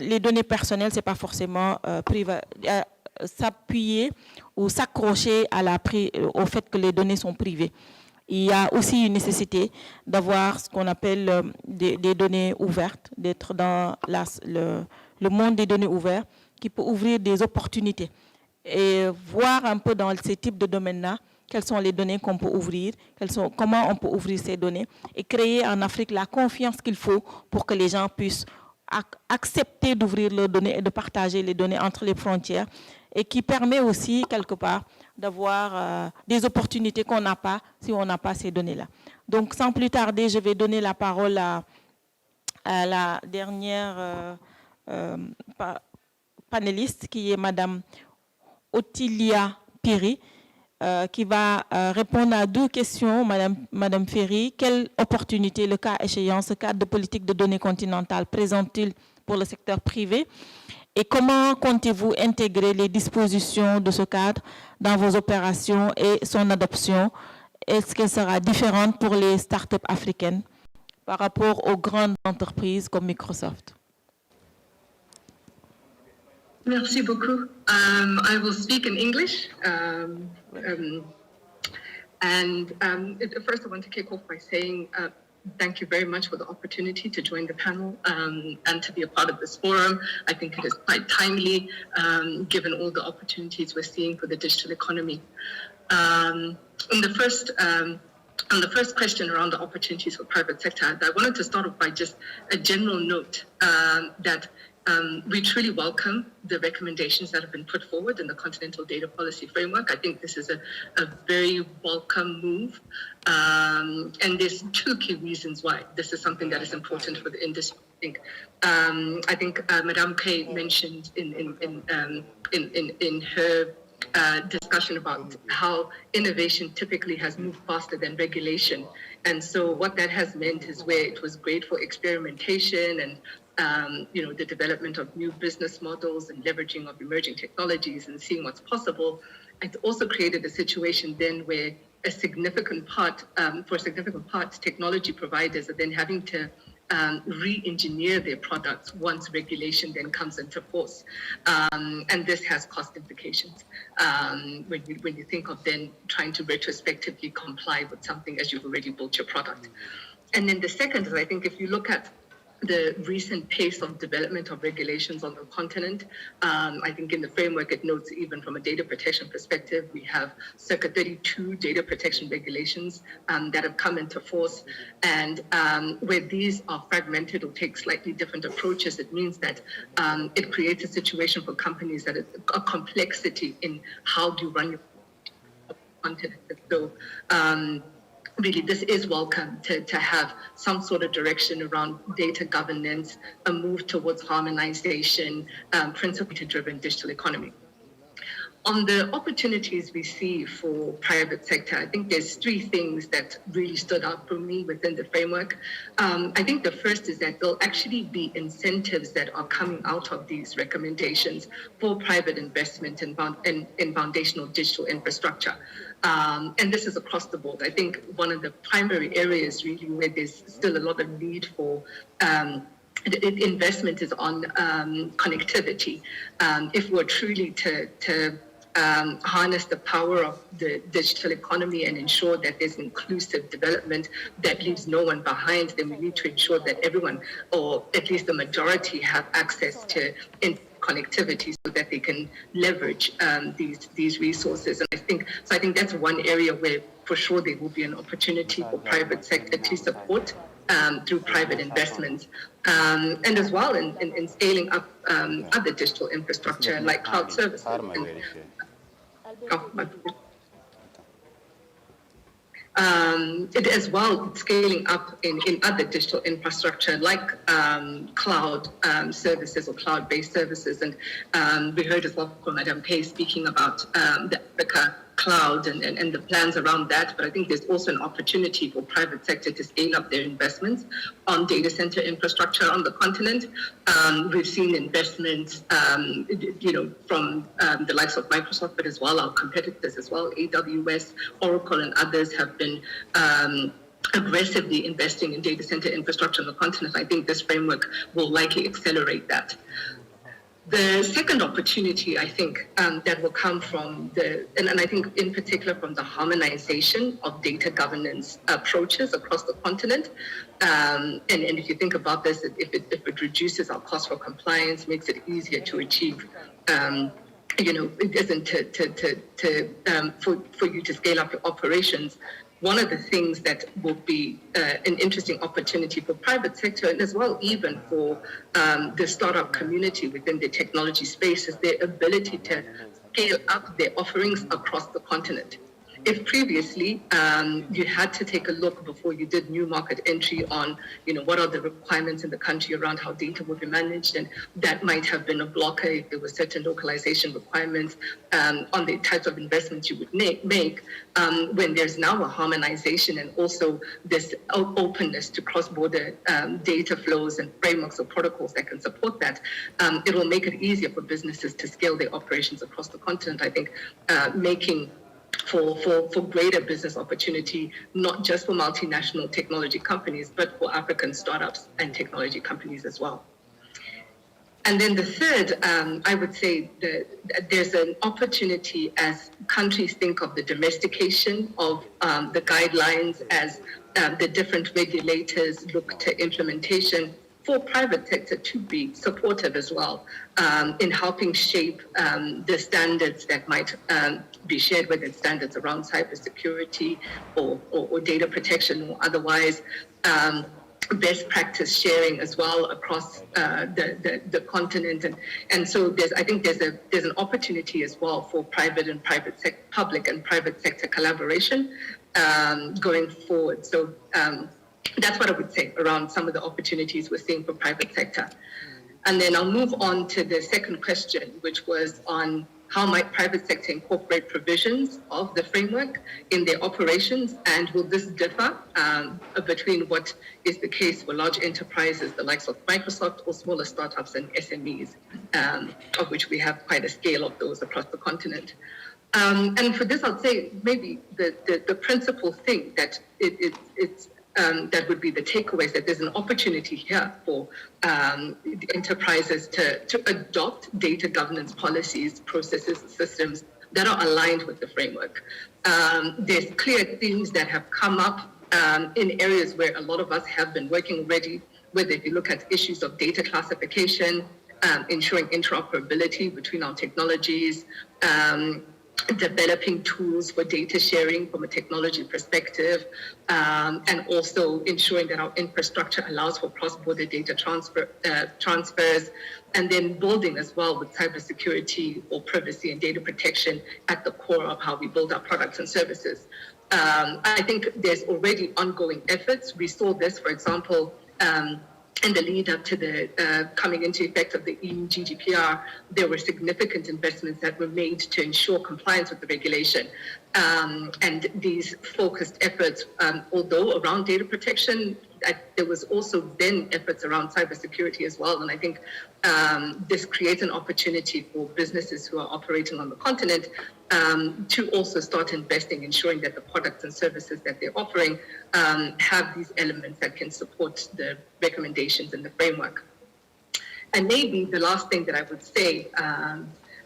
les données personnelles, c'est pas forcément s'appuyer ou s'accrocher au fait que les données sont privées. Il y a aussi une nécessité d'avoir ce qu'on appelle des données ouvertes, d'être dans le monde des données ouvertes qui peut ouvrir des opportunités et voir un peu dans ces types de domaines-là quelles sont les données qu'on peut ouvrir, comment on peut ouvrir ces données et créer en Afrique la confiance qu'il faut pour que les gens puissent accepter d'ouvrir leurs données et de partager les données entre les frontières, et qui permet aussi quelque part d'avoir des opportunités qu'on n'a pas si on n'a pas ces données-là. Donc sans plus tarder, je vais donner la parole à la dernière panéliste qui est Madame Ottilia Piri, qui va répondre à 2 questions. Madame Ferry, quelle opportunité, le cas échéant, ce cadre de politique de données continentale présente-t-il pour le secteur privé? Et comment comptez-vous intégrer les dispositions de ce cadre dans vos opérations et son adoption? Est-ce qu'elle sera différente pour les startups africaines par rapport aux grandes entreprises comme Microsoft? Merci beaucoup. I will speak in English. First, I want to kick off by saying thank you very much for the opportunity to join the panel and to be a part of this forum. I think it is quite timely given all the opportunities we're seeing for the digital economy. On the first question around the opportunities for private sector, I wanted to start off by just a general note that we truly welcome the recommendations that have been put forward in the Continental Data Policy Framework. I think this is a very welcome move. And there's two key reasons why this is something that is important for the industry. I think Madame Kay mentioned in her discussion about how innovation typically has moved faster than regulation. And so what that has meant is where it was great for experimentation and the development of new business models and leveraging of emerging technologies and seeing what's possible, it also created a situation then where for a significant part, technology providers are then having to re-engineer their products once regulation then comes into force. And this has cost implications when you think of then trying to retrospectively comply with something as you've already built your product. And then the second is, I think if you look at the recent pace of development of regulations on the continent, I think in the framework it notes even from a data protection perspective, we have circa 32 data protection regulations that have come into force. And where these are fragmented or take slightly different approaches, it means that it creates a situation for companies that is a complexity in how do you run your continent. So really, this is welcome to have some sort of direction around data governance, a move towards harmonization, principally driven digital economy. On the opportunities we see for private sector, I think there's three things that really stood out for me within the framework. I think the first is that there'll actually be incentives that are coming out of these recommendations for private investment in foundational digital infrastructure. And this is across the board. I think one of the primary areas really where there's still a lot of need for investment is on connectivity. If we're truly to harness the power of the digital economy and ensure that there's inclusive development that leaves no one behind, then we need to ensure that everyone, or at least the majority, have access to connectivity so that they can leverage these resources. And I think that's one area where for sure there will be an opportunity for private sector to support through private investments, and as well in scaling up other digital infrastructure like cloud services. It as well scaling up in other digital infrastructure like cloud services or cloud-based services. And we heard as well from Madame Kay speaking about the Africa cloud and the plans around that. But I think there's also an opportunity for private sector to scale up their investments on data center infrastructure on the continent. We've seen investments, from the likes of Microsoft, but as well our competitors as well, AWS, Oracle, and others have been aggressively investing in data center infrastructure on the continent. I think this framework will likely accelerate that. The second opportunity, I think, that will come from and I think in particular from the harmonization of data governance approaches across the continent. And if you think about this, if it reduces our cost for compliance, makes it easier to achieve, it isn't for you to scale up your operations. One of the things that will be an interesting opportunity for private sector and as well even for the startup community within the technology space is their ability to scale up their offerings across the continent. If previously you had to take a look before you did new market entry on, what are the requirements in the country around how data would be managed, and that might have been a blocker if there were certain localization requirements on the types of investments you would make, when there's now a harmonization and also this openness to cross-border data flows and frameworks or protocols that can support that, it will make it easier for businesses to scale their operations across the continent. I think making for greater business opportunity, not just for multinational technology companies, but for African startups and technology companies as well. And then the third, I would say that there's an opportunity as countries think of the domestication of the guidelines, as the different regulators look to implementation, for private sector to be supportive as well in helping shape the standards that might be shared, whether it's standards around cybersecurity or data protection or otherwise. Best practice sharing as well across the continent, and so I think there's an opportunity as well for public and private sector collaboration going forward. So that's what I would say around some of the opportunities we're seeing for private sector. And then I'll move on to the second question, which was on how might private sector incorporate provisions of the framework in their operations, and will this differ between what is the case for large enterprises, the likes of Microsoft, or smaller startups and SMEs, of which we have quite a scale of those across the continent. And for this, I'd say maybe the principal thing that that would be the takeaways, that there's an opportunity here for enterprises to adopt data governance policies, processes, systems that are aligned with the framework. There's clear themes that have come up in areas where a lot of us have been working already, whether if you look at issues of data classification, ensuring interoperability between our technologies, developing tools for data sharing from a technology perspective, and also ensuring that our infrastructure allows for cross-border data transfers, and then building as well with cybersecurity or privacy and data protection at the core of how we build our products and services. I think there's already ongoing efforts. We saw this, for example, in the lead up to the coming into effect of the EU GDPR, there were significant investments that were made to ensure compliance with the regulation. And these focused efforts, although around data protection, there was also then efforts around cybersecurity as well. And I think this creates an opportunity for businesses who are operating on the continent to also start investing, ensuring that the products and services that they're offering have these elements that can support the recommendations in the framework. And maybe the last thing that I would say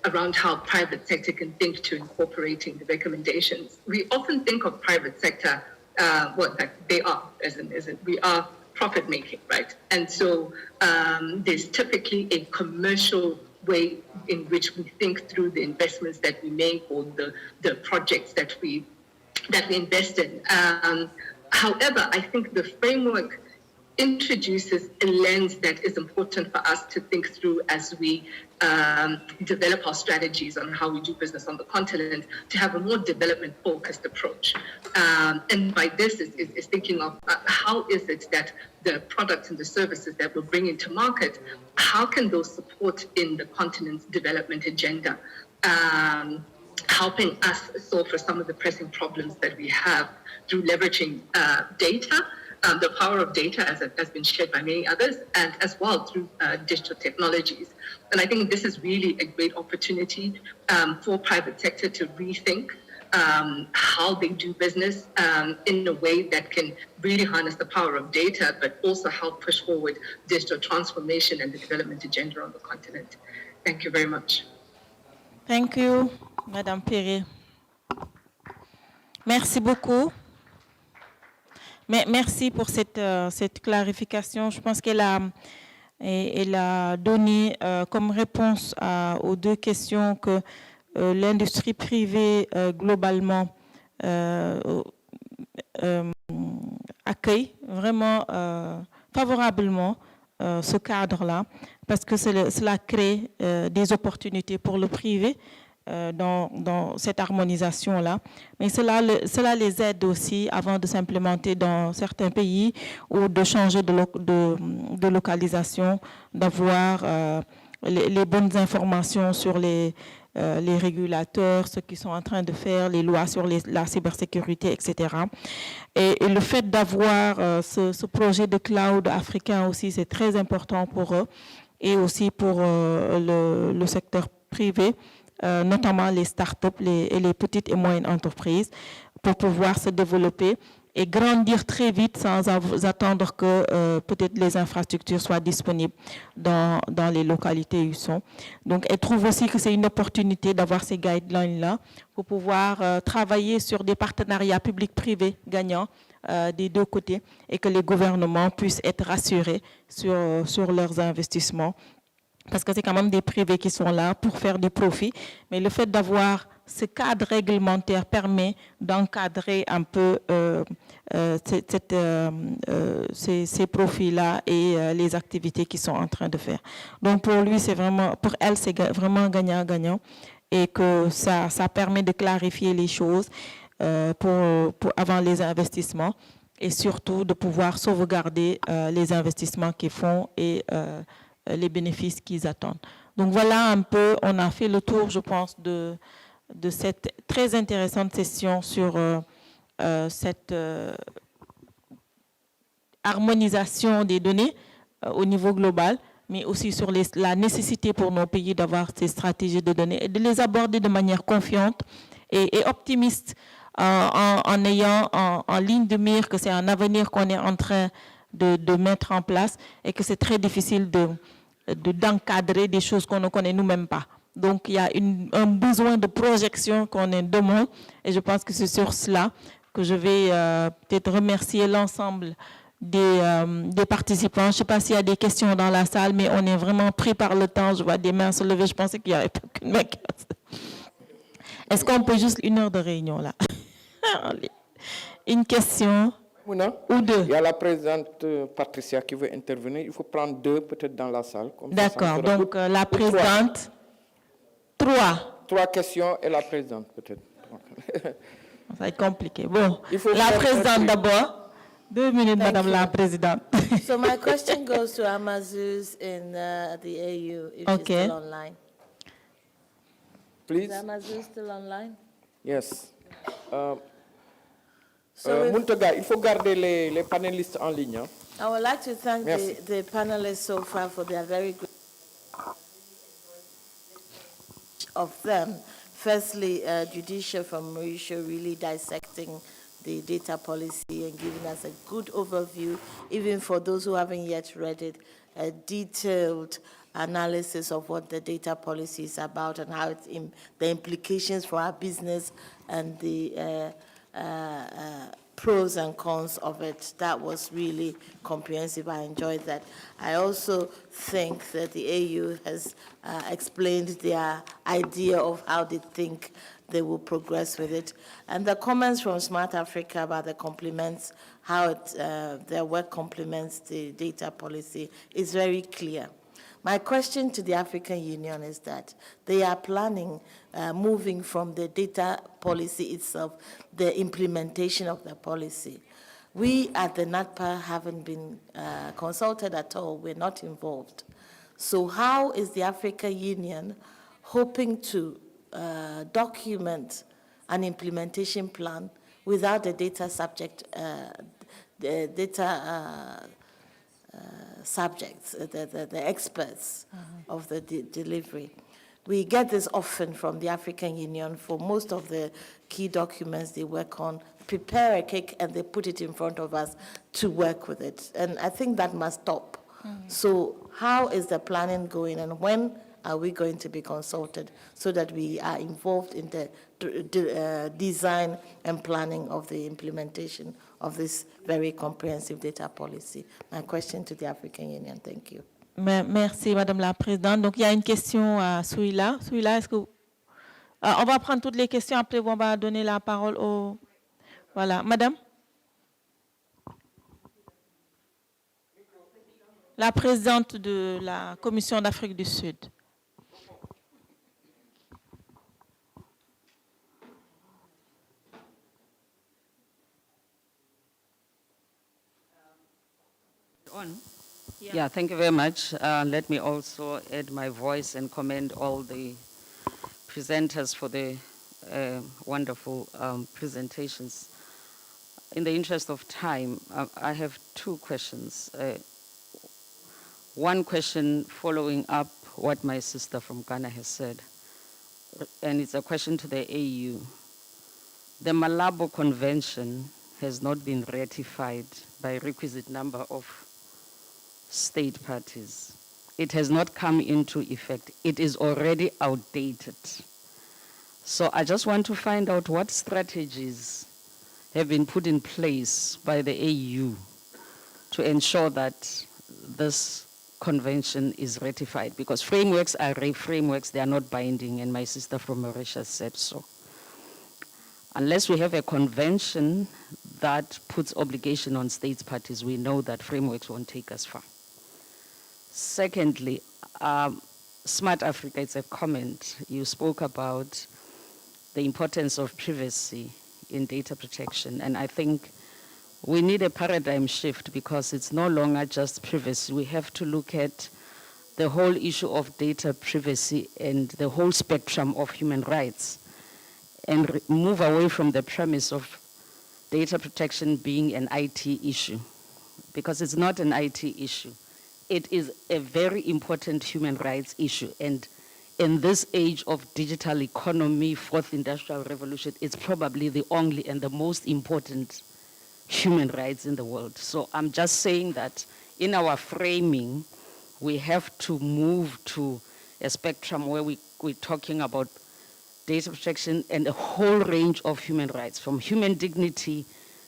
around how private sector can think to incorporating the recommendations. We often think of private sector, well, that they are, as in we are profit making, right? And so there's typically a commercial way in which we think through the investments that we make or the projects that we invest in. However, I think the framework introduces a lens that is important for us to think through as we develop our strategies on how we do business on the continent, to have a more development-focused approach. And by this is thinking of how is it that the products and the services that we're bringing to market, how can those support in the continent's development agenda, helping us solve for some of the pressing problems that we have through leveraging data, the power of data as has been shared by many others, and as well through digital technologies. And I think this is really a great opportunity for private sector to rethink how they do business in a way that can really harness the power of data, but also help push forward digital transformation and the development agenda on the continent. Thank you very much. Thank you, Madame Perret. Merci beaucoup. Merci pour cette clarification. Je pense qu'elle a donné comme réponse aux deux questions que l'industrie privée globalement accueille vraiment favorablement ce cadre-là, parce que cela crée des opportunités pour le privé dans cette harmonisation-là. Mais cela les aide aussi avant de s'implémenter dans certains pays ou de changer de localisation, d'avoir les bonnes informations sur les régulateurs, ce qu'ils sont en train de faire, les lois sur la cybersécurité, etc. Et le fait d'avoir ce projet de cloud africain aussi, c'est très important pour eux et aussi pour le secteur privé, notamment les startups et les petites et moyennes entreprises, pour pouvoir se développer et grandir très vite sans attendre que peut-être les infrastructures soient disponibles dans les localités où ils sont. Donc, elle trouve aussi que c'est une opportunité d'avoir ces guidelines-là pour pouvoir travailler sur des partenariats publics-privés gagnants des deux côtés et que les gouvernements puissent être rassurés sur leurs investissements. Parce que c'est quand même des privés qui sont là pour faire du profit. Mais le fait d'avoir ce cadre réglementaire permet d'encadrer un peu ces profits-là et les activités qu'ils sont en train de faire. Donc pour lui, pour elle, c'est vraiment gagnant-gagnant et que ça permet de clarifier les choses avant les investissements et surtout de pouvoir sauvegarder les investissements qu'ils font et les bénéfices qu'ils attendent. Donc voilà un peu, on a fait le tour, je pense, de cette très intéressante session sur cette harmonisation des données au niveau global, mais aussi sur la nécessité pour nos pays d'avoir ces stratégies de données et de les aborder de manière confiante et optimiste en ayant en ligne de mire que c'est un avenir qu'on est en train de mettre en place et que c'est très difficile d'encadrer des choses qu'on ne connaît nous-mêmes pas. Donc, il y a un besoin de projection qu'on demande et je pense que c'est sur cela que je vais peut-être remercier l'ensemble des participants. Je ne sais pas s'il y a des questions dans la salle, mais on est vraiment pris par le temps. Je vois des mains se lever. Je pensais qu'il n'y avait pas qu'une main. Est-ce qu'on peut juste 1 heure de réunion là? Une question ou deux? Il y a la présidente Patricia qui veut intervenir. Il faut prendre 2 peut-être dans la salle. D'accord. Donc la présidente, 3. 3 questions et la présidente peut-être. Ça va être compliqué. Bon, la présidente d'abord. 2 minutes, Madame la Présidente. So my question goes to Amazuz in the AU, if she's still online. Please. Is Amazuz still online? Yes. Muntaga, il faut garder les panélistes en ligne. Hein? I would like to thank the panelists so far for their very good of them. Firstly, Judicial from Mauritius really dissecting the data policy and giving us a good overview, even for those who haven't yet read it, a detailed analysis of what the data policy is about and how it's the implications for our business and the pros and cons of it. That was really comprehensive. I enjoyed that. I also think that the AU has explained their idea of how they think they will progress with it. And the comments from Smart Africa about the complements, how their work complements the data policy is very clear. My question to the African Union is that they are planning moving from the data policy itself, the implementation of the policy. We at the NATPA haven't been consulted at all. We're not involved. So how is the African Union hoping to document an implementation plan without the data subject, subjects, the experts of the delivery? We get this often from the African Union for most of the key documents they work on, prepare a cake and they put it in front of us to work with it. And I think that must stop. So how is the planning going and when are we going to be consulted so that we are involved in the design and planning of the implementation of this very comprehensive data policy? My question to the African Union. Thank you. Merci, Madame la Présidente. Donc, il y a une question à Souila. Souila, est-ce que... on va prendre toutes les questions, après on va donner la parole au... Voilà, Madame. La présidente de la Commission d'Afrique du Sud. Yeah, thank you very much. Let me also add my voice and commend all the presenters for the wonderful presentations. In the interest of time, I have 2 questions. One question following up what my sister from Ghana has said, and it's a question to the AU. The Malabo Convention has not been ratified by requisite number of state parties. It has not come into effect. It is already outdated. So I just want to find out what strategies have been put in place by the AU to ensure that this convention is ratified? Because frameworks are frameworks, they are not binding, and my sister from Mauritius said so. Unless we have a convention that puts obligation on states parties, we know that frameworks won't take us far. Secondly, Smart Africa, it's a comment. You spoke about the importance of privacy in data protection, and I think we need a paradigm shift because it's no longer just privacy. We have to look at the whole issue of data privacy and the whole spectrum of human rights and move away from the premise of data protection being an IT issue, because it's not an IT issue. It is a very important human rights issue, and in this age of digital economy, fourth industrial revolution, it's probably the only and the most important human rights in the world. So I'm just saying that in our framing, we have to move to a spectrum where we're talking about data protection and a whole range of human rights, from human dignity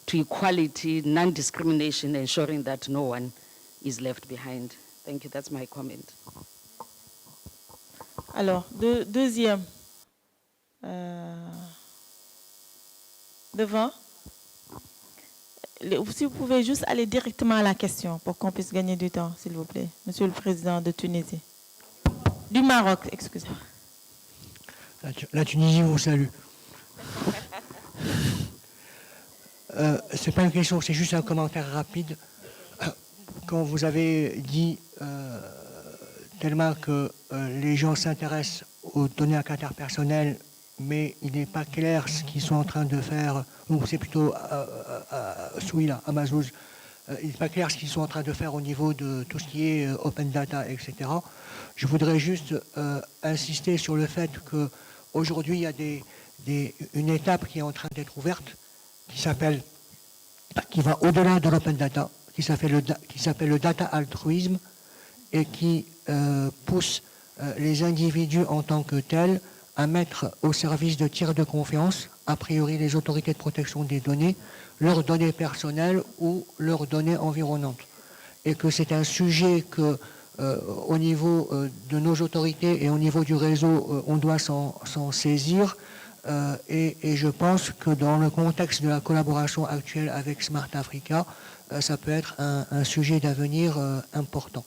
to equality, non-discrimination, ensuring that no one is left behind. Thank you, that's my comment. Alors, deuxième. Devant. Si vous pouvez juste aller directement à la question pour qu'on puisse gagner du temps, s'il vous plaît. Monsieur le Président de Tunisie. Du Maroc, excusez-moi. La Tunisie vous salue. C'est pas une question, c'est juste un commentaire rapide. Quand vous avez dit tellement que les gens s'intéressent aux données à caractère personnel, mais il n'est pas clair ce qu'ils sont en train de faire, ou c'est plutôt Souila, à Mazouz, il n'est pas clair ce qu'ils sont en train de faire au niveau de tout ce qui est open data, etc. Je voudrais juste insister sur le fait qu'aujourd'hui, il y a une étape qui est en train d'être ouverte, qui va au-delà de l'open data, qui s'appelle le data altruisme, et qui pousse les individus en tant que tels à mettre au service de tiers de confiance, a priori les autorités de protection des données, leurs données personnelles ou leurs données environnantes. Et que c'est un sujet que, au niveau de nos autorités et au niveau du réseau, on doit s'en saisir. Et je pense que dans le contexte de la collaboration actuelle avec Smart Africa, ça peut être un sujet d'avenir important.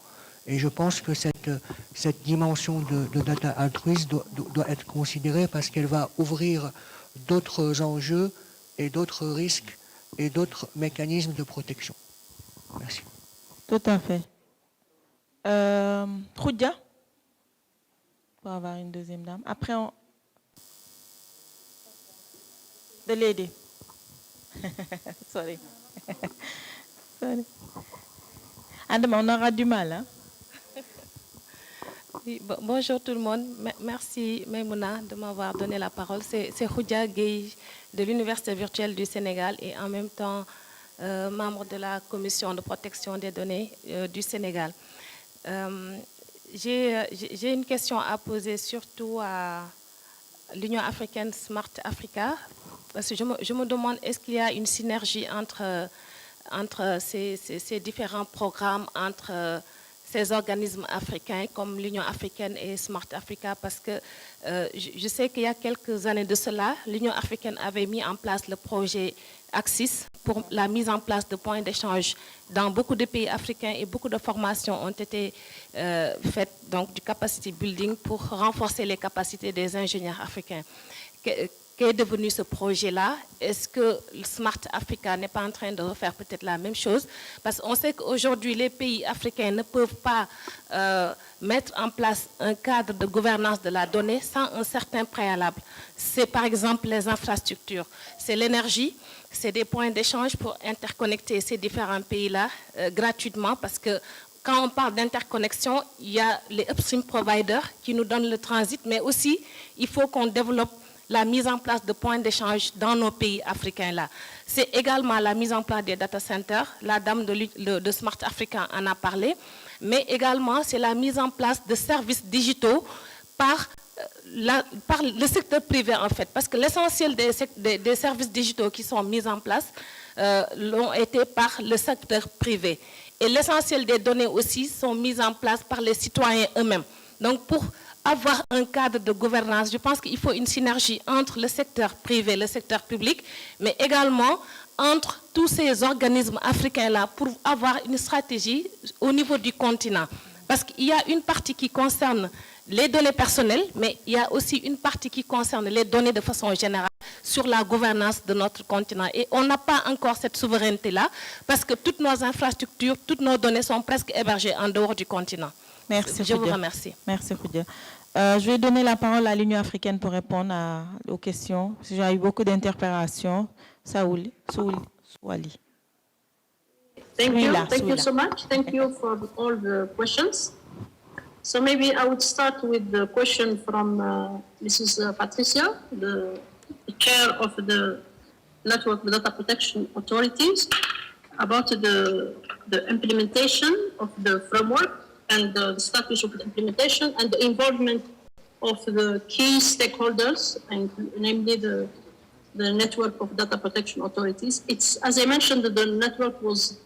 Et je pense que cette dimension de data altruiste doit être considérée parce qu'elle va ouvrir d'autres enjeux et d'autres risques et d'autres mécanismes de protection. Merci. Tout à fait. Khoudia, pour avoir une deuxième dame. Après, The lady. Sorry. Sorry. On aura du mal, hein? Oui, bonjour tout le monde. Merci Maïmouna de m'avoir donné la parole. C'est Khoudia Gueye de l'Université virtuelle du Sénégal et en même temps membre de la Commission de protection des données du Sénégal. J'ai une question à poser surtout à l'Union africaine Smart Africa, parce que je me demande, est-ce qu'il y a une synergie entre ces différents programmes, entre ces organismes africains comme l'Union africaine et Smart Africa, parce que je sais qu'il y a quelques années de cela, l'Union africaine avait mis en place le projet Axis pour la mise en place de points d'échange dans beaucoup de pays africains et beaucoup de formations ont été faites, donc du capacity building pour renforcer les capacités des ingénieurs africains. Qu'est devenu ce projet-là? Est-ce que le Smart Africa n'est pas en train de refaire peut-être la même chose? Parce qu'on sait qu'aujourd'hui, les pays africains ne peuvent pas mettre en place un cadre de gouvernance de la donnée sans un certain préalable. C'est par exemple les infrastructures, c'est l'énergie, c'est des points d'échange pour interconnecter ces différents pays-là gratuitement, parce que quand on parle d'interconnexion, il y a les upstream providers qui nous donnent le transit, mais aussi il faut qu'on développe la mise en place de points d'échange dans nos pays africains-là. C'est également la mise en place des data centers, la dame de Smart Africa en a parlé, mais également c'est la mise en place de services digitaux par par le secteur privé en fait, parce que l'essentiel des services digitaux qui sont mis en place l'ont été par le secteur privé. Et l'essentiel des données aussi sont mises en place par les citoyens eux-mêmes. Donc pour avoir un cadre de gouvernance, je pense qu'il faut une synergie entre le secteur privé et le secteur public, mais également entre tous ces organismes africains-là pour avoir une stratégie au niveau du continent. Parce qu'il y a une partie qui concerne les données personnelles, mais il y a aussi une partie qui concerne les données de façon générale sur la gouvernance de notre continent. Et on n'a pas encore cette souveraineté-là, parce que toutes nos infrastructures, toutes nos données sont presque hébergées en dehors du continent. Merci. Je vous remercie. Merci, Khoudia. Je vais donner la parole à l'Union africaine pour répondre aux questions. J'ai eu beaucoup d'interpellations. Saouli. Thank you so much. Thank you for all the questions. So maybe I would start with the question from Mrs. Patricia, the chair of the Network of Data Protection Authorities, about the implementation of the framework and the status of the implementation and the involvement of the key stakeholders, and namely the Network of Data Protection Authorities. It's, as I mentioned, the network was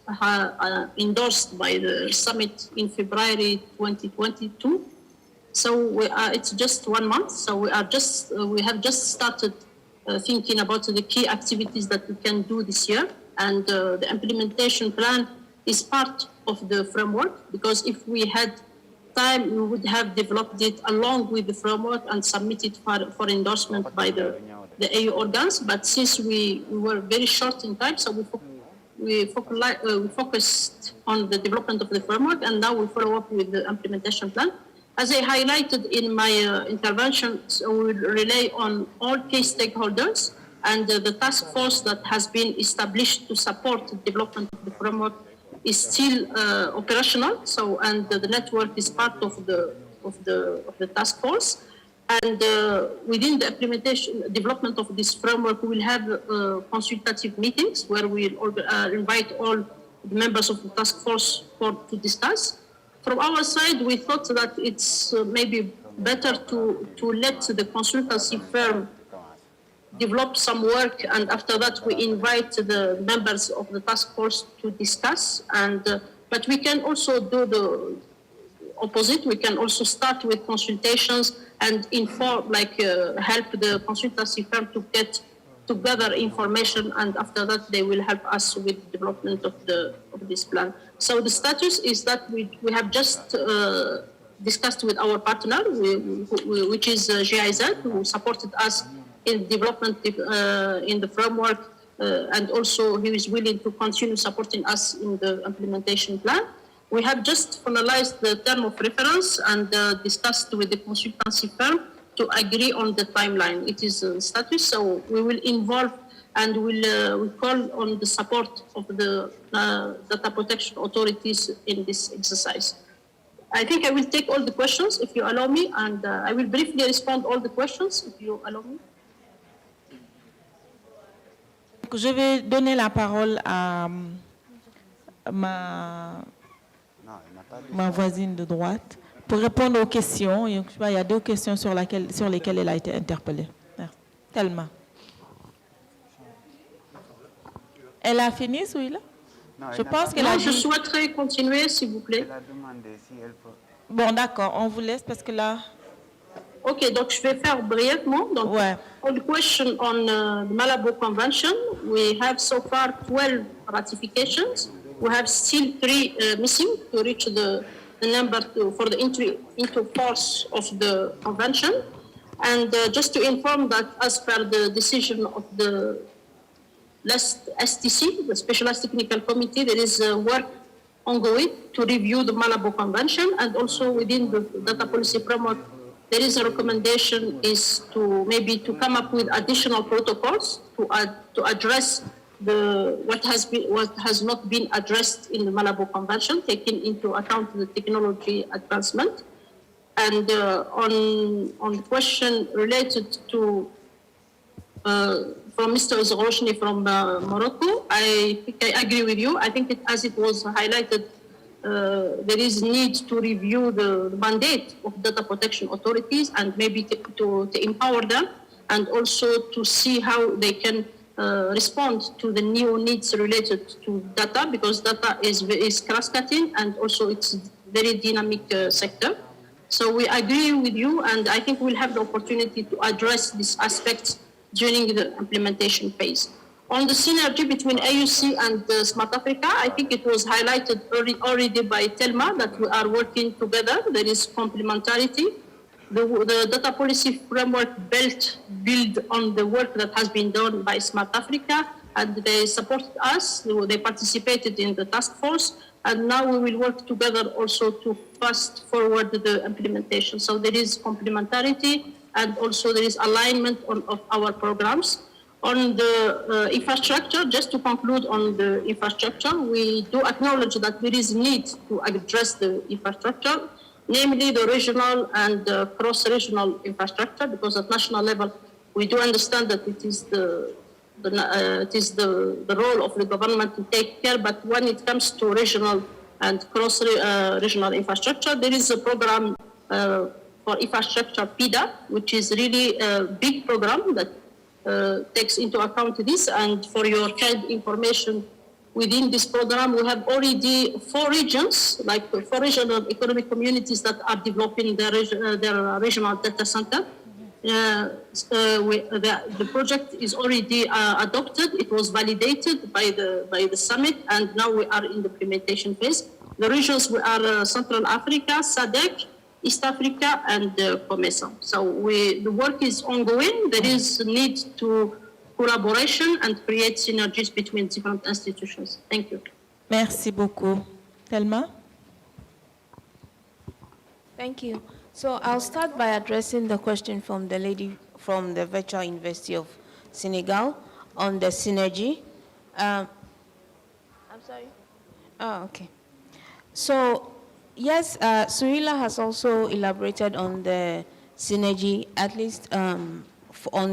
endorsed by the summit in February 2022. So it's just 1 month. So we have just started thinking about the key activities that we can do this year, and the implementation plan is part of the framework, because if we had time, we would have developed it along with the framework and submitted for endorsement by the AU organs. But since we were very short in time, so we focused on the development of the framework, and now we follow up with the implementation plan. As I highlighted in my intervention, so we rely on all key stakeholders, and the task force that has been established to support the development of the framework is still operational. So, and the network is part of the task force. And within the development of this framework, we will have consultative meetings where we'll invite all the members of the task force to discuss. From our side, we thought that it's maybe better to let the consultancy firm develop some work, and after that we invite the members of the task force to discuss. But we can also do the opposite. We can also start with consultations and inform, help the consultancy firm to gather information, and after that they will help us with the development of this plan. So the status is that we have just discussed with our partner, which is GIZ, who supported us in development in the framework, and also he is willing to continue supporting us in the implementation plan. We have just finalized the term of reference and discussed with the consultancy firm to agree on the timeline. It is a status, so we will involve and we'll call on the support of the data protection authorities in this exercise. I think I will take all the questions if you allow me, and I will briefly respond all the questions if you allow me. Je vais donner la parole à ma voisine de droite pour répondre aux questions. Il y a 2 questions sur lesquelles elle a été interpellée. Tellement. Elle a fini, celui-là? Je pense qu'elle a dit... Je souhaiterais continuer, s'il vous plaît. Elle a demandé si elle peut... Bon, d'accord, on vous laisse parce que là... Ok, donc je vais faire brièvement. Donc, on the question on the Malabo Convention, we have so far 12 ratifications. We have still 3 missing to reach the number for the entry into force of the convention. And just to inform that as per the decision of the last STC, the Specialized Technical Committee, there is work ongoing to review the Malabo Convention, and also within the data policy framework, there is a recommendation is to maybe to come up with additional protocols to address what has not been addressed in the Malabo Convention, taking into account the technology advancement. And on the question related to from Mr. Zroshny from Morocco, I think I agree with you. I think as it was highlighted there is need to review the mandate of data protection authorities and maybe to empower them, and also to see how they can respond to the new needs related to data, because data is cross-cutting and also it's a very dynamic sector. So we agree with you, and I think we'll have the opportunity to address these aspects during the implementation phase. On the synergy between AUC and Smart Africa, I think it was highlighted already by Telma that we are working together. There is complementarity. The data policy framework built on the work that has been done by Smart Africa, and they supported us. They participated in the task force, and now we will work together also to fast forward the implementation. So there is complementarity, and also there is alignment of our programs. On the infrastructure, just to conclude on the infrastructure, we do acknowledge that there is need to address the infrastructure, namely the regional and cross-regional infrastructure, because at national level, we do understand that it is the role of the government to take care, but when it comes to regional and cross-regional infrastructure, there is a program for infrastructure PIDA, which is really a big program that takes into account this. And for your kind information, within this program, we have already 4 regions, like 4 regional economic communities that are developing their regional data center. The project is already adopted. It was validated by the summit, and now we are in the implementation phase. The regions are Central Africa, SADC, East Africa, and COMESA. So the work is ongoing. There is a need to collaboration and create synergies between different institutions. Thank you. Merci beaucoup. Telma? Thank you. So I'll start by addressing the question from the lady from the Virtual University of Senegal on the synergy. I'm sorry? Oh, okay. So, yes, Suhila has also elaborated on the synergy, at least on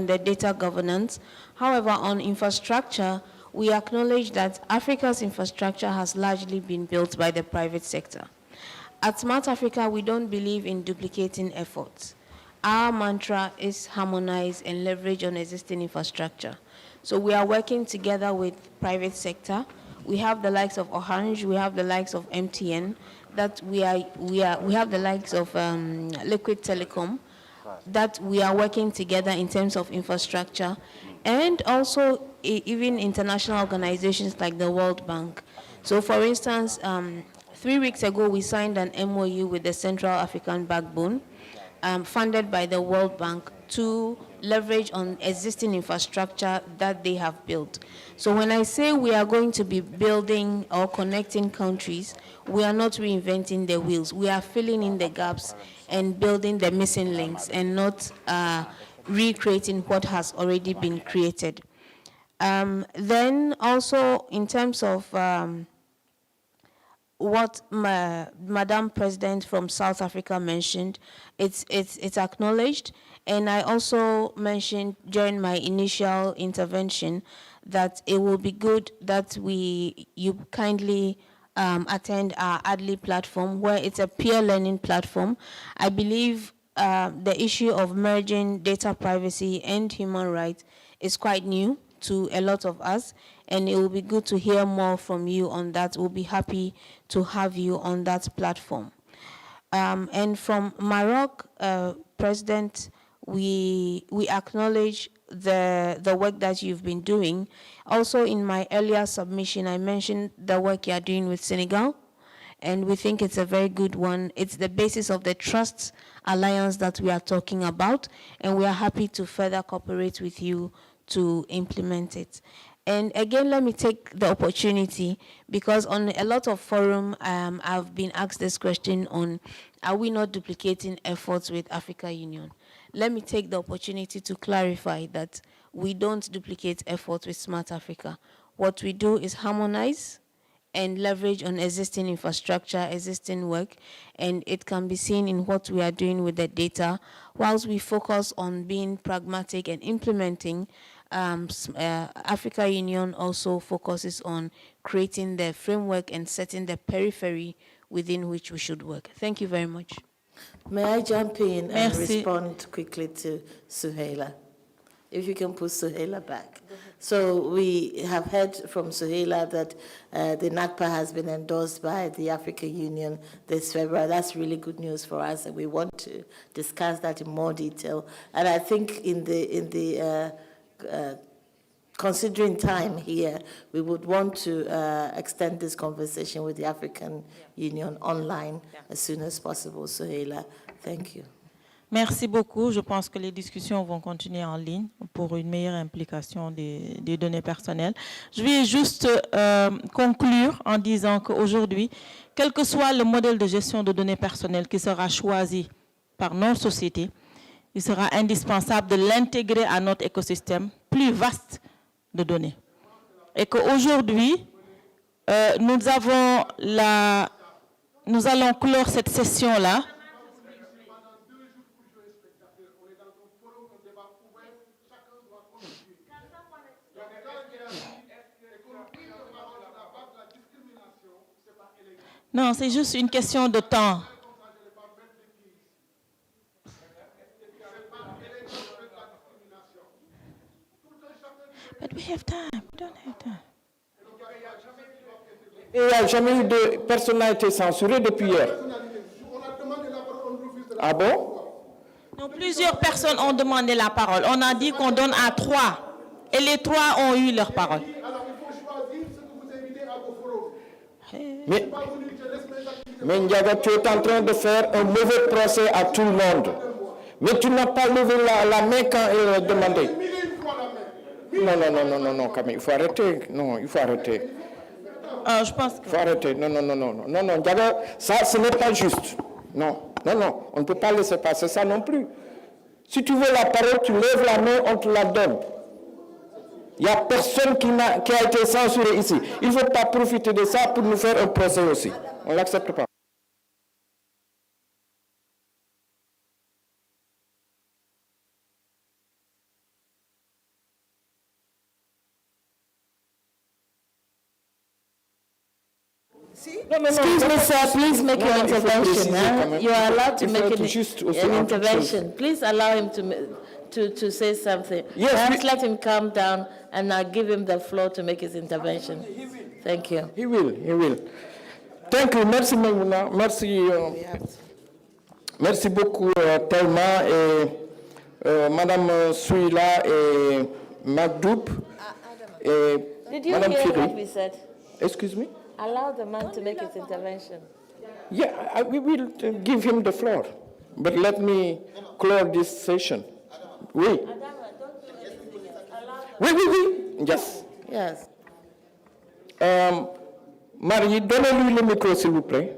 the data governance. However, on infrastructure, we acknowledge that Africa's infrastructure has largely been built by the private sector. At Smart Africa, we don't believe in duplicating efforts. Our mantra is harmonize and leverage on existing infrastructure. So we are working together with private sector. We have the likes of Orange, we have the likes of MTN, that we have the likes of Liquid Telecom, that we are working together in terms of infrastructure, and also even international organizations like the World Bank. So for instance, 3 weeks ago, we signed an MOU with the Central African Backbone, funded by the World Bank, to leverage on existing infrastructure that they have built. So when I say we are going to be building or connecting countries, we are not reinventing the wheels. We are filling in the gaps and building the missing links, and not recreating what has already been created. Then also in terms of what Madam President from South Africa mentioned, it's acknowledged. And I also mentioned during my initial intervention that it will be good that you kindly attend our Adly platform, where it's a peer learning platform. I believe the issue of merging data privacy and human rights is quite new to a lot of us, and it will be good to hear more from you on that. We'll be happy to have you on that platform. And from Maroc, President, we acknowledge the work that you've been doing. Also in my earlier submission, I mentioned the work you're doing with Senegal, and we think it's a very good one. It's the basis of the trust alliance that we are talking about, and we are happy to further cooperate with you to implement it. And again, let me take the opportunity, because on a lot of forum, I've been asked this question on, are we not duplicating efforts with Africa Union? Let me take the opportunity to clarify that we don't duplicate efforts with Smart Africa. What we do is harmonize and leverage on existing infrastructure, existing work, and it can be seen in what we are doing with the data, whilst we focus on being pragmatic and implementing. Africa Union also focuses on creating the framework and setting the periphery within which we should work. Thank you very much. May I jump in and Merci. respond quickly to Suhaila? If you can put Suhaila back. So we have heard from Suhaila that the NACPA has been endorsed by the African Union this February. That's really good news for us, and we want to discuss that in more detail. And I think in the considering time here, we would want to extend this conversation with the African Union online as soon as possible. Suhaila, thank you. Merci beaucoup. Je pense que les discussions vont continuer en ligne pour une meilleure implication des données personnelles. Je vais juste conclure en disant qu'aujourd'hui, quel que soit le modèle de gestion de données personnelles qui sera choisi par nos sociétés, il sera indispensable de l'intégrer à notre écosystème plus vaste de données. Et qu'aujourd'hui, nous allons clore cette session-là. Non, c'est juste une question de temps. But we have time. We don't have time. Il n'y a jamais eu de personnalité censurée depuis hier. Ah bon? Non, plusieurs personnes ont demandé la parole. On a dit qu'on donne à 3. Et les 3 ont eu leur parole. Mais Ndiaga, tu es en train de faire un mauvais procès à tout le monde. Mais tu n'as pas levé la main quand il a demandé. Non, Camille, il faut arrêter. Non, il faut arrêter. Je pense que... Il faut arrêter. Non, Ndiaga, ça, ce n'est pas juste. Non, on ne peut pas laisser passer ça non plus. Si tu veux la parole, tu lèves la main, on te la donne. Il n'y a personne qui a été censuré ici. Il ne faut pas profiter de ça pour nous faire un procès aussi. On ne l'accepte pas. Excuse me, sir, please make your intervention. You are allowed to make an intervention. Please allow him to say something. Yes, perhaps let him calm down and I'll give him the floor to make his intervention. Thank you. He will. Thank you. Merci, Maimouna. Merci beaucoup, Thelma et Madame Souila et Magdoub et Did you Madame hear Firi. what we said? Excuse me? Allow the man to make his intervention. Yeah, we will give him the floor. But let me close this session. Oui. Oui. Yes. Marie, donnez-lui le micro, s'il vous plaît.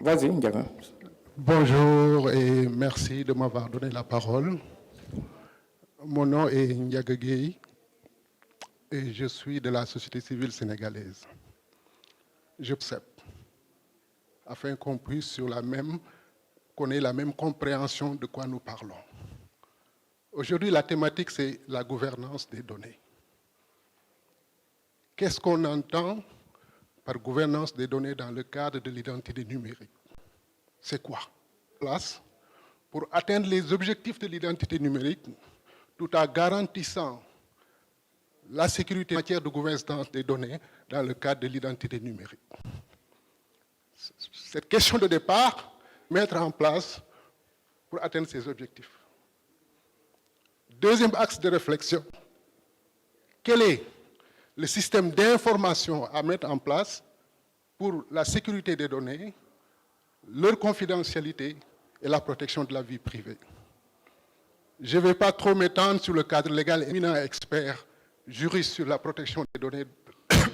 Vas-y, Ndiaga. Bonjour et merci de m'avoir donné la parole. Mon nom est Ndiaga Gueye et je suis de la société civile sénégalaise. J'observe afin qu'on puisse qu'on ait la même compréhension de quoi nous parlons. Aujourd'hui, la thématique, c'est la gouvernance des données. Qu'est-ce qu'on entend par gouvernance des données dans le cadre de l'identité numérique? C'est quoi? Place pour atteindre les objectifs de l'identité numérique tout en garantissant la sécurité en matière de gouvernance des données dans le cadre de l'identité numérique. Cette question de départ, mettre en place pour atteindre ces objectifs. Deuxième axe de réflexion, quel est le système d'information à mettre en place pour la sécurité des données leur confidentialité et la protection de la vie privée. Je ne vais pas trop m'étendre sur le cadre légal, éminent expert, juriste sur la protection des données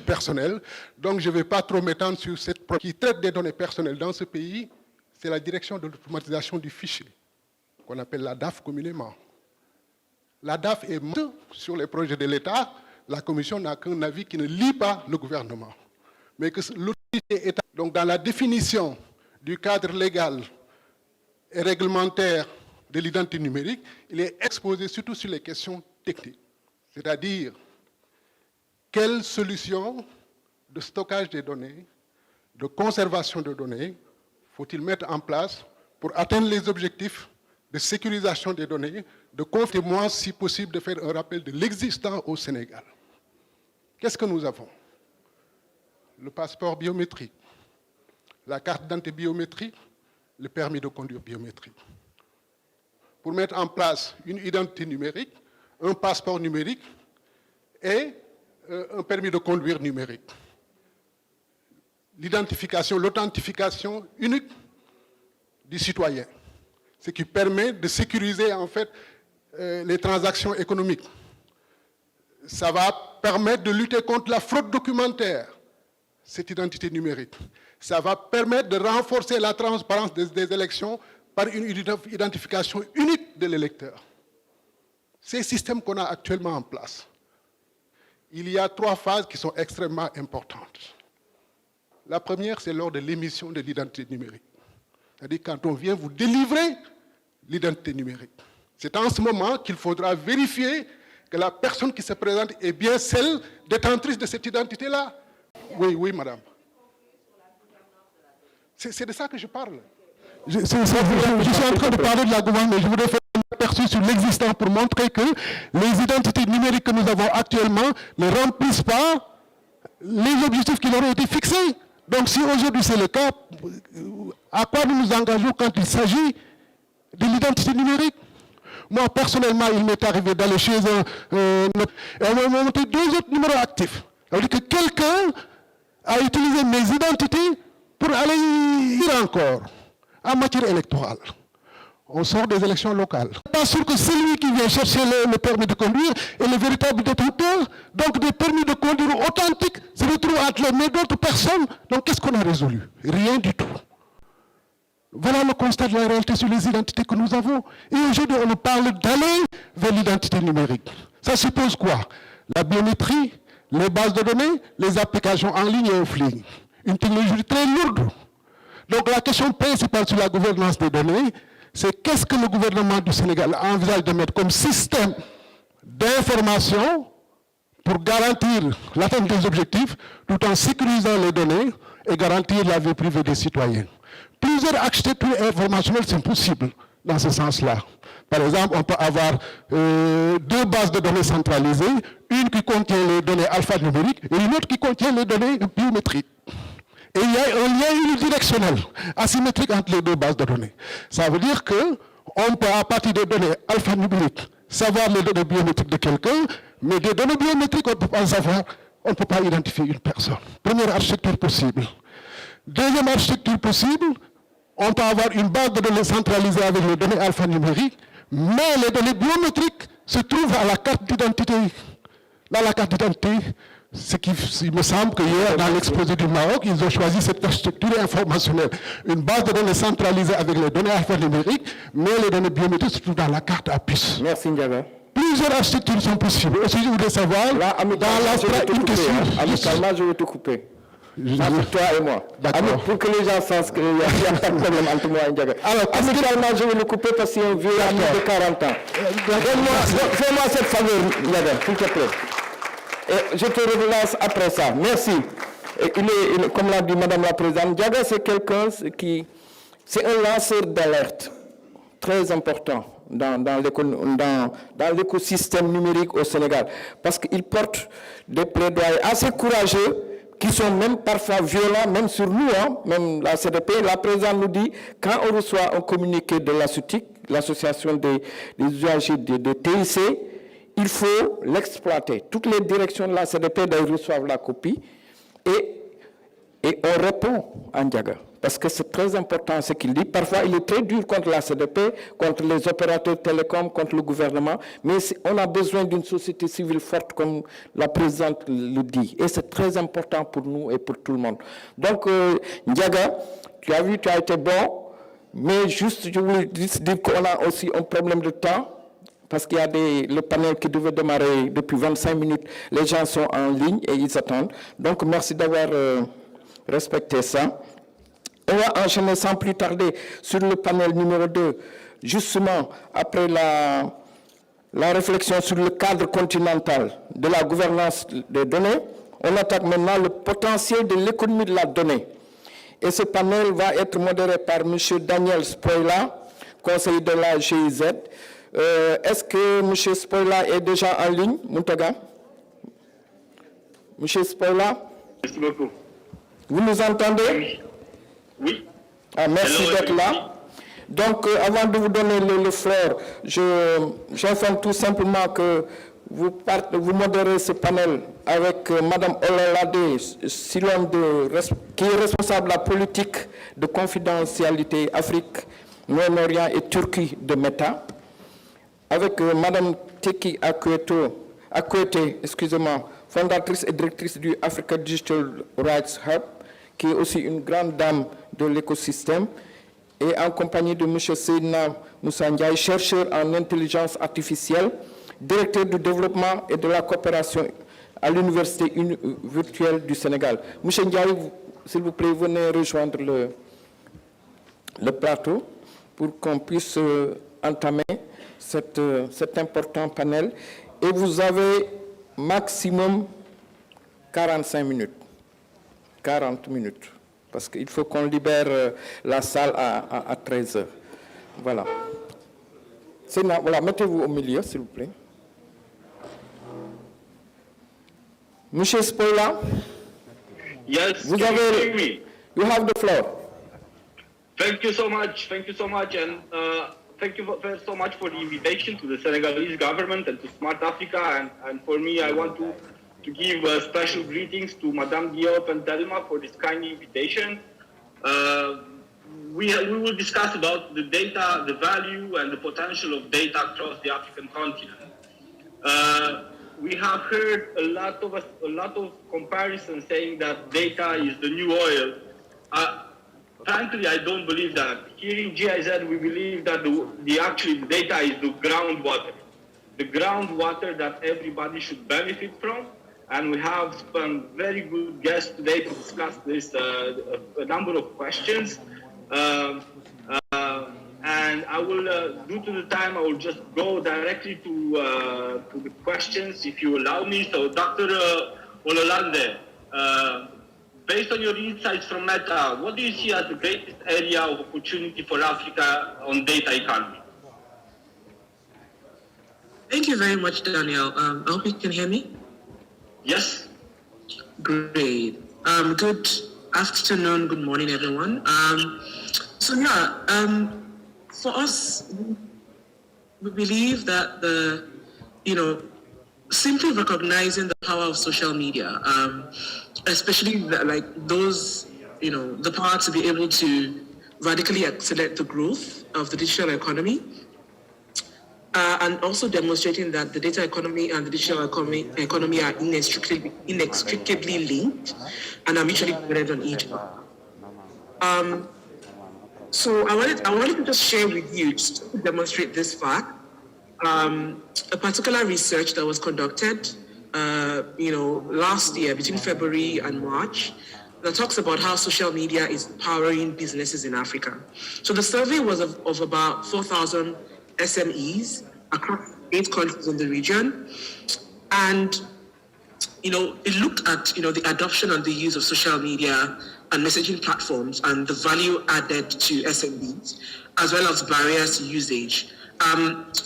personnelles, donc je ne vais pas trop m'étendre sur cette qui traite des données personnelles dans ce pays, c'est la direction de l'automatisation du fichier, qu'on appelle la DAF communément. La DAF est morte sur les projets de l'État, la Commission n'a qu'un avis qui ne lie pas le gouvernement. Mais que l'autorité État, donc dans la définition du cadre légal et réglementaire de l'identité numérique, il est exposé surtout sur les questions techniques. C'est-à-dire, quelles solutions de stockage des données, de conservation de données, faut-il mettre en place pour atteindre les objectifs de sécurisation des données, de confirmer, si possible, de faire un rappel de l'existant au Sénégal. Qu'est-ce que nous avons? Le passeport biométrique, la carte d'identité biométrique, le permis de conduire biométrique. Pour mettre en place une identité numérique, un passeport numérique et un permis de conduire numérique. L'identification, l'authentification unique du citoyen, ce qui permet de sécuriser en fait les transactions économiques. Ça va permettre de lutter contre la fraude documentaire, cette identité numérique. Ça va permettre de renforcer la transparence des élections par une identification unique de l'électeur. Ces systèmes qu'on a actuellement en place, il y a 3 phases qui sont extrêmement importantes. La première, c'est lors de l'émission de l'identité numérique. C'est-à-dire quand on vient vous délivrer l'identité numérique. C'est en ce moment qu'il faudra vérifier que la personne qui se présente est bien celle détentrice de cette identité-là. Oui, oui, madame. C'est de ça que je parle. Je suis en train de parler de la gouvernance, mais je voudrais faire un aperçu sur l'existant pour montrer que les identités numériques que nous avons actuellement ne remplissent pas les objectifs qui leur ont été fixés. Donc si aujourd'hui c'est le cas, à quoi nous nous engageons quand il s'agit de l'identité numérique? Moi, personnellement, il m'est arrivé d'aller chez et on m'a montré 2 autres numéros actifs. Ça veut dire que quelqu'un a utilisé mes identités pour aller dire encore en matière électorale. On sort des élections locales. Je ne suis pas sûr que celui qui vient chercher le permis de conduire est le véritable détenteur. Donc des permis de conduire authentiques se retrouvent entre les mains d'autres personnes. Donc qu'est-ce qu'on a résolu? Rien du tout. Voilà le constat de la réalité sur les identités que nous avons. Et aujourd'hui, on nous parle d'aller vers l'identité numérique. Ça suppose quoi? La biométrie, les bases de données, les applications en ligne et offline. Une technologie très lourde. Donc la question principale sur la gouvernance des données, c'est qu'est-ce que le gouvernement du Sénégal envisage de mettre comme système d'information pour garantir l'atteinte des objectifs, tout en sécurisant les données et garantir la vie privée des citoyens. Plusieurs architectures informationnelles sont possibles dans ce sens-là. Par exemple, on peut avoir 2 bases de données centralisées, une qui contient les données alphanumériques et une autre qui contient les données biométriques. Et il y a un lien unidirectionnel, asymétrique entre les 2 bases de données. Ça veut dire qu'on peut, à partir des données alphanumériques, savoir les données biométriques de quelqu'un, mais des données biométriques, on ne peut pas savoir, on ne peut pas identifier une personne. Première architecture possible. Deuxième architecture possible, on peut avoir une base de données centralisée avec les données alphanumériques, mais les données biométriques se trouvent à la carte d'identité. Dans la carte d'identité, il me semble que hier, dans l'exposé du Maroc, ils ont choisi cette architecture informationnelle. Une base de données centralisée avec les données alphanumériques, mais les données biométriques se trouvent dans la carte à puce. Merci, Ndiaga. Plusieurs architectures sont possibles. Aussi, je voudrais savoir, là, dans l'abstrait, une question. Amicalement, je vais te couper. Entre toi et moi. Alors, pour que les gens sachent qu'il n'y a pas de problème entre moi et Ndiaga. Alors, amicalement, je vais le couper parce qu'il y a un vieux ami de 40 ans. Fais-moi cette faveur, Ndiaga, s'il te plaît. Et je te relance après ça. Merci. Et comme l'a dit Madame la Présidente, Ndiaga, c'est quelqu'un qui... C'est un lanceur d'alerte très important dans l'écosystème numérique au Sénégal. Parce qu'il porte des plaidoyers assez courageux qui sont même parfois violents, même sur nous, hein, même la CDP. La Présidente nous dit, quand on reçoit un communiqué de la SUTIC, l'association des usagers de TIC, il faut l'exploiter. Toutes les directions de la CDP reçoivent la copie et on répond à Ndiaga. parce que c'est très important ce qu'il dit. Parfois, il est très dur contre la CDP, contre les opérateurs télécoms, contre le gouvernement, mais on a besoin d'une société civile forte, comme la présidente le dit. Et c'est très important pour nous et pour tout le monde. Donc, Ndiaga, tu as vu, tu as été bon, mais juste, je voulais dire qu'on a aussi un problème de temps, parce qu'il y a le panel qui devait démarrer depuis 25 minutes. Les gens sont en ligne et ils attendent. Donc, merci d'avoir respecté ça. On va enchaîner sans plus tarder sur le panel numéro 2, justement après la réflexion sur le cadre continental de la gouvernance des données. On attaque maintenant le potentiel de l'économie de la donnée. Et ce panel va être modéré par M. Daniel Spoila, conseiller de la GIZ. Est-ce que M. Spoila est déjà en ligne, Muntaga? M. Spoila? Merci beaucoup. Vous nous entendez? Oui. Ah, merci d'être là. Donc, avant de vous donner le floor, j'informe tout simplement que vous modérez ce panel avec Mme Olalade Silon, qui est responsable de la politique de confidentialité Afrique, Moyen-Orient et Turquie de Meta, avec Mme Teki Akwete, fondatrice et directrice du Africa Digital Rights Hub, qui est aussi une grande dame de l'écosystème, et en compagnie de M. Seydina Moussa Ndiaye, chercheur en intelligence artificielle, directeur du développement et de la coopération à l'Université virtuelle du Sénégal. M. Ndiaye, s'il vous plaît, venez rejoindre le plateau pour qu'on puisse entamer cet important panel. Et vous avez maximum 45 minutes. 40 minutes, parce qu'il faut qu'on libère la salle à 13h. Voilà. Voilà, mettez-vous au milieu, s'il vous plaît. Monsieur Spoila, yes, you have the floor. Thank you so much, and thank you so much for the invitation to the Senegalese government and to Smart Africa, and for me, I want to give special greetings to Madame Diop and Telma for this kind invitation. We will discuss about the data, the value and the potential of data across the African continent. We have heard a lot of comparisons saying that data is the new oil. Frankly, I don't believe that. Here in GIZ, we believe that the data is the groundwater that everybody should benefit from. And we have some very good guests today to discuss this, a number of questions. And I will, due to the time, I will just go directly to the questions, if you allow me. So, Dr. Olalande, based on your insights from Meta, what do you see as the greatest area of opportunity for Africa on data economy? Thank you very much, Daniel. I hope you can hear me. Yes. Great. Good afternoon, good morning, everyone. For us, we believe that simply recognizing the power of social media, especially the power to be able to radically accelerate the growth of the digital economy, and also demonstrating that the data economy and the digital economy are inextricably linked and are mutually dependent on each other. So I wanted to just share with you, just to demonstrate this fact, a particular research that was conducted, last year between February and March, that talks about how social media is powering businesses in Africa. So the survey was of about 4,000 SMEs across 8 countries in the region. And, it looked at, the adoption and the use of social media and messaging platforms and the value added to SMEs, as well as barriers to usage.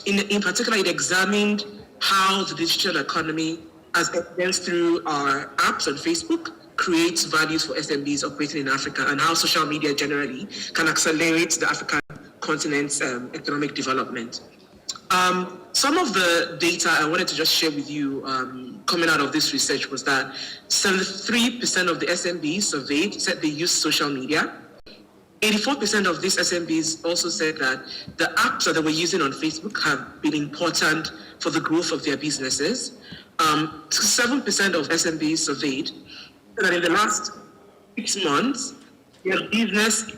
In particular, it examined how the digital economy, as evidenced through our apps on Facebook, creates values for SMBs operating in Africa, and how social media generally can accelerate the African continent's economic development. Some of the data I wanted to just share with you coming out of this research was that 73% of the SMBs surveyed said they use social media. 84% of these SMBs also said that the apps that they were using on Facebook have been important for the growth of their businesses. 7% of SMBs surveyed said that in the last 6 months, their business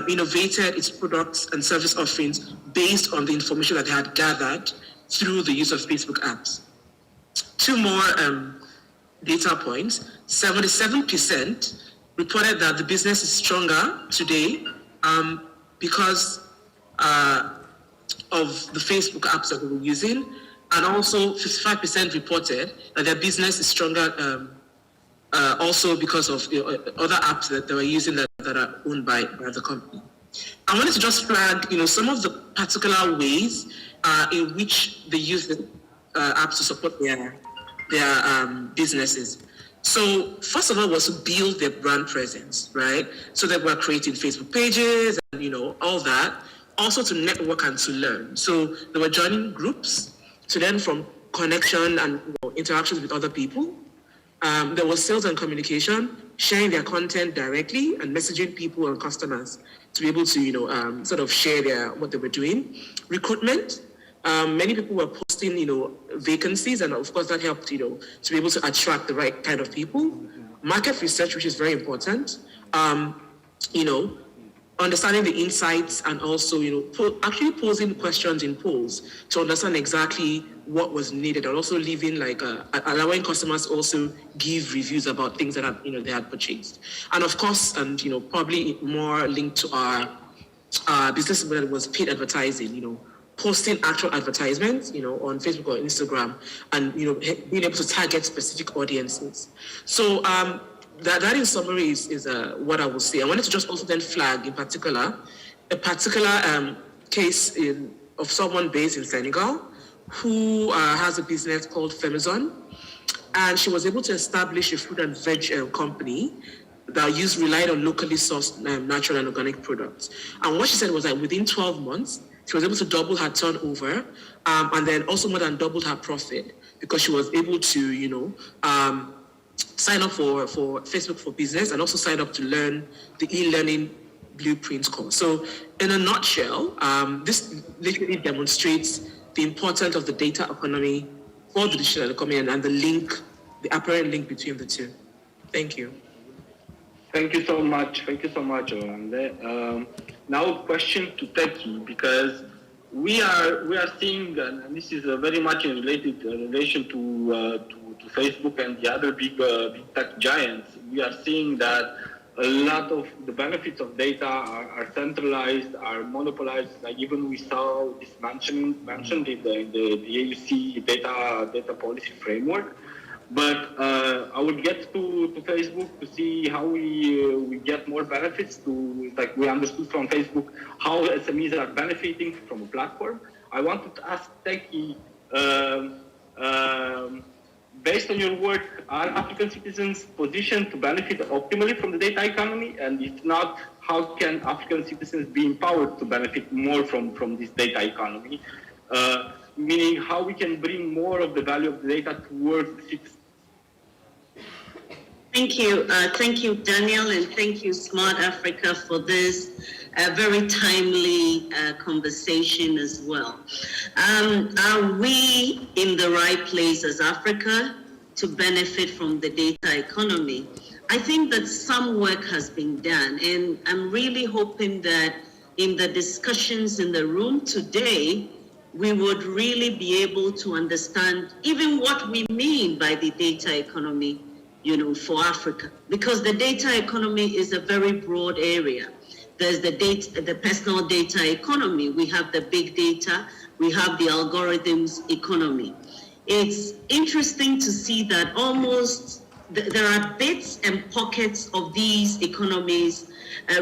innovated its products and service offerings based on the information that they had gathered through the use of Facebook apps. 2 more data points. 77% reported that the business is stronger today because of the Facebook apps that they were using, and also 55% reported that their business is stronger also because of other apps that they were using that are owned by the company. I wanted to just flag, some of the particular ways in which they use the apps to support their businesses. So first of all was to build their brand presence, right? So that we're creating Facebook pages and all that. Also to network and to learn. So they were joining groups to learn from connection and interactions with other people. There was sales and communication, sharing their content directly and messaging people and customers to be able to sort of share what they were doing. Recruitment. Many people were posting, vacancies, and of course that helped, to be able to attract the right kind of people. Market research, which is very important. Understanding the insights and also, actually posing questions in polls to understand exactly what was needed, and also leaving allowing customers also give reviews about things that they had purchased. And of course, and probably more linked to our business model was paid advertising, posting actual advertisements, on Facebook or Instagram, and being able to target specific audiences. So that in summary is what I will say. I wanted to just also then flag in particular a particular case of someone based in Senegal who has a business called Femizon, and she was able to establish a fruit and veg company that relied on locally sourced natural and organic products. And what she said was that within 12 months, she was able to double her turnover, and then also more than doubled her profit because she was able to, sign up for Facebook for Business and also sign up to learn the e-learning blueprint course. So in a nutshell, this literally demonstrates the importance of the data economy for the digital economy and the apparent link between the two. Thank you. Thank you so much. Thank you so much, Orlando. Now a question to Teki, because we are seeing, and this is very much in relation to Facebook and the other big tech giants. We are seeing that a lot of the benefits of data are centralized, are monopolized. Like even we saw this mentioned in the AUC data policy framework. But I would get to Facebook to see how we get more benefits we understood from Facebook how SMEs are benefiting from a platform. I wanted to ask Teki, based on your work, are African citizens positioned to benefit optimally from the data economy? And if not, how can African citizens be empowered to benefit more from this data economy? Meaning how we can bring more of the value of the data towards the citizens. Thank you, Daniel, and thank you, Smart Africa, for this very timely conversation as well. Are we in the right place as Africa to benefit from the data economy? I think that some work has been done, and I'm really hoping that in the discussions in the room today, we would really be able to understand even what we mean by the data economy, for Africa, because the data economy is a very broad area. There's the personal data economy, we have the big data, we have the algorithms economy. It's interesting to see that there are bits and pockets of these economies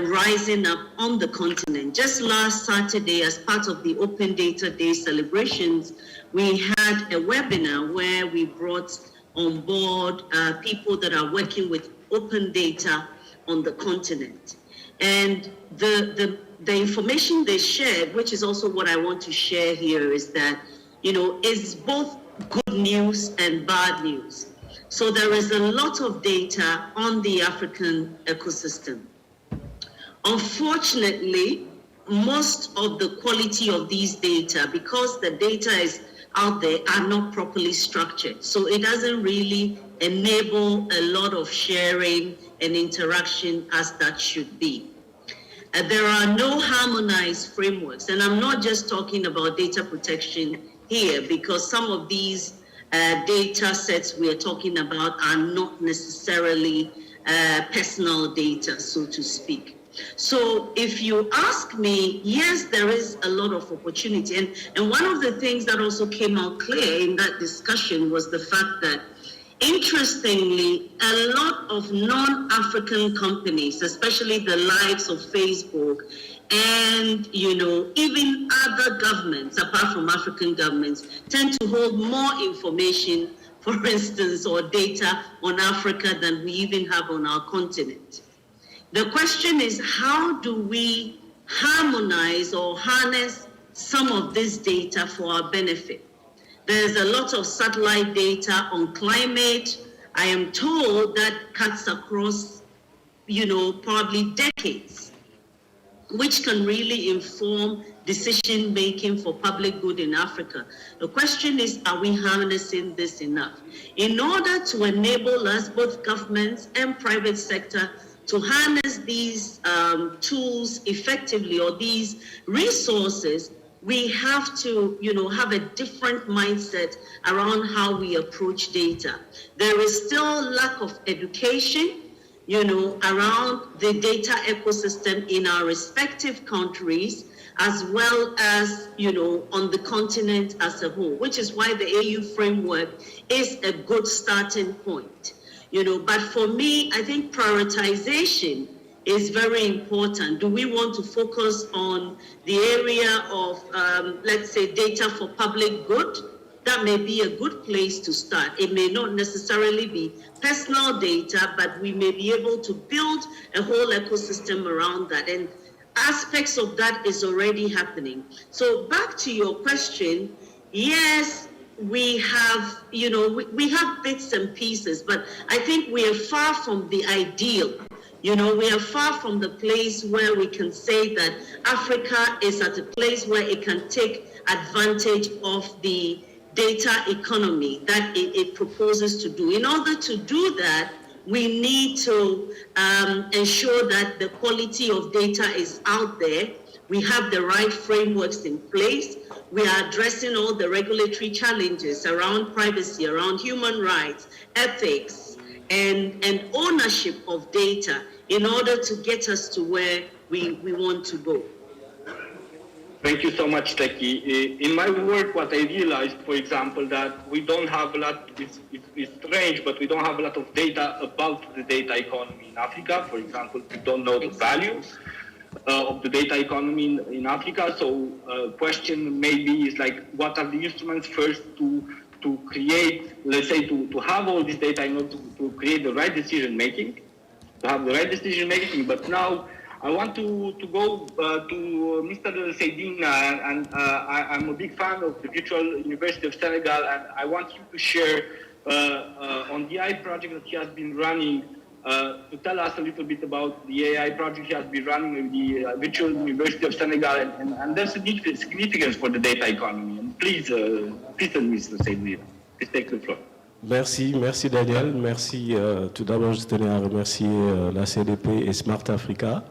rising up on the continent. Just last Saturday, as part of the Open Data Day celebrations, we had a webinar where we brought on board people that are working with open data on the continent. And the information they shared, which is also what I want to share here, is that, it's both good news and bad news. So there is a lot of data on the African ecosystem. Unfortunately, most of the quality of these data, because the data is out there, are not properly structured. So it doesn't really enable a lot of sharing and interaction as that should be. There are no harmonized frameworks, and I'm not just talking about data protection here, because some of these data sets we are talking about are not necessarily personal data, so to speak. So if you ask me, yes, there is a lot of opportunity. And one of the things that also came out clear in that discussion was the fact that, interestingly, a lot of non-African companies, especially the likes of Facebook and, even other governments, apart from African governments, tend to hold more information, for instance, or data on Africa than we even have on our continent. The question is, how do we harmonize or harness some of this data for our benefit? There's a lot of satellite data on climate. I am told that cuts across, probably decades, which can really inform decision-making for public good in Africa. The question is, are we harnessing this enough? In order to enable us, both governments and private sector, to harness these tools effectively, or these resources, we have to, have a different mindset around how we approach data. There is still lack of education, around the data ecosystem in our respective countries, as well as, on the continent as a whole, which is why the AU framework is a good starting point. But for me, I think prioritization is very important. Do we want to focus on the area of, let's say, data for public good? That may be a good place to start. It may not necessarily be personal data, but we may be able to build a whole ecosystem around that. And aspects of that is already happening. So back to your question, yes, we have, we have bits and pieces, but I think we are far from the ideal. We are far from the place where we can say that Africa is at a place where it can take advantage of the data economy that it proposes to do. In order to do that, we need to ensure that the quality of data is out there. We have the right frameworks in place. We are addressing all the regulatory challenges around privacy, around human rights, ethics, and ownership of data in order to get us to where we want to go. Thank you so much, Teki. In my work, what I realized, for example, that we don't have a lot, it's strange, but we don't have a lot of data about the data economy in Africa. For example, we don't know the value of the data economy in Africa. So question maybe is like, what are the instruments first to create, let's say, to have all this data in order to create the right decision making, to have the right decision making. But now I want to go to Mr. Seydine, and I'm a big fan of the Virtual University of Senegal, and I want you to share on the AI project that he has been running, to tell us a little bit about the AI project he has been running with the Virtual University of Senegal and their significance for the data economy. And please, Mr. Seydine, please take the floor. Merci Daniel. Merci. Tout d'abord, je tenais à remercier la CDP et Smart Africa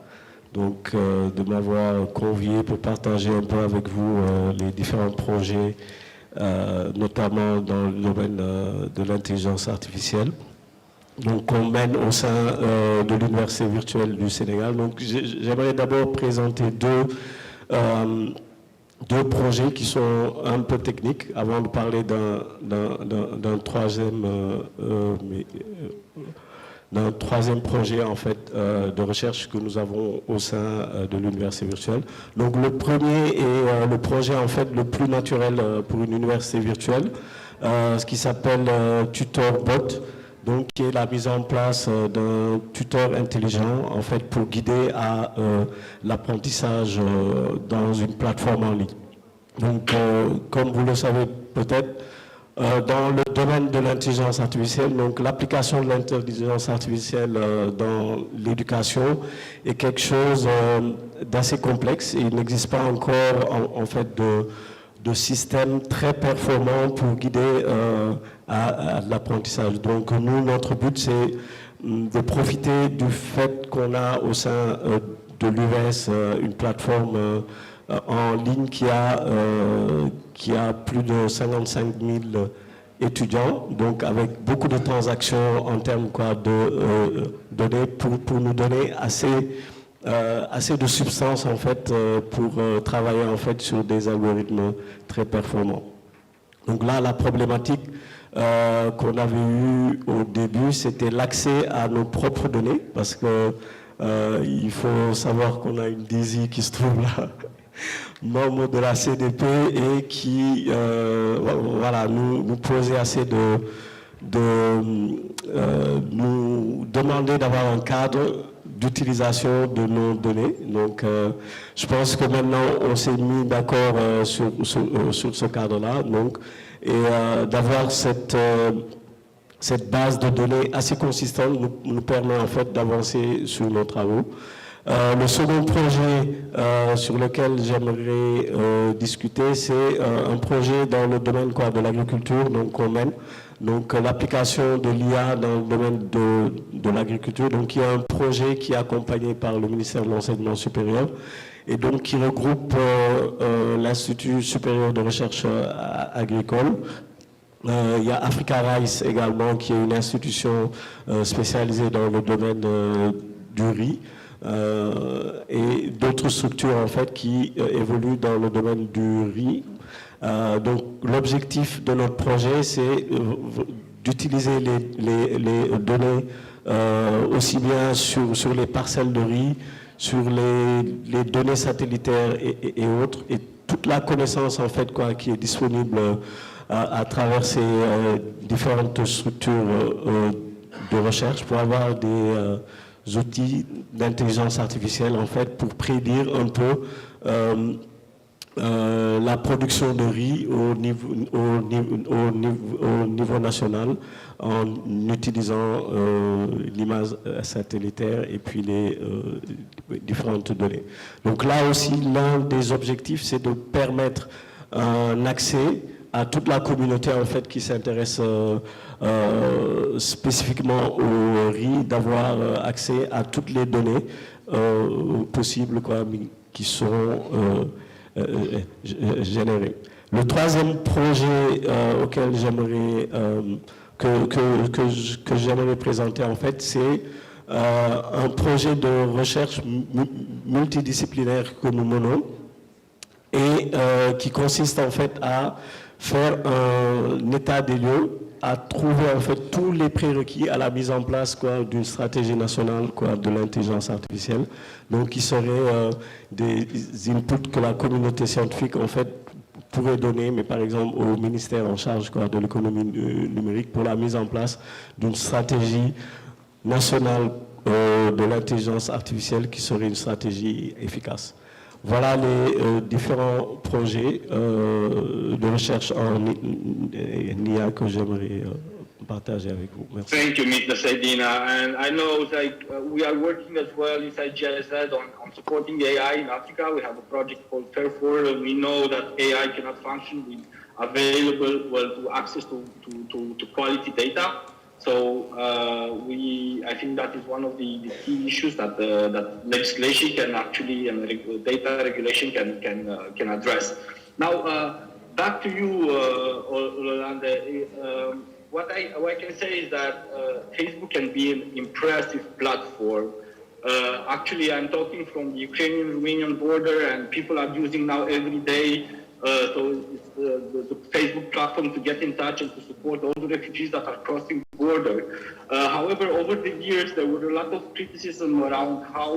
donc, de m'avoir convié pour partager un peu avec vous les différents projets, notamment dans le domaine de l'intelligence artificielle. Donc, qu'on mène au sein de l'Université virtuelle du Sénégal. Donc, j'aimerais d'abord présenter deux projets qui sont un peu techniques avant de parler d'un troisième projet en fait de recherche que nous avons au sein de l'université virtuelle. Donc le premier est le projet en fait le plus naturel pour une université virtuelle, ce qui s'appelle TutorBot. Donc, qui est la mise en place d'un tuteur intelligent en fait pour guider à l'apprentissage dans une plateforme en ligne. Donc, comme vous le savez peut-être, dans le domaine de l'intelligence artificielle. Donc l'application de l'intelligence artificielle dans l'éducation est quelque chose d'assez complexe et il n'existe pas encore en fait de système très performant pour guider à l'apprentissage. Donc nous, notre but, c'est de profiter du fait qu'on a au sein de l'UVS une plateforme en ligne qui a plus de 55 000 étudiants, donc avec beaucoup de transactions en termes de données pour nous donner assez de substance en fait pour travailler en fait sur des algorithmes très performants. Donc là, la problématique qu'on avait eue au début, c'était l'accès à nos propres données, parce que il faut savoir qu'on a une DISI qui se trouve là, membre de la CDP, et qui voilà, nous posait assez nous demander d'avoir un cadre d'utilisation de nos données. Donc, je pense que maintenant, on s'est mis d'accord sur ce cadre-là, donc, et d'avoir cette base de données assez consistante nous permet en fait d'avancer sur nos travaux. Le second projet sur lequel j'aimerais discuter, c'est un projet dans le domaine de l'agriculture, donc qu'on mène. Donc l'application de l'IA dans le domaine de l'agriculture. Donc il y a un projet qui est accompagné par le ministère de l'Enseignement supérieur et donc qui regroupe l'Institut supérieur de recherche agricole. Il y a Africa Rice également, qui est une institution spécialisée dans le domaine du riz. Et d'autres structures en fait qui évoluent dans le domaine du riz. Donc l'objectif de notre projet, c'est d'utiliser les données aussi bien sur les parcelles de riz, sur les données satellitaires et autres, et toute la connaissance en fait qui est disponible à travers ces différentes structures de recherche pour avoir des outils d'intelligence artificielle en fait pour prédire un peu la production de riz au niveau national en utilisant l'image satellitaire et puis les différentes données. Donc là aussi, l'un des objectifs, c'est de permettre un accès à toute la communauté en fait qui s'intéresse spécifiquement au riz, d'avoir accès à toutes les données possibles qui seront générées. Le troisième projet auquel j'aimerais que j'aimerais présenter en fait, c'est un projet de recherche multidisciplinaire que nous menons et qui consiste en fait à faire un état des lieux, à trouver en fait tous les prérequis à la mise en place d'une stratégie nationale de l'intelligence artificielle, donc qui seraient des inputs que la communauté scientifique en fait pourrait donner, mais par exemple au ministère en charge de l'économie numérique pour la mise en place d'une stratégie nationale de l'intelligence artificielle qui serait une stratégie efficace. Voilà les différents projets de recherche en IA que j'aimerais partager avec vous. Merci. Thank you, Mr. Saidina. And I know we are working as well inside GIZ on supporting AI in Africa. We have a project called Fairford, and we know that AI cannot function with available access to quality data. So I think that is one of the key issues that legislation can actually and data regulation can address. Now back to you, Rolande. What I can say is that Facebook can be an impressive platform. Actually, I'm talking from the Ukrainian-Romanian border, and people are using now every day. So it's the Facebook platform to get in touch and to support all the refugees that are crossing the border. However, over the years, there were a lot of criticism around how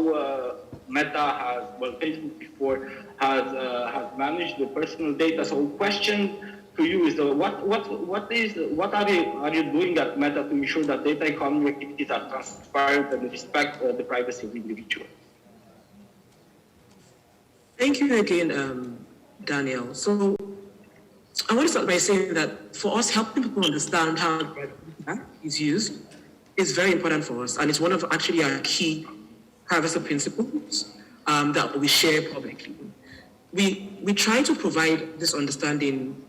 Meta Facebook before has managed the personal data. So, question to you is what are you doing at Meta to ensure that data economy activities are transparent and respect the privacy of individuals? Thank you again, Daniel. So I want to start by saying that for us, helping people understand how data is used is very important for us, and it's one of actually our key privacy principles that we share publicly. We try to provide this understanding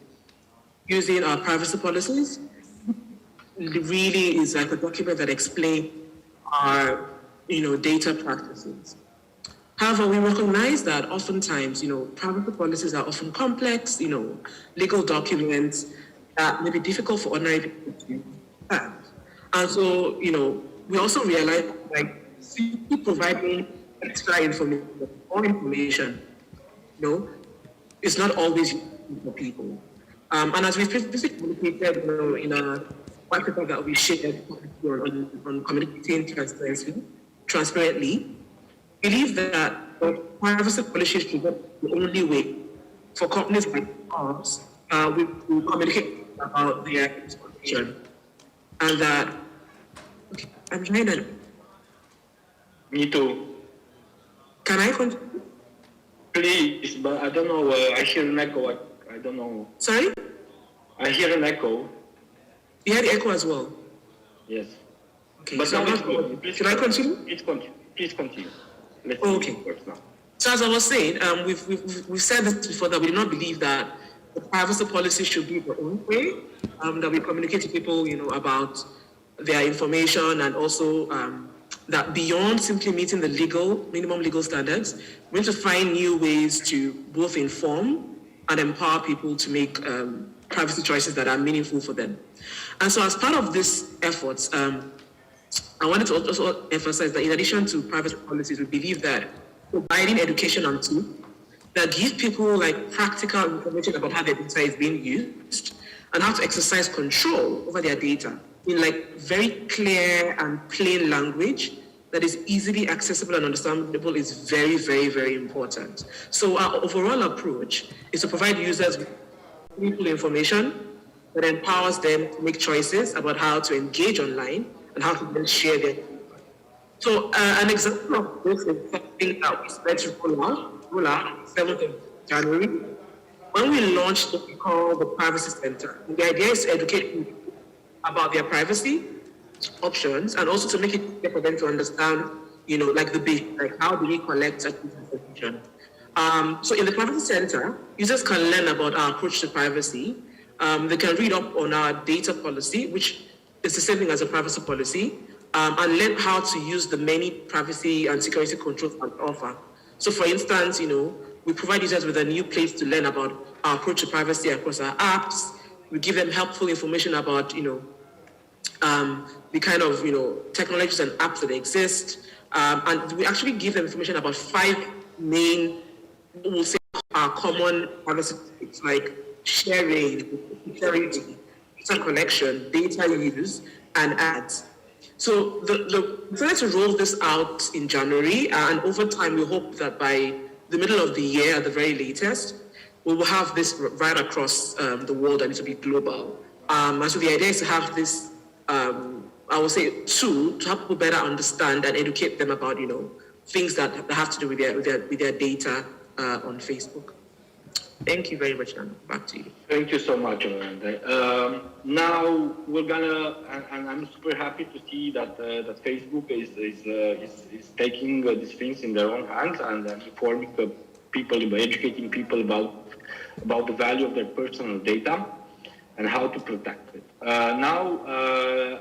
using our privacy policies. It really is like a document that explains our, data practices. However, we recognize that oftentimes, privacy policies are often complex, legal documents that may be difficult for ordinary people to understand. And so, we also realize like simply providing extra information or information, is not always useful for people. And as we previously communicated, in a white paper that we shared on communicating transparently, believe that privacy policies should not be the only way for companies like ours we communicate about their information, and that I'm trying to. Me too. Can I continue? Please, but I don't know. I hear an echo. I don't know. Sorry? I hear an echo. You hear the echo as well? Yes. Okay. But So now it's good. should I continue? Please continue. Let's Okay. First now. So as I was saying, we've said this before, that we do not believe that the privacy policy should be the only way that we communicate to people, about their information, and also that beyond simply meeting the minimum legal standards, we need to find new ways to both inform and empower people to make privacy choices that are meaningful for them. And so as part of this efforts, I wanted to also emphasize that in addition to privacy policies, we believe that providing education on tools that give people like practical information about how their data is being used and how to exercise control over their data in like very clear and plain language that is easily accessible and understandable is very, very, very important. So our overall approach is to provide users with meaningful information that empowers them to make choices about how to engage online and how to then share their data. So an example of this is something that we started to roll out on the 7th of January, when we launched what we call the Privacy Center. And the idea is to educate people about their privacy options, and also to make it easier for them to understand, like how do we collect information. So in the Privacy Center, users can learn about our approach to privacy. They can read up on our data policy, which is the same thing as a privacy policy, and learn how to use the many privacy and security controls that we offer. So for instance, we provide users with a new place to learn about our approach to privacy across our apps. We give them helpful information about, the kind of, technologies and apps that exist. And we actually give them information about 5 main, we'll say, common privacy topics like sharing, security, data collection, data use, and ads. So we decided to roll this out in January, and over time we hope that by the middle of the year at the very latest, we will have this right across the world, and it will be global. And so the idea is to have this, I would say, tool to help people better understand and educate them about, things that have to do with their data on Facebook. Thank you very much, Nana. Back to you. Thank you so much, Amanda. Now we're gonna, and I'm super happy to see that that Facebook is taking these things in their own hands and informing people, educating people about the value of their personal data and how to protect it. Now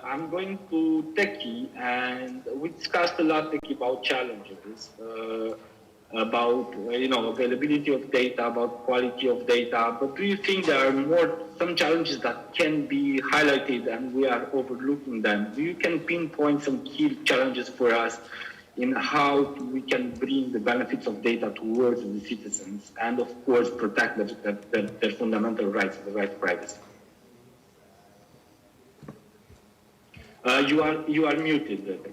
I'm going to Techie, and we discussed a lot, Techie, about challenges. About availability of data, about quality of data, but do you think there are some challenges that can be highlighted and we are overlooking them? You can pinpoint some key challenges for us in how we can bring the benefits of data towards the citizens and of course protect their fundamental rights, the right to privacy. You are muted.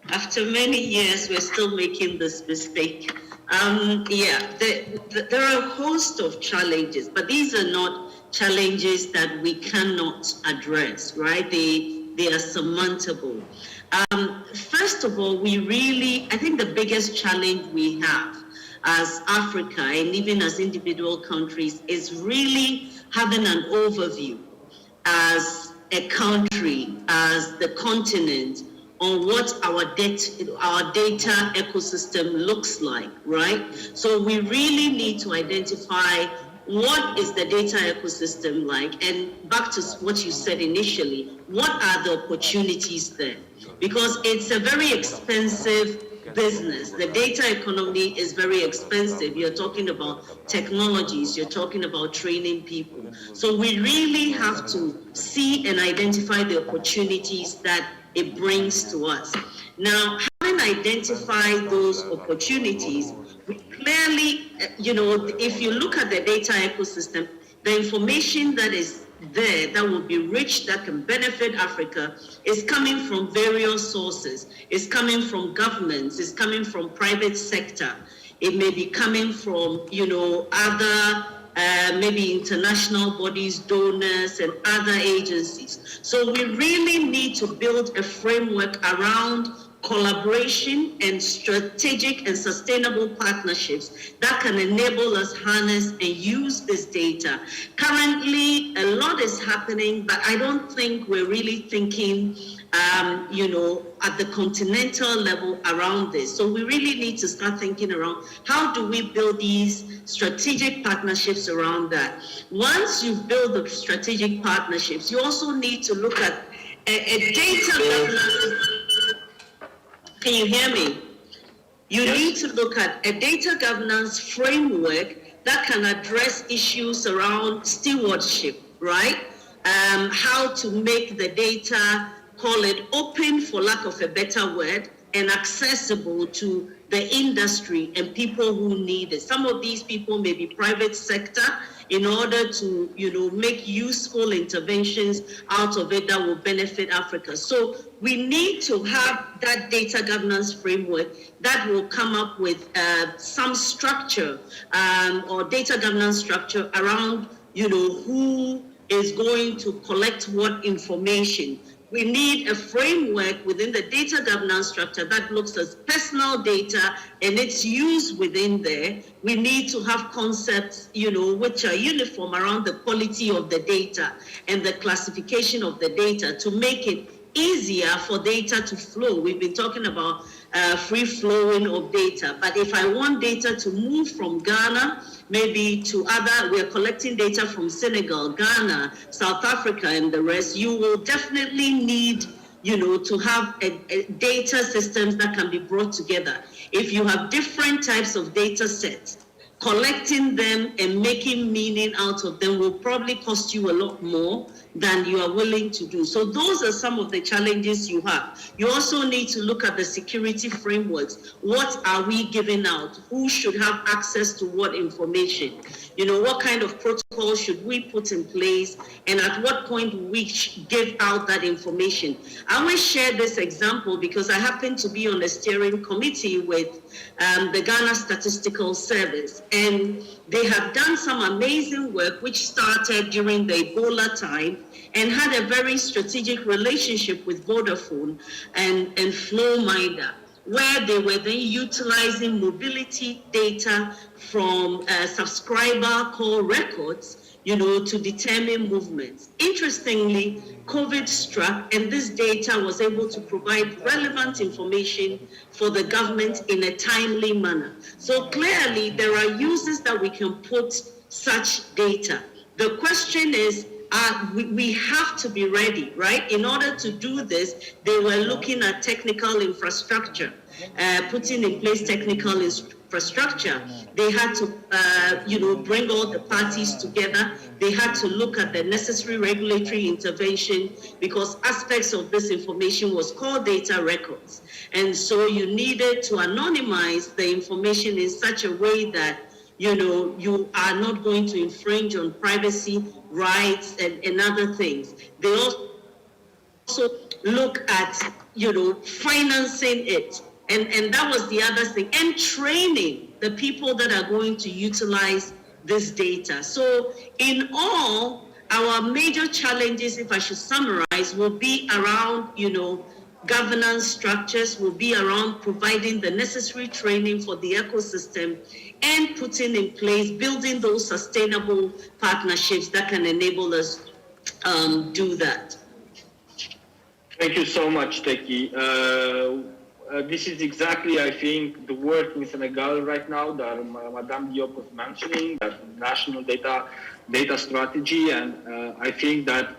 After many years, we're still making this mistake. There are a host of challenges, but these are not challenges that we cannot address, right? They are surmountable. First of all, I think the biggest challenge we have as Africa and even as individual countries is really having an overview as a country, as the continent, on what our data ecosystem looks like, right? So we really need to identify what is the data ecosystem like, and back to what you said initially, what are the opportunities there? Because it's a very expensive business. The data economy is very expensive. You're talking about technologies, you're talking about training people. So we really have to see and identify the opportunities that it brings to us. Now, having identified those opportunities, we clearly, if you look at the data ecosystem, the information that is there that will be rich, that can benefit Africa, is coming from various sources. It's coming from governments, it's coming from private sector. It may be coming from, other maybe international bodies, donors, and other agencies. So we really need to build a framework around collaboration and strategic and sustainable partnerships that can enable us harness and use this data. Currently, a lot is happening, but I don't think we're really thinking at the continental level around this. So we really need to start thinking around how do we build these strategic partnerships around that. Once you've built the strategic partnerships, you also need to look at a data governance. Can you hear me? You need to look at a data governance framework that can address issues around stewardship, right? How to make the data, call it open for lack of a better word, and accessible to the industry and people who need it. Some of these people may be private sector in order to, make useful interventions out of it that will benefit Africa. So we need to have that data governance framework that will come up with some structure or data governance structure around, who is going to collect what information. We need a framework within the data governance structure that looks at personal data and its use within there. We need to have concepts, which are uniform around the quality of the data and the classification of the data to make it easier for data to flow. We've been talking about free flowing of data, but if I want data to move from Ghana, maybe to other, we're collecting data from Senegal, Ghana, South Africa, and the rest, you will definitely need, to have a data systems that can be brought together. If you have different types of data sets, collecting them and making meaning out of them will probably cost you a lot more than you are willing to do. So those are some of the challenges you have. You also need to look at the security frameworks. What are we giving out? Who should have access to what information? What kind of protocol should we put in place? And at what point we give out that information? I always share this example because I happen to be on a steering committee with the Ghana Statistical Service. And they have done some amazing work which started during the Ebola time and had a very strategic relationship with Vodafone and Flowminder, where they were then utilizing mobility data from subscriber call records, to determine movements. Interestingly, COVID struck and this data was able to provide relevant information for the government in a timely manner. So clearly there are uses that we can put such data. The question is, we have to be ready, right? In order to do this, they were looking at technical infrastructure, putting in place technical infrastructure. They had to, bring all the parties together. They had to look at the necessary regulatory intervention because aspects of this information was called data records. And so you needed to anonymize the information in such a way that you are not going to infringe on privacy rights and other things. They also look at, financing it. And that was the other thing. And training the people that are going to utilize this data. So in all, our major challenges, if I should summarize, will be around, governance structures will be around providing the necessary training for the ecosystem and putting in place, building those sustainable partnerships that can enable us do that. Thank you so much, Teki. This is exactly, I think, the work in Senegal right now that Madame Diop was mentioning, that national data strategy, and I think that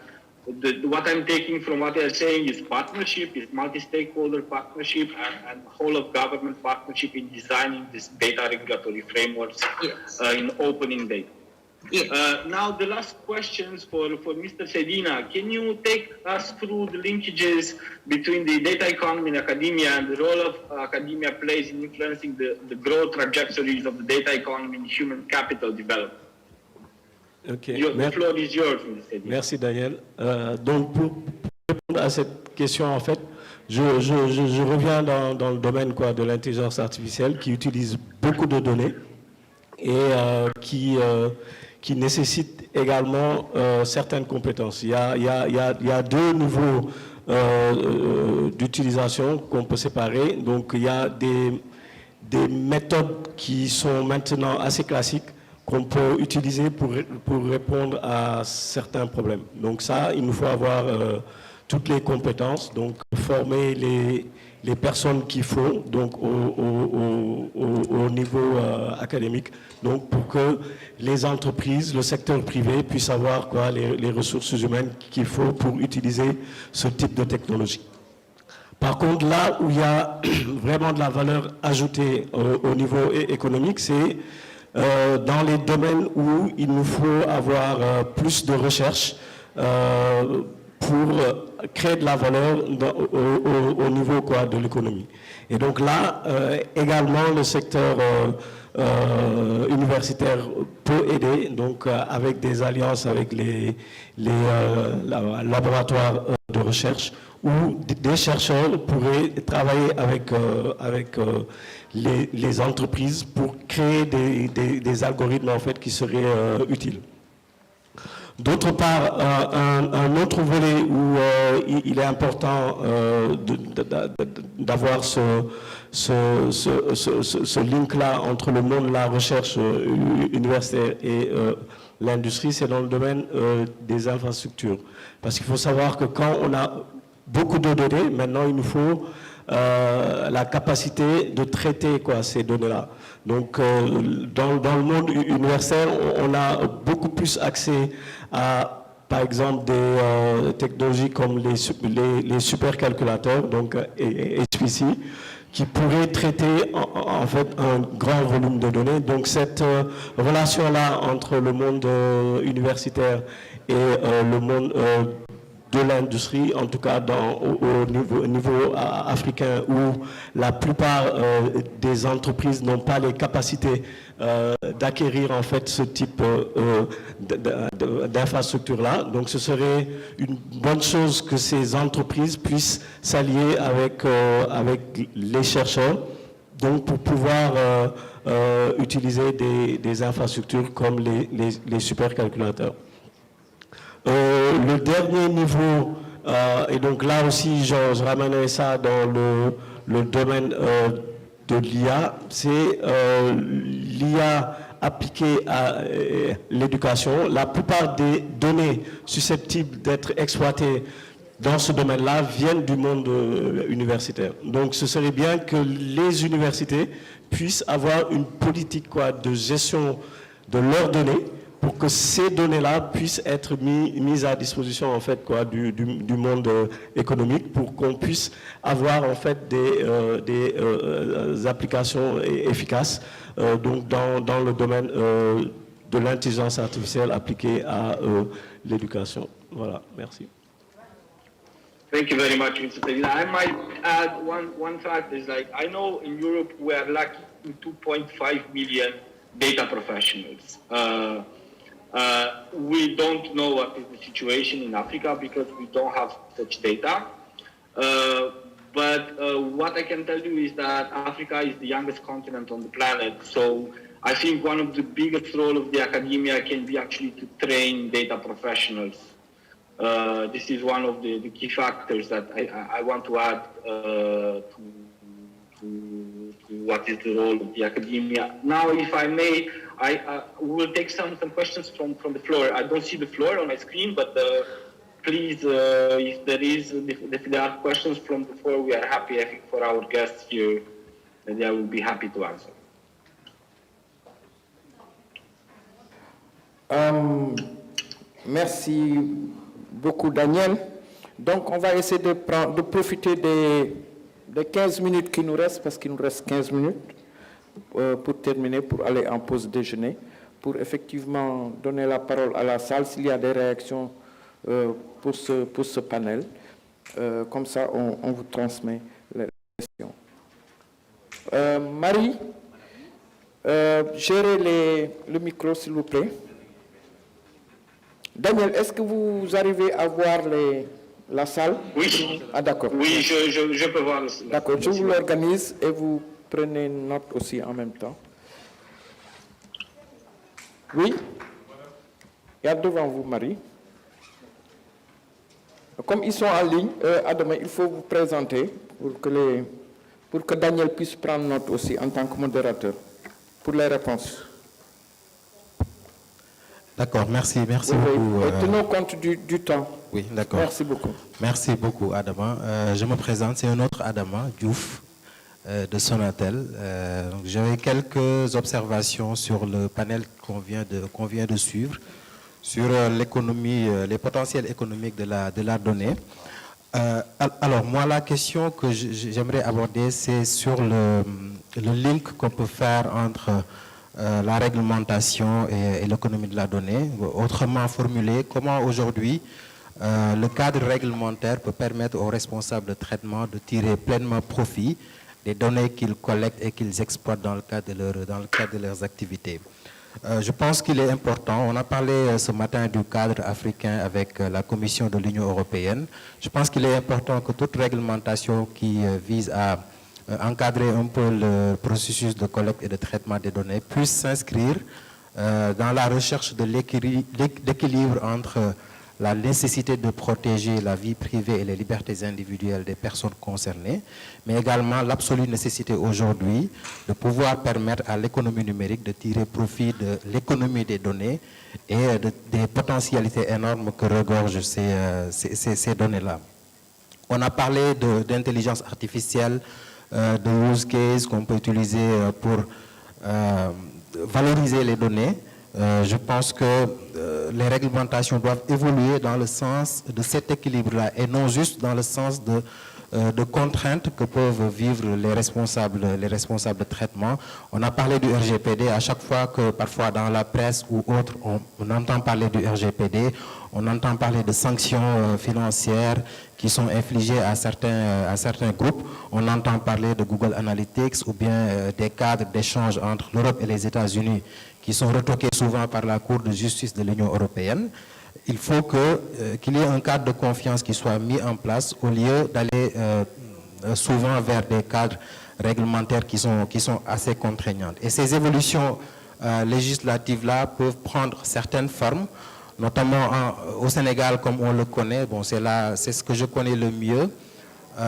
what I'm taking from what you're saying is partnership, is multi-stakeholder partnership, and whole of government partnership in designing this data regulatory frameworks in opening data. Now, the last questions for Mr. Sedina. Can you take us through the linkages between the data economy in academia and the role of academia plays in influencing the growth trajectories of the data economy and human capital development? Okay. The floor is yours, Mr. Sedina. Merci, Daniel. Donc, pour répondre à cette question, en fait, je reviens dans le domaine de l'intelligence artificielle qui utilise beaucoup de données et qui nécessite également certaines compétences. Il y a deux niveaux d'utilisation qu'on peut séparer. Donc, il y a des méthodes qui sont maintenant assez classiques qu'on peut utiliser pour répondre à certains problèmes. Donc ça, il nous faut avoir toutes les compétences, donc former les personnes qu'il faut donc au niveau académique, donc pour que les entreprises, le secteur privé puissent avoir les ressources humaines qu'il faut pour utiliser ce type de technologie. Par contre, là où il y a vraiment de la valeur ajoutée au niveau économique, c'est dans les domaines où il nous faut avoir plus de recherche pour créer de la valeur au niveau de l'économie. Et donc là, également, le secteur universitaire peut aider, donc avec des alliances avec les laboratoires de recherche, où des chercheurs pourraient travailler avec les entreprises pour créer des algorithmes en fait qui seraient utiles. D'autre part, un autre volet où il est important d'avoir ce link-là entre le monde de la recherche universitaire et l'industrie, c'est dans le domaine des infrastructures. Parce qu'il faut savoir que quand on a beaucoup de données, maintenant il nous faut la capacité de traiter ces données-là. Donc dans le monde universitaire, on a beaucoup plus accès à, par exemple, des technologies comme les supercalculateurs, donc HPC, qui pourraient traiter en fait un grand volume de données. Donc cette relation-là entre le monde universitaire et le monde de l'industrie, en tout cas au niveau africain, où la plupart des entreprises n'ont pas les capacités d'acquérir en fait ce type d'infrastructure-là. Donc ce serait une bonne chose que ces entreprises puissent s'allier avec les chercheurs, donc pour pouvoir utiliser des infrastructures comme les supercalculateurs. Le dernier niveau, et donc là aussi je ramènerai ça dans le domaine de l'IA, c'est l'IA appliquée à l'éducation. La plupart des données susceptibles d'être exploitées dans ce domaine-là viennent du monde universitaire. Donc ce serait bien que les universités puissent avoir une politique de gestion de leurs données, pour que ces données-là puissent être mises à disposition en fait du monde économique, pour qu'on puisse avoir en fait des applications efficaces donc dans le domaine de l'intelligence artificielle appliquée à l'éducation. Voilà, merci. Thank you very much, Mr. Sedina. I might add one fact is I know in Europe we are lacking 2.5 million data professionals. We don't know what is the situation in Africa because we don't have such data. But what I can tell you is that Africa is the youngest continent on the planet. So I think one of the biggest roles of the academia can be actually to train data professionals This is one of the key factors that I want to add to what is the role of the academia. Now, if I may, I will take some questions from the floor. I don't see the floor on my screen, but please, if there are questions from the floor, we are happy. I think for our guests here, they will be happy to answer. Merci beaucoup, Daniel. Donc, on va essayer de profiter des 15 minutes qui nous restent, parce qu'il nous reste 15 minutes pour terminer, pour aller en pause déjeuner, pour effectivement donner la parole à la salle s'il y a des réactions pour ce panel. Comme ça, on vous transmet les questions. Marie, gérez le micro, s'il vous plaît. Daniel, est-ce que vous arrivez à voir la salle? Oui. Ah, d'accord. Oui, je peux voir. D'accord, je vous l'organise et vous prenez note aussi en même temps. Oui? Il y a devant vous, Marie. Comme ils sont en ligne, Adam, il faut vous présenter pour que Daniel puisse prendre note aussi en tant que modérateur pour les réponses. D'accord, merci Oui, beaucoup. tenons compte du temps. Oui, d'accord. Merci beaucoup. Merci beaucoup, Adama. Je me présente, c'est un autre Adama, Jour, de Sonatel. J'avais quelques observations sur le panel qu'on vient de suivre, sur l'économie, les potentiels économiques de la donnée. Alors, moi, la question que j'aimerais aborder, c'est sur le link qu'on peut faire entre la réglementation et l'économie de la donnée. Autrement formulé, comment aujourd'hui le cadre réglementaire peut permettre aux responsables de traitement de tirer pleinement profit des données qu'ils collectent et qu'ils exploitent dans le cadre de leurs activités. Je pense qu'il est important, on a parlé ce matin du cadre africain avec la Commission de l'Union européenne. Je pense qu'il est important que toute réglementation qui vise à encadrer un peu le processus de collecte et de traitement des données puisse s'inscrire dans la recherche de l'équilibre entre la nécessité de protéger la vie privée et les libertés individuelles des personnes concernées, mais également l'absolue nécessité aujourd'hui de pouvoir permettre à l'économie numérique de tirer profit de l'économie des données et des potentialités énormes que regorgent ces données-là. On a parlé d'intelligence artificielle, de use case qu'on peut utiliser pour valoriser les données. Je pense que les réglementations doivent évoluer dans le sens de cet équilibre-là et non juste dans le sens de contraintes que peuvent vivre les responsables de traitement. On a parlé du RGPD, à chaque fois que parfois dans la presse ou autre, on entend parler du RGPD, on entend parler de sanctions financières qui sont infligées à certains groupes. On entend parler de Google Analytics ou bien des cadres d'échange entre l'Europe et les États-Unis qui sont retoqués souvent par la Cour de justice de l'Union européenne. Il faut qu'il y ait un cadre de confiance qui soit mis en place au lieu d'aller souvent vers des cadres réglementaires qui sont assez contraignantes. Et ces évolutions législatives-là peuvent prendre certaines formes, notamment au Sénégal, comme on le connaît. Bon, c'est ce que je connais le mieux.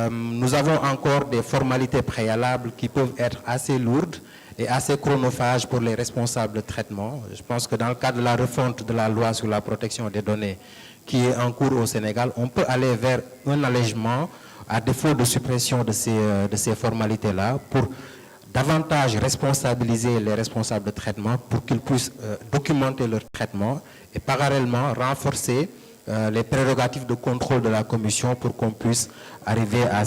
Nous avons encore des formalités préalables qui peuvent être assez lourdes et assez chronophages pour les responsables de traitement. Je pense que dans le cadre de la refonte de la loi sur la protection des données qui est en cours au Sénégal, on peut aller vers un allègement à défaut de suppression de ces formalités-là pour davantage responsabiliser les responsables de traitement pour qu'ils puissent documenter leur traitement et parallèlement renforcer les prérogatives de contrôle de la Commission pour qu'on puisse arriver à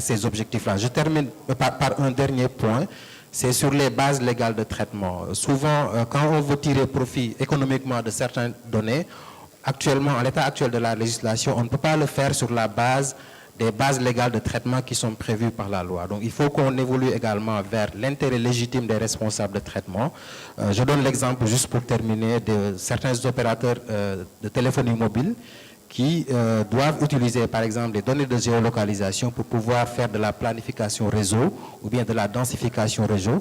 ces objectifs-là. Je termine par un dernier point, c'est sur les bases légales de traitement. Souvent, quand on veut tirer profit économiquement de certaines données, actuellement, à l'état actuel de la législation, on ne peut pas le faire sur la base des bases légales de traitement qui sont prévues par la loi. Donc il faut qu'on évolue également vers l'intérêt légitime des responsables de traitement. Je donne l'exemple, juste pour terminer, de certains opérateurs de téléphonie mobile qui doivent utiliser par exemple des données de géolocalisation pour pouvoir faire de la planification réseau ou bien de la densification réseau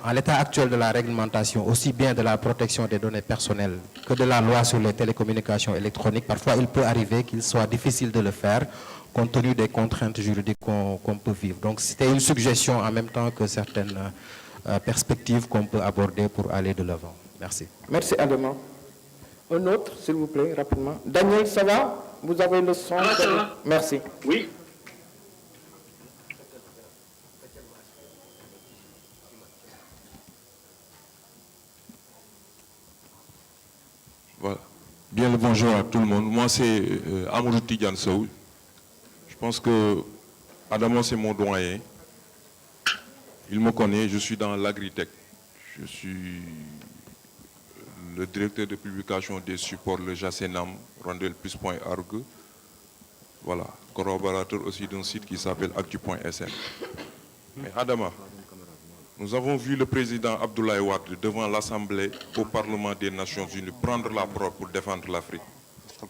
en l'état actuel de la réglementation, aussi bien de la protection des données personnelles que de la loi sur les télécommunications électroniques, parfois il peut arriver qu'il soit difficile de le faire compte tenu des contraintes juridiques qu'on peut vivre. Donc c'était une suggestion en même temps que certaines perspectives qu'on peut aborder pour aller de l'avant. Merci. Merci Adama. Un autre, s'il vous plaît, rapidement. Daniel, ça va? Vous avez le son? Ça va. Merci. Oui. Voilà. Bien le bonjour à tout le monde. Moi, c'est Amadou Tidiane Sow. Je pense que Adama, c'est mon doyen. Il me connaît, je suis dans l'agritech. Je suis le directeur de publication des supports, le JACENAM, rondelplus.org. Voilà, collaborateur aussi d'un site qui s'appelle actu.sn. Mais Adama, nous avons vu le président Abdoulaye Wade devant l'Assemblée au Parlement des Nations Unies prendre la parole pour défendre l'Afrique.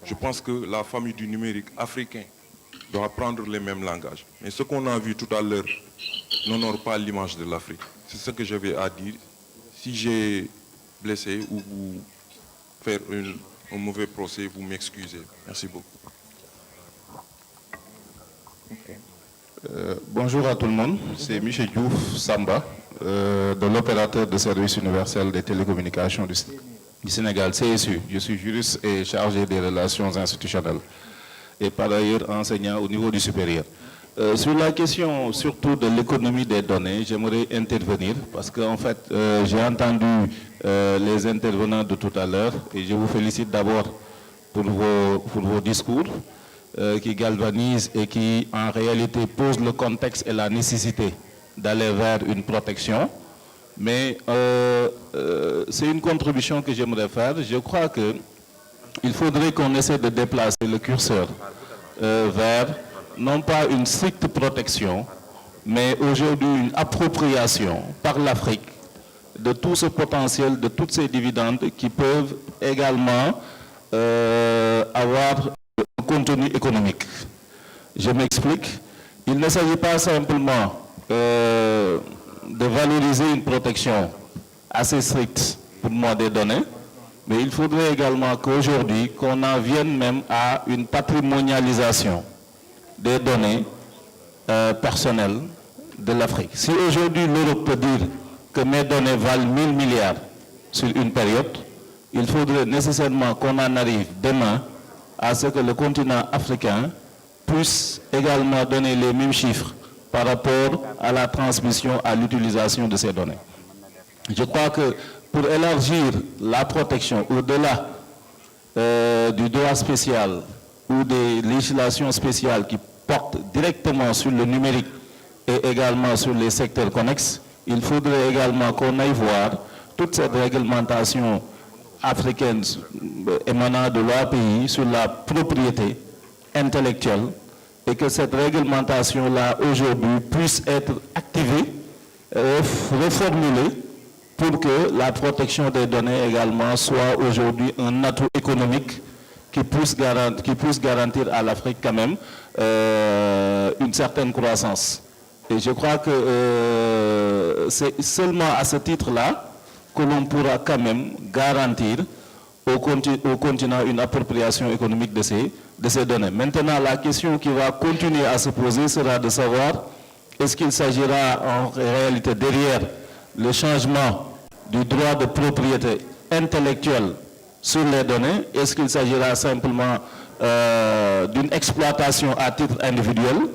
Je pense que la famille du numérique africain doit prendre les mêmes langages. Mais ce qu'on a vu tout à l'heure n'honore pas l'image de l'Afrique. C'est ce que j'avais à dire. Si j'ai blessé ou faire un mauvais procès, vous m'excusez. Merci beaucoup. Bonjour à tout le monde, c'est Michel Diouf Samba, de l'opérateur de service universel des télécommunications du Sénégal, CSU. Je suis juriste et chargé des relations institutionnelles et par ailleurs enseignant au niveau du supérieur. Sur la question surtout de l'économie des données, j'aimerais intervenir parce qu'en fait, j'ai entendu les intervenants de tout à l'heure et je vous félicite d'abord pour vos discours qui galvanisent et qui en réalité posent le contexte et la nécessité d'aller vers une protection. Mais c'est une contribution que j'aimerais faire. Je crois qu'il faudrait qu'on essaie de déplacer le curseur vers non pas une stricte protection, mais aujourd'hui une appropriation par l'Afrique de tout ce potentiel, de toutes ces dividendes qui peuvent également avoir un contenu économique. Je m'explique. Il ne s'agit pas simplement de valoriser une protection assez stricte pour moi des données, mais il faudrait également qu'aujourd'hui, qu'on en vienne même à une patrimonialisation des données personnelles de l'Afrique. Si aujourd'hui l'Europe peut dire que mes données valent 1000 milliards sur une période, il faudrait nécessairement qu'on en arrive demain à ce que le continent africain puisse également donner les mêmes chiffres par rapport à la transmission, à l'utilisation de ces données. Je crois que pour élargir la protection au-delà du droit spécial ou des législations spéciales qui portent directement sur le numérique et également sur les secteurs connexes, il faudrait également qu'on aille voir toute cette réglementation africaine émanant de leur pays sur la propriété intellectuelle et que cette réglementation-là aujourd'hui puisse être activée, reformulée pour que la protection des données également soit aujourd'hui un atout économique qui puisse garantir à l'Afrique quand même une certaine croissance. Et je crois que c'est seulement à ce titre-là que l'on pourra quand même garantir au continent une appropriation économique de ces données. Maintenant, la question qui va continuer à se poser sera de savoir est-ce qu'il s'agira en réalité derrière le changement du droit de propriété intellectuelle sur les données, est-ce qu'il s'agira simplement d'une exploitation à titre individuel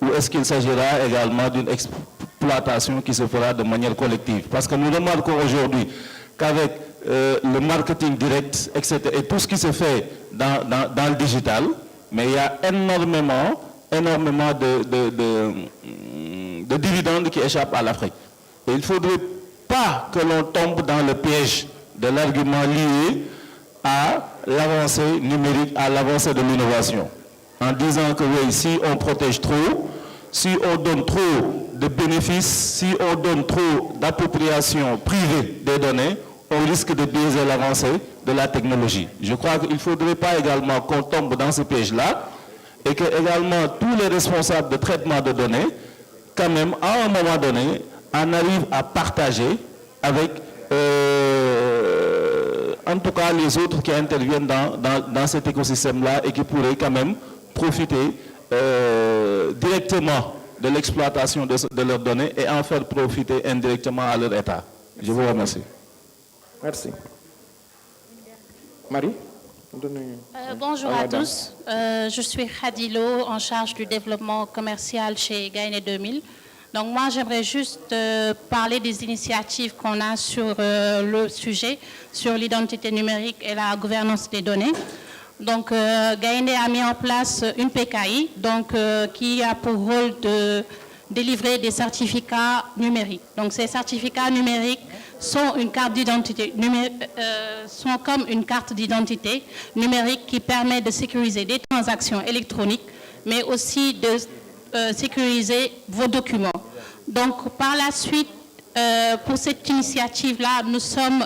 ou est-ce qu'il s'agira également d'une exploitation qui se fera de manière collective? Parce que nous remarquons aujourd'hui qu'avec le marketing direct, etc., et tout ce qui se fait dans le digital, mais il y a énormément de dividendes qui échappent à l'Afrique. Et il ne faudrait pas que l'on tombe dans le piège de l'argument lié à l'avancée numérique, à l'avancée de l'innovation, en disant que oui, si on protège trop, si on donne trop de bénéfices, si on donne trop d'appropriation privée des données, on risque de biaiser l'avancée de la technologie. Je crois qu'il ne faudrait pas également qu'on tombe dans ce piège-là et que également tous les responsables de traitement de données, quand même, à un moment donné, en arrivent à partager avec en tout cas les autres qui interviennent dans cet écosystème-là et qui pourraient quand même profiter directement de l'exploitation de leurs données et en faire profiter indirectement à leur État. Je vous remercie. Merci. Marie? Bonjour à tous. Je suis Khadilo, en charge du développement commercial chez Gaïné 2000. Donc moi, j'aimerais juste parler des initiatives qu'on a sur le sujet, sur l'identité numérique et la gouvernance des données. Donc Gaïné a mis en place une PKI donc, qui a pour rôle de délivrer des certificats numériques. Donc ces certificats numériques sont une carte d'identité sont comme une carte d'identité numérique qui permet de sécuriser des transactions électroniques, mais aussi de sécuriser vos documents. Donc par la suite, pour cette initiative-là, nous sommes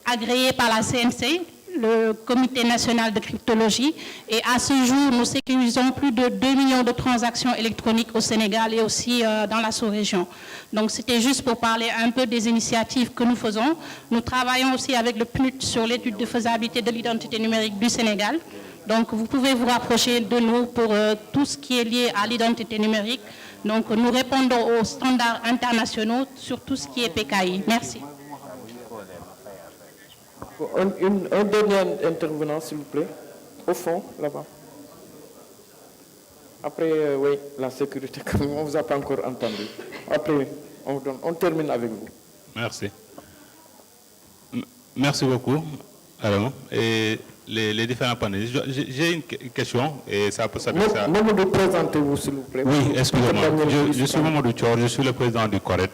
agréés par la CNC, le Comité national de cryptologie, et à ce jour, nous sécurisons plus de 2 millions de transactions électroniques au Sénégal et aussi dans la sous-région. Donc c'était juste pour parler un peu des initiatives que nous faisons. Nous travaillons aussi avec le PNUD sur l'étude de faisabilité de l'identité numérique du Sénégal. Donc vous pouvez vous rapprocher de nous pour tout ce qui est lié à l'identité numérique. Donc nous répondons aux standards internationaux sur tout ce qui est PKI. Merci. Un dernier intervenant, s'il vous plaît, au fond, là-bas. Après, oui, la sécurité, on ne vous a pas encore entendu. Après, on termine avec vous. Merci. Merci beaucoup, Alain. Et les différents panélistes. J'ai une question, et ça peut s'appeler ça. Mamadou, présentez-vous, s'il vous plaît. Oui, excusez-moi. Je suis Mamadou Jour, je suis le président du CORET,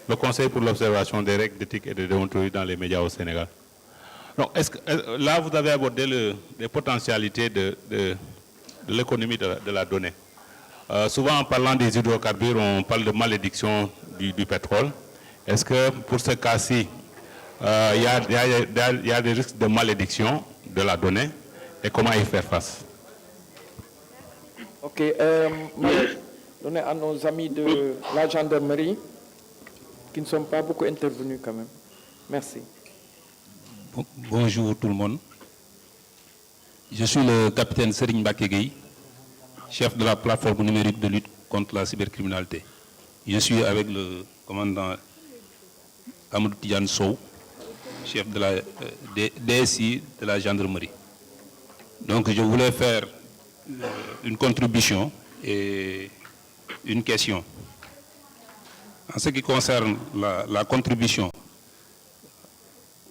le Conseil pour l'observation des règles d'éthique et de déontologie dans les médias au Sénégal. Donc, là, vous avez abordé les potentialités de l'économie de la donnée. Souvent, en parlant des hydrocarbures, on parle de malédiction du pétrole. Est-ce que pour ce cas-ci, il y a des risques de malédiction de la donnée et comment y faire face? Ok, donner à nos amis de la gendarmerie qui ne sont pas beaucoup intervenus quand même. Merci. Bonjour tout le monde. Je suis le capitaine Serigne Bakegei, chef de la plateforme numérique de lutte contre la cybercriminalité. Je suis avec le commandant Amadou Tidiane Sow, chef de la DSI de la gendarmerie. Donc je voulais faire une contribution et une question. En ce qui concerne la contribution,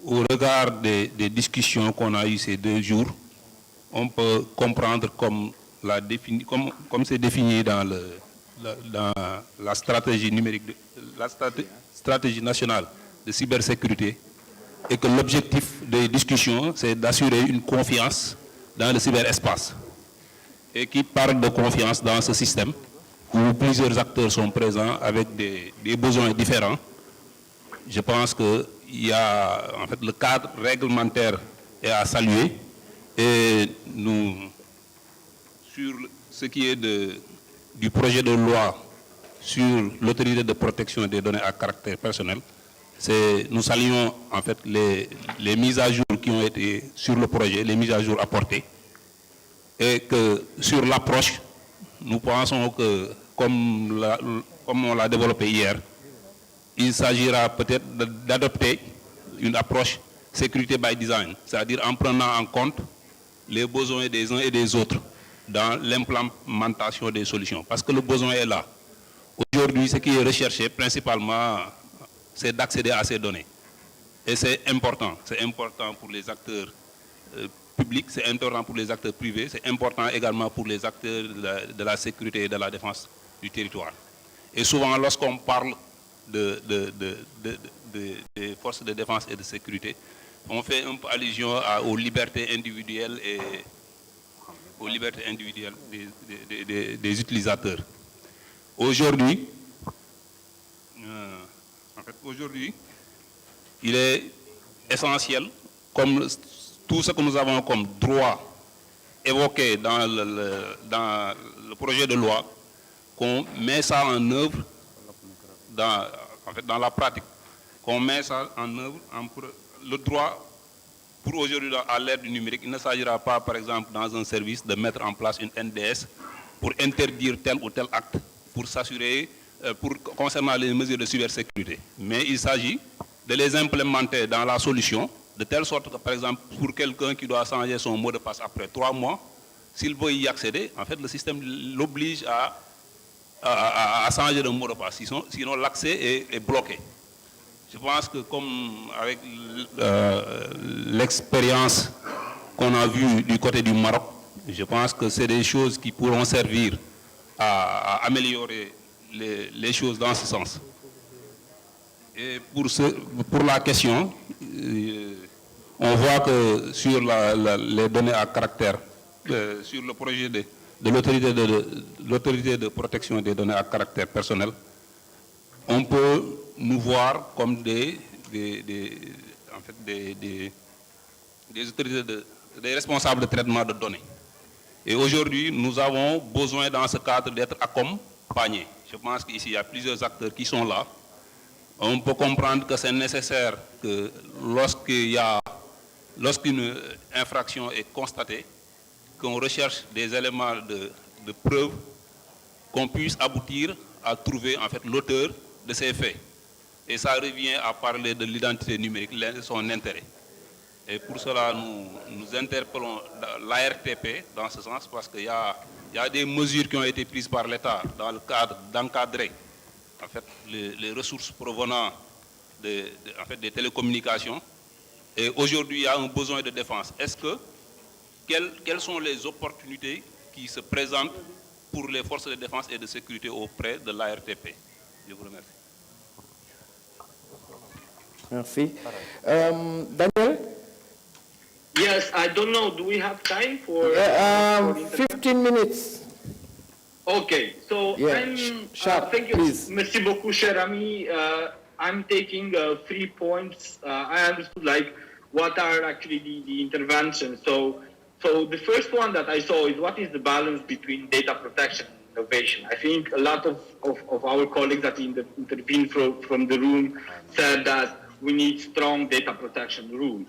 au regard des discussions qu'on a eues ces 2 jours, on peut comprendre comme c'est défini dans la stratégie numérique, la stratégie nationale de cybersécurité, et que l'objectif des discussions, c'est d'assurer une confiance dans le cyberespace. Et qui parle de confiance dans ce système, où plusieurs acteurs sont présents avec des besoins différents. Je pense que il y a, en fait, le cadre réglementaire est à saluer et nous, sur ce qui est du projet de loi sur l'autorité de protection des données à caractère personnel, nous saluons en fait les mises à jour qui ont été sur le projet, les mises à jour apportées, et que sur l'approche, nous pensons que, comme on l'a développé hier, il s'agira peut-être d'adopter une approche sécurité by design, c'est-à-dire en prenant en compte les besoins des uns et des autres dans l'implémentation des solutions. Parce que le besoin est là. Aujourd'hui, ce qui est recherché principalement, c'est d'accéder à ces données. Et c'est important pour les acteurs publics, c'est important pour les acteurs privés, c'est important également pour les acteurs de la sécurité et de la défense du territoire. Et souvent, lorsqu'on parle des forces de défense et de sécurité, on fait un peu allusion aux libertés individuelles et aux libertés individuelles des utilisateurs. Aujourd'hui, il est essentiel, comme tout ce que nous avons comme droit évoqué dans le projet de loi, qu'on met ça en œuvre dans la pratique. qu'on met ça en œuvre. Le droit, pour aujourd'hui, à l'ère du numérique, il ne s'agira pas, par exemple, dans un service, de mettre en place une NDS pour interdire tel ou tel acte, pour s'assurer, concernant les mesures de cybersécurité. Mais il s'agit de les implémenter dans la solution, de telle sorte que, par exemple, pour quelqu'un qui doit changer son mot de passe après 3 mois, s'il veut y accéder, en fait, le système l'oblige à changer de mot de passe. Sinon l'accès est bloqué. Je pense que comme avec l'expérience qu'on a vue du côté du Maroc, je pense que c'est des choses qui pourront servir à améliorer les choses dans ce sens. Et pour la question, on voit que sur les données à caractère, sur le projet de l'autorité de protection des données à caractère personnel, on peut nous voir comme des autorités des responsables de traitement de données. Et aujourd'hui, nous avons besoin dans ce cadre d'être accompagnés. Je pense qu'ici, il y a plusieurs acteurs qui sont là. On peut comprendre que c'est nécessaire que lorsqu'une infraction est constatée, qu'on recherche des éléments de preuve, qu'on puisse aboutir à trouver en fait l'auteur de ces faits. Et ça revient à parler de l'identité numérique, son intérêt. Et pour cela, nous interpellons l'ARTP dans ce sens, parce qu'il y a des mesures qui ont été prises par l'État dans le cadre d'encadrer en fait, les ressources provenant des télécommunications. Et aujourd'hui, il y a un besoin de défense. Quelles sont les opportunités qui se présentent pour les forces de défense et de sécurité auprès de l'ARTP? Je vous remercie. Merci. Daniel? Yes, I don't know. Do we have time for... 15 minutes. Okay, so Sharp, thank you. Please. Merci beaucoup, cher ami. I'm taking 3 points. I understood what are actually the interventions. So the first one that I saw is what is the balance between data protection and innovation. I think a lot of our colleagues that intervened from the room said that we need strong data protection rules.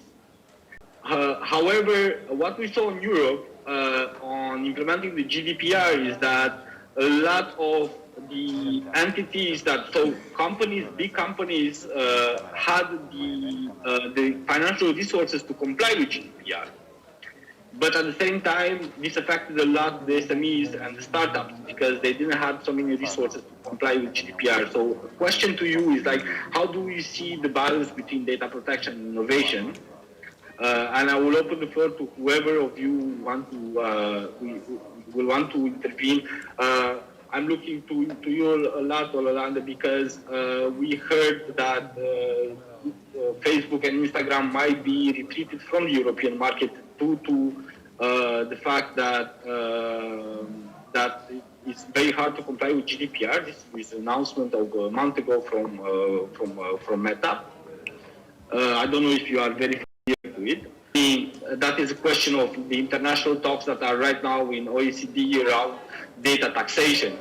However, what we saw in Europe on implementing the GDPR is that a lot of the entities big companies had the financial resources to comply with GDPR. But at the same time, this affected a lot the SMEs and the startups because they didn't have so many resources to comply with GDPR. So the question to you is how do we see the balance between data protection and innovation? And I will open the floor to whoever of you will want to intervene. I'm looking to you a lot, Olanda, because we heard that Facebook and Instagram might be retreated from the European market due to the fact that it's very hard to comply with GDPR. This is an announcement of a month ago from Meta. I don't know if you are very familiar with it. That is a question of the international talks that are right now in OECD around data taxation.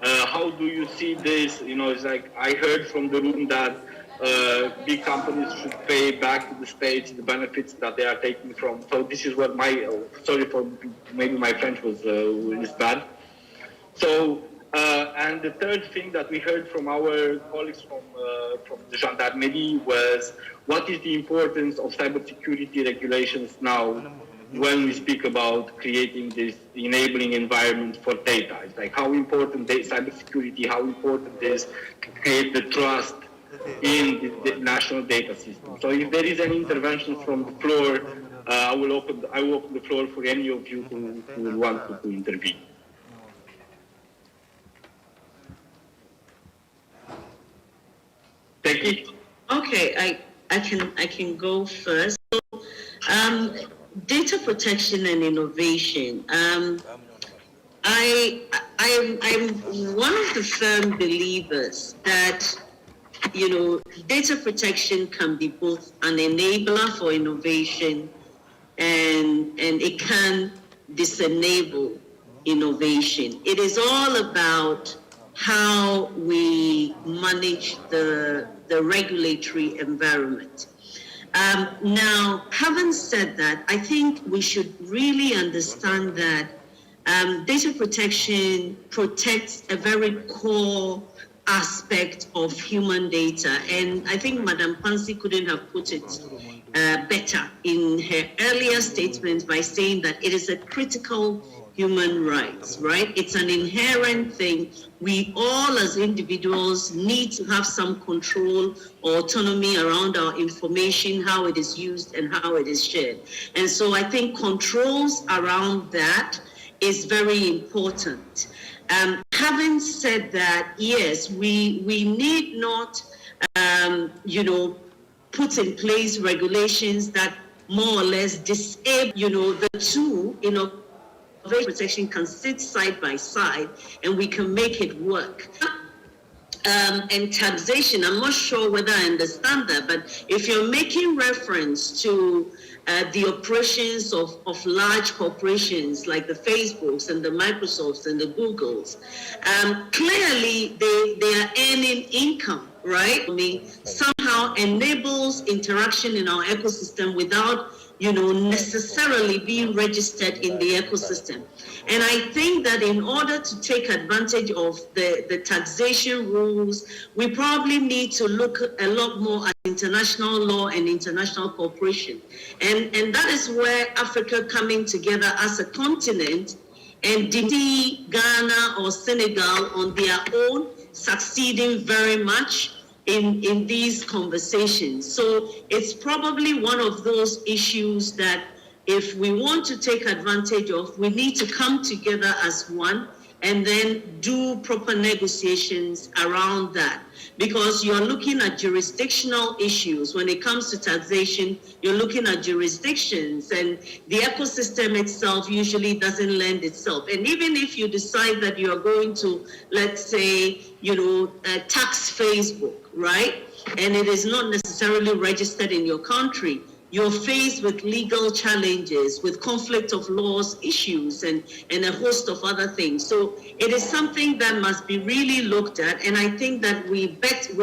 How do you see this? It's I heard from the room that big companies should pay back to the states the benefits that they are taking from. So this is what sorry for maybe my French was bad. So and the third thing that we heard from our colleagues from the gendarmerie was what is the importance of cybersecurity regulations now when we speak about creating this enabling environment for data. It's how important is cybersecurity, how important is to create the trust in the national data system. So if there is any intervention from the floor, I will open the floor for any of you who will want to intervene. Okay, I can go first. So, data protection and innovation. I'm one of the firm believers that data protection can be both an enabler for innovation and it can disenable innovation. It is all about how we manage the the regulatory environment. Now, having said that, I think we should really understand that data protection protects a very core aspect of human data. And I think Madam Pansy couldn't have put it better in her earlier statement by saying that it is a critical human rights, right? It's an inherent thing. We all as individuals need to have some control or autonomy around our information, how it is used and how it is shared. And so I think controls around that is very important. Having said that, yes, we need not, put in place regulations that more or less disable, the two, protection can sit side by side and we can make it work. And taxation, I'm not sure whether I understand that, but if you're making reference to the operations of large corporations like the Facebooks and the Microsofts and the Googles, clearly they are earning income, right? I mean, somehow enables interaction in our ecosystem without necessarily being registered in the ecosystem. And I think that in order to take advantage of the taxation rules, we probably need to look a lot more at international law and international cooperation. And that is where Africa coming together as a continent and Ghana or Senegal on their own succeeding very much in these conversations. So it's probably one of those issues that if we want to take advantage of, we need to come together as one and then do proper negotiations around that. Because you're looking at jurisdictional issues. When it comes to taxation, you're looking at jurisdictions, and the ecosystem itself usually doesn't lend itself. And even if you decide that you're going to, let's say, tax Facebook, right? And it is not necessarily registered in your country, you're faced with legal challenges, with conflict of laws issues, and a host of other things. So it is something that must be really looked at, and I think that we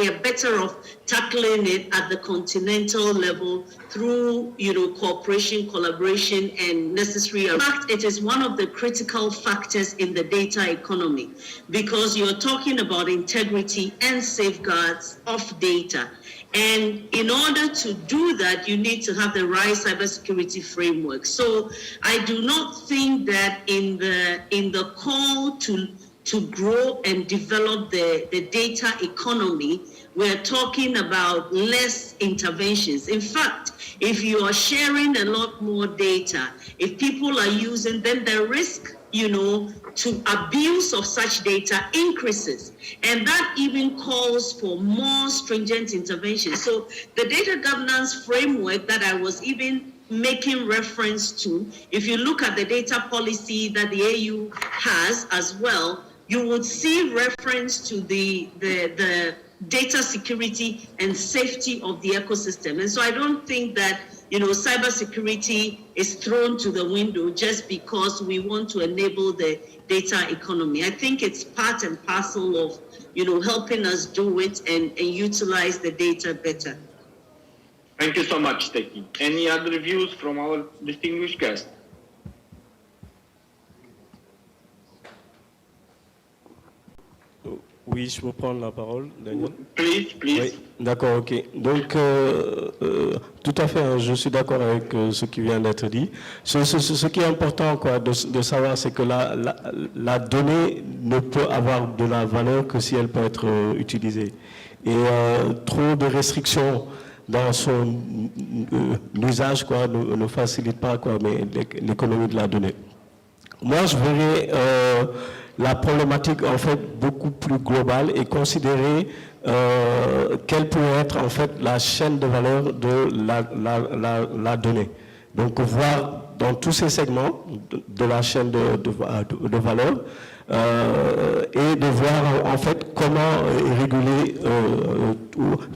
are better off tackling it at the continental level through cooperation, collaboration, and necessary. In fact, it is one of the critical factors in the data economy, because you're talking about integrity and safeguards of data. And in order to do that, you need to have the right cybersecurity framework. So I do not think that in the call to grow and develop the data economy, we're talking about less interventions. In fact, if you are sharing a lot more data, if people are using, then the risk, to abuse of such data increases. And that even calls for more stringent interventions. So the data governance framework that I was even making reference to, if you look at the data policy that the AU has as well, you would see reference to the data security and safety of the ecosystem. And so I don't think that cybersecurity is thrown to the window just because we want to enable the data economy. I think it's part and parcel of, helping us do it and utilize the data better. Thank you so much, Teki. Any other views from our distinguished guest? Oui, je peux prendre la parole, Daniel. Please. Oui, d'accord, ok. Donc, tout à fait, hein, je suis d'accord avec ce qui vient d'être dit. Ce qui est important de savoir, c'est que la donnée ne peut avoir de la valeur que si elle peut être utilisée. Et trop de restrictions dans son usage ne facilite pas l'économie de la donnée. Moi, je verrais la problématique en fait beaucoup plus globale et considérer quelle pourrait être en fait la chaîne de valeur de la donnée. Donc voir dans tous ces segments de la chaîne de valeur et de voir en fait comment réguler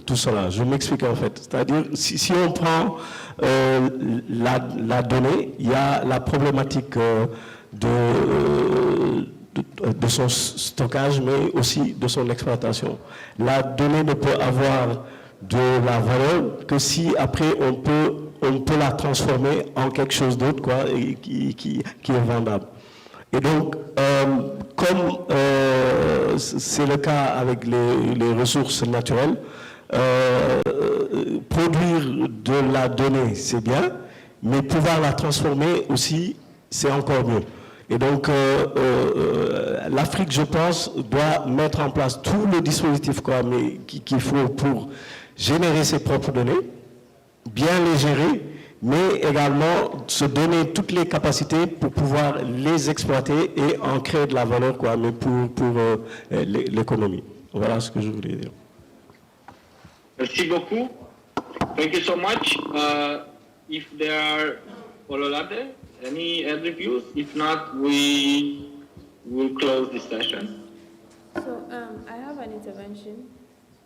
tout cela. Je m'explique en fait. C'est-à-dire si on prend la donnée, il y a la problématique de son stockage, mais aussi de son exploitation. La donnée ne peut avoir de la valeur que si après on peut la transformer en quelque chose d'autre, quoi, et qui est vendable. Et donc, comme c'est le cas avec les ressources naturelles, produire de la donnée, c'est bien, mais pouvoir la transformer aussi, c'est encore mieux. Et donc, l'Afrique, je pense, doit mettre en place tout le dispositif qu'il faut pour générer ses propres données, bien les gérer, mais également se donner toutes les capacités pour pouvoir les exploiter et en créer de la valeur, mais pour l'économie. Voilà ce que je voulais dire. Merci beaucoup. Thank you so much. If there are follow-up, any other views? If not, we will close this session. So I have an intervention,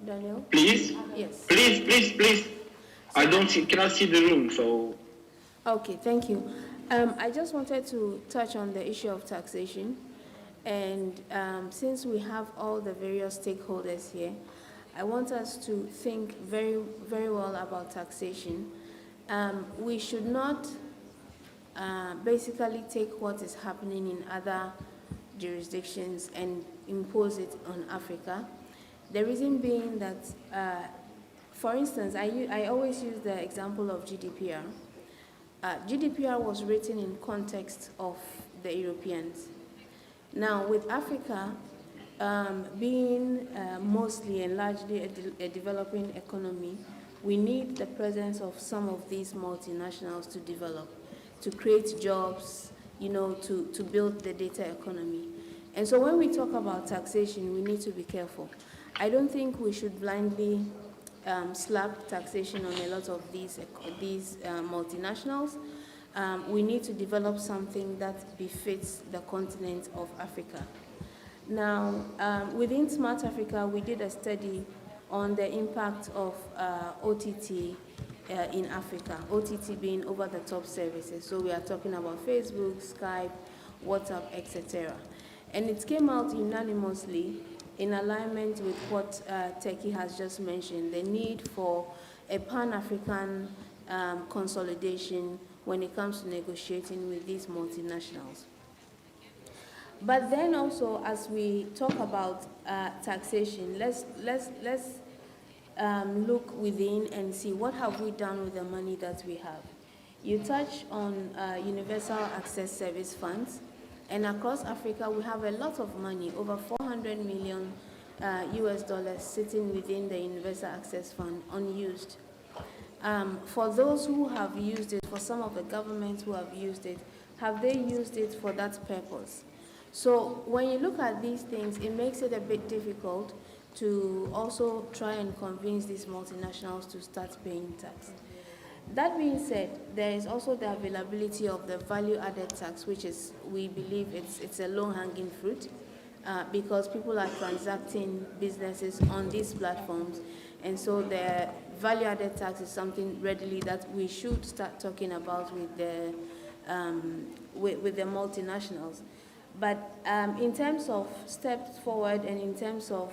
Daniel. Please? Yes. Please. I cannot see the room, so. Okay, thank you. I just wanted to touch on the issue of taxation. And since we have all the various stakeholders here, I want us to think very, very well about taxation. We should not basically take what is happening in other jurisdictions and impose it on Africa. The reason being that, for instance, I always use the example of GDPR. GDPR was written in context of the Europeans. Now, with Africa being mostly and largely a developing economy, we need the presence of some of these multinationals to develop, to create jobs, to build the data economy. And so when we talk about taxation, we need to be careful. I don't think we should blindly slap taxation on a lot of these multinationals. We need to develop something that befits the continent of Africa. Now, within Smart Africa, we did a study on the impact of OTT in Africa, OTT being over-the-top services. So we are talking about Facebook, Skype, WhatsApp, etc. And it came out unanimously in alignment with what Teki has just mentioned, the need for a Pan-African consolidation when it comes to negotiating with these multinationals. But then also, as we talk about taxation, let's look within and see what have we done with the money that we have. You touch on universal access service funds, and across Africa we have a lot of money, over 400 million US dollars sitting within the universal access fund unused. For those who have used it, for some of the governments who have used it, have they used it for that purpose? So when you look at these things, it makes it a bit difficult to also try and convince these multinationals to start paying tax. That being said, there is also the availability of the value-added tax, which is, we believe it's a low-hanging fruit because people are transacting businesses on these platforms. And so the value-added tax is something readily that we should start talking about with the multinationals. But in terms of steps forward and in terms of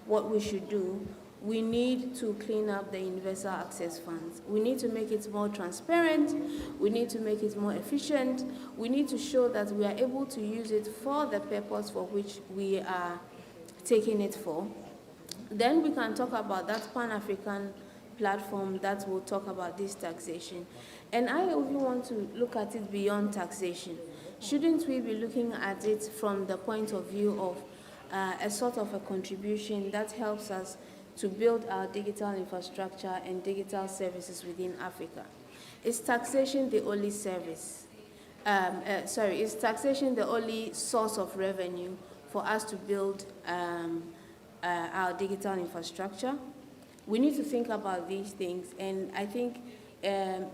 what we should do, we need to clean up the universal access funds. We need to make it more transparent. We need to make it more efficient. We need to show that we are able to use it for the purpose for which we are taking it for. Then we can talk about that Pan-African platform that will talk about this taxation. And I even want to look at it beyond taxation. Shouldn't we be looking at it from the point of view of a sort of a contribution that helps us to build our digital infrastructure and digital services within Africa? Is taxation the only service? Is taxation the only source of revenue for us to build our digital infrastructure? We need to think about these things, and I think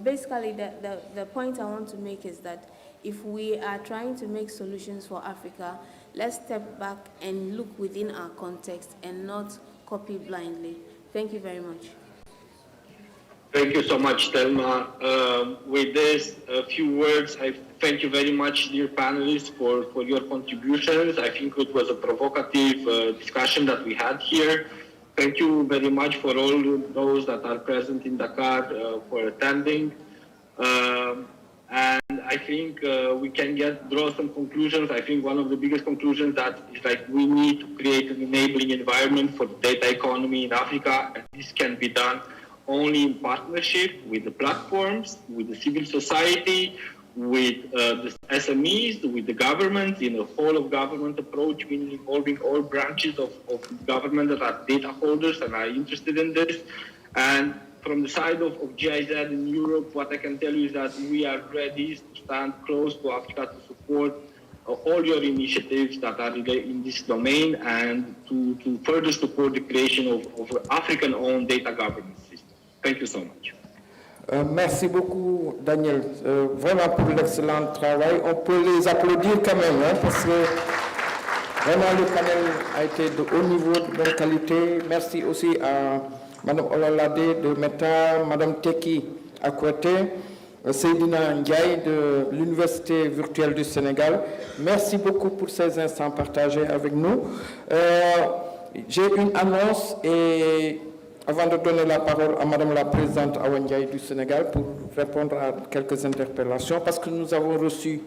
basically the point I want to make is that if we are trying to make solutions for Africa, let's step back and look within our context and not copy blindly. Thank you very much. Thank you so much, Thelma. With this, a few words. I thank you very much, dear panelists, for your contributions. I think it was a provocative discussion that we had here. Thank you very much for all those that are present in Dakar for attending. And I think we can draw some conclusions. I think one of the biggest conclusions that is like we need to create an enabling environment for the data economy in Africa, and this can be done only in partnership with the platforms, with the civil society, with the SMEs, with the government, in a whole of government approach, meaning involving all branches of government that are data holders and are interested in this. And from the side of GIZ in Europe, what I can tell you is that we are ready to stand close to Africa to support all your initiatives that are in this domain and to further support the creation of an African-owned data governance system. Thank you so much. Merci beaucoup, Daniel, vraiment pour l'excellent travail. On peut les applaudir quand même, hein, parce que vraiment le panel a été de haut niveau, de bonne qualité. Merci aussi à Mme Olalade de Meta, Mme Teki Akwete, Seydina Ndiaye de l'Université virtuelle du Sénégal. Merci beaucoup pour ces instants partagés avec nous. J'ai une annonce et avant de donner la parole à Madame la Présidente Awa Ndiaye du Sénégal pour répondre à quelques interpellations, parce que nous avons reçu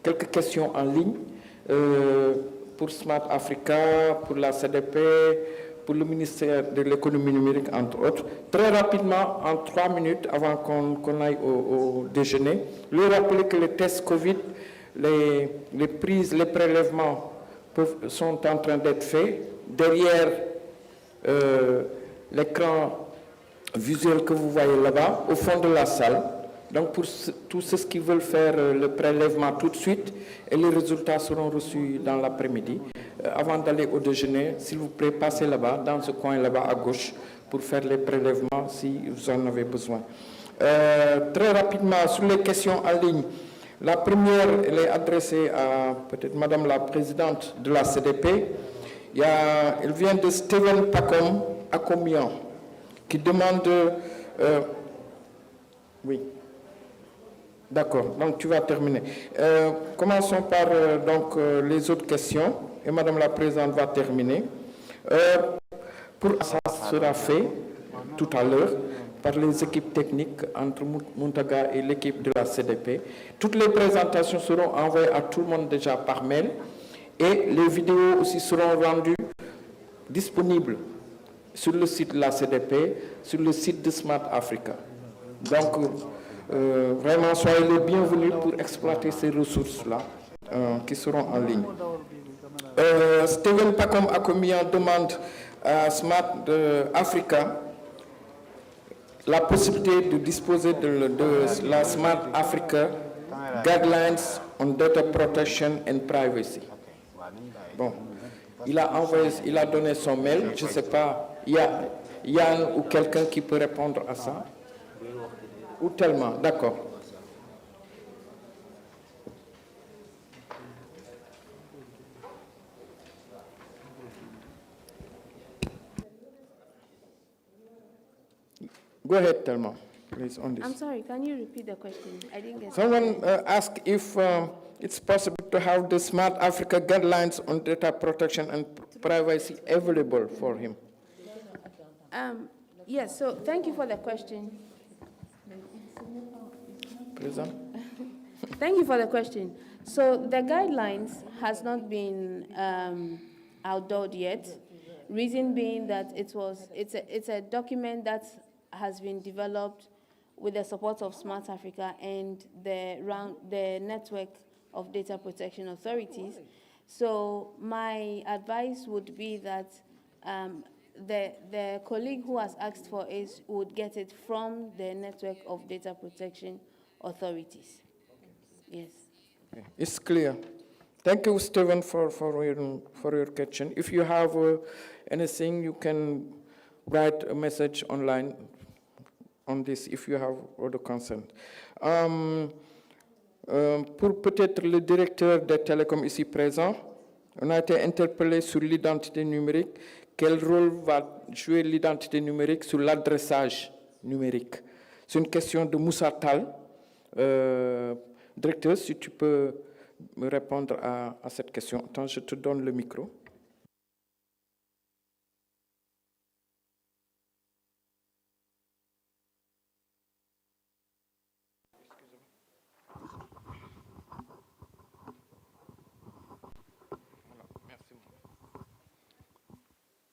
quelques questions en ligne pour Smart Africa, pour la CDP, pour le ministère de l'économie numérique, entre autres. Très rapidement, en 3 minutes, avant qu'on aille au déjeuner, leur rappeler que les tests Covid, les prises, les prélèvements sont en train d'être faits. Derrière l'écran visuel que vous voyez là-bas, au fond de la salle. Donc pour tous ceux qui veulent faire le prélèvement tout de suite, et les résultats seront reçus dans l'après-midi. Avant d'aller au déjeuner, s'il vous plaît, passez là-bas, dans ce coin là-bas à gauche, pour faire les prélèvements si vous en avez besoin. Très rapidement, sur les questions en ligne, la première, elle est adressée à peut-être Madame la Présidente de la CDP. Elle vient de Steven Pacom Akomian, qui demande... oui. D'accord, donc tu vas terminer. Commençons par donc, les autres questions, et Madame la Présidente va terminer. Ça sera fait tout à l'heure par les équipes techniques entre Muntaga et l'équipe de la CDP. Toutes les présentations seront envoyées à tout le monde déjà par mail, et les vidéos aussi seront rendues disponibles sur le site de la CDP, sur le site de Smart Africa. Donc, vraiment, soyez les bienvenus pour exploiter ces ressources-là qui seront en ligne. Steven Pacom Akomian demande à Smart Africa la possibilité de disposer de la Smart Africa Guidelines on Data Protection and Privacy. Bon, il a donné son mail, je ne sais pas, il y a Yann ou quelqu'un qui peut répondre à ça. Ou tellement, d'accord. Go ahead, Thelma, please, on this. I'm sorry, can you repeat the question? I didn't get Someone asked if it's possible to have the Smart Africa Guidelines on Data Protection and Privacy available for him. Yes, so thank you for the question. Thank you for the question. So the guidelines has not been outlawed yet. Reason being that it's a document that has been developed with the support of Smart Africa and the network of data protection authorities. So my advice would be that the colleague who has asked for it would get it from the network of data protection authorities. Yes. Okay. It's clear. Thank you, Stephen, for your question. If you have anything, you can write a message online on this if you have other consent. Pour peut-être le directeur des télécoms ici présent, on a été interpellé sur l'identité numérique. Quel rôle va jouer l'identité numérique sur l'adressage numérique? C'est une question de Moussa Tal. Directeur, si tu peux me répondre à cette question. Attends, je te donne le micro.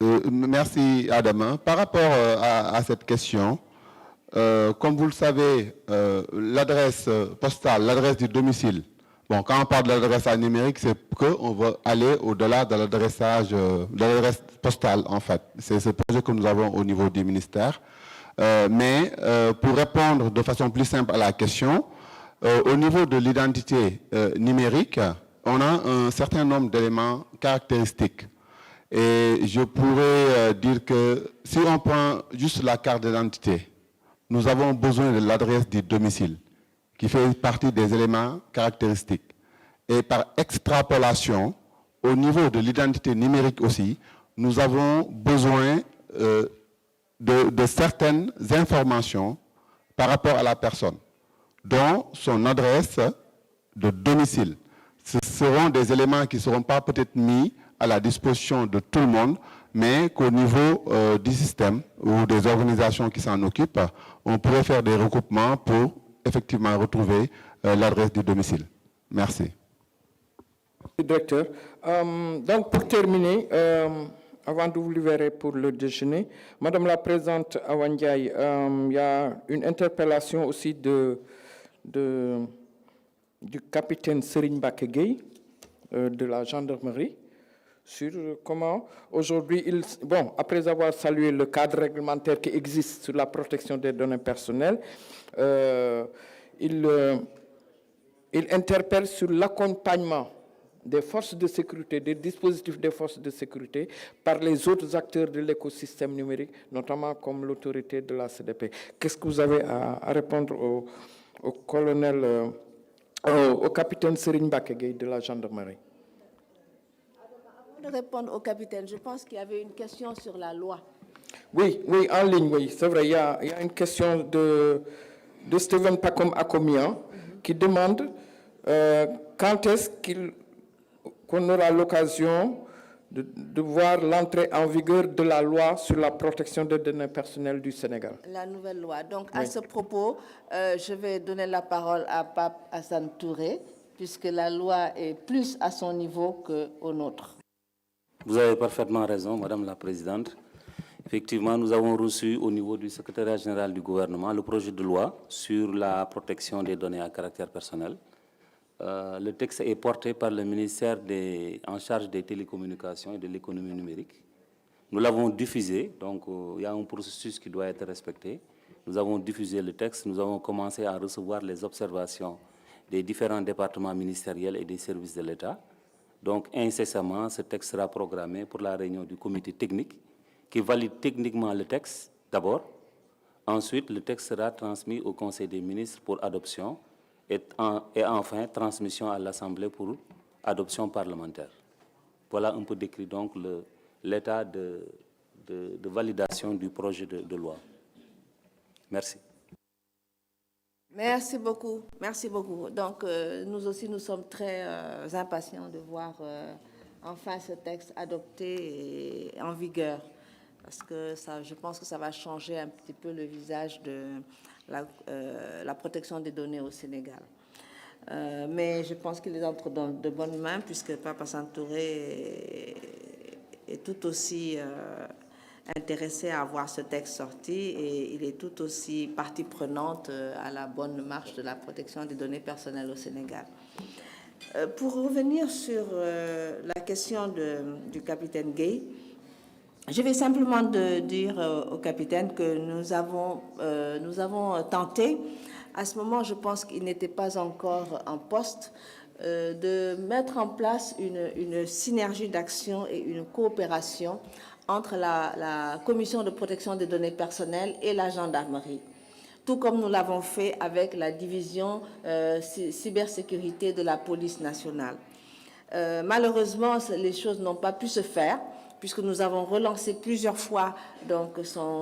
Merci Adama. Par rapport à cette question, comme vous le savez, l'adresse postale, l'adresse du domicile, bon, quand on parle de l'adressage numérique, c'est qu'on va aller au-delà de l'adressage, de l'adresse postale en fait. C'est ce projet que nous avons au niveau du ministère. Mais pour répondre de façon plus simple à la question, au niveau de l'identité numérique, on a un certain nombre d'éléments caractéristiques. Et je pourrais dire que si on prend juste la carte d'identité, nous avons besoin de l'adresse du domicile, qui fait partie des éléments caractéristiques. Et par extrapolation, au niveau de l'identité numérique aussi, nous avons besoin de certaines informations par rapport à la personne, dont son adresse de domicile. Ce seront des éléments qui ne seront pas peut-être mis à la disposition de tout le monde, mais qu'au niveau du système ou des organisations qui s'en occupent, on pourrait faire des recoupements pour effectivement retrouver l'adresse du domicile. Merci. Directeur. Donc pour terminer, avant de vous libérer pour le déjeuner, Madame la Présidente Awandiaï, il y a une interpellation aussi du capitaine Serigne Bakegei de la gendarmerie sur comment aujourd'hui, après avoir salué le cadre réglementaire qui existe sur la protection des données personnelles, il interpelle sur l'accompagnement des forces de sécurité, des dispositifs des forces de sécurité par les autres acteurs de l'écosystème numérique, notamment comme l'autorité de la CDP. Qu'est-ce que vous avez à répondre au colonel, au capitaine Serigne Bakegei de la gendarmerie? Avant de répondre au capitaine, je pense qu'il y avait une question sur la loi. Oui, en ligne, oui, c'est vrai. Il y a une question de Steven Pacom Akomian qui demande quand est-ce qu'on aura l'occasion de voir l'entrée en vigueur de la loi sur la protection des données personnelles du Sénégal. La nouvelle loi. Donc, à ce propos, je vais donner la parole à Pape Hassan Touré, puisque la loi est plus à son niveau qu'au nôtre. Vous avez parfaitement raison, Madame la Présidente. Effectivement, nous avons reçu au niveau du secrétariat général du gouvernement le projet de loi sur la protection des données à caractère personnel. Le texte est porté par le ministère en charge des télécommunications et de l'économie numérique. Nous l'avons diffusé, donc il y a un processus qui doit être respecté. Nous avons diffusé le texte, nous avons commencé à recevoir les observations des différents départements ministériels et des services de l'État. Donc incessamment, ce texte sera programmé pour la réunion du comité technique qui valide techniquement le texte d'abord. Ensuite, le texte sera transmis au Conseil des ministres pour adoption et enfin transmission à l'Assemblée pour adoption parlementaire. Voilà un peu décrit donc l'état de validation du projet de loi. Merci. Merci beaucoup, merci beaucoup. Donc nous aussi, nous sommes très impatients de voir enfin ce texte adopté et en vigueur. Parce que je pense que ça va changer un petit peu le visage de la protection des données au Sénégal. Mais je pense qu'il est entre dans de bonnes mains, puisque Papa Santouré est tout aussi intéressé à voir ce texte sorti et il est tout aussi partie prenante à la bonne marche de la protection des données personnelles au Sénégal. Pour revenir sur la question du capitaine Gay, je vais simplement dire au capitaine que nous avons tenté, à ce moment je pense qu'il n'était pas encore en poste, de mettre en place une synergie d'action et une coopération entre la Commission de protection des données personnelles et la gendarmerie, tout comme nous l'avons fait avec la division cybersécurité de la police nationale. Malheureusement, les choses n'ont pas pu se faire, puisque nous avons relancé plusieurs fois donc, son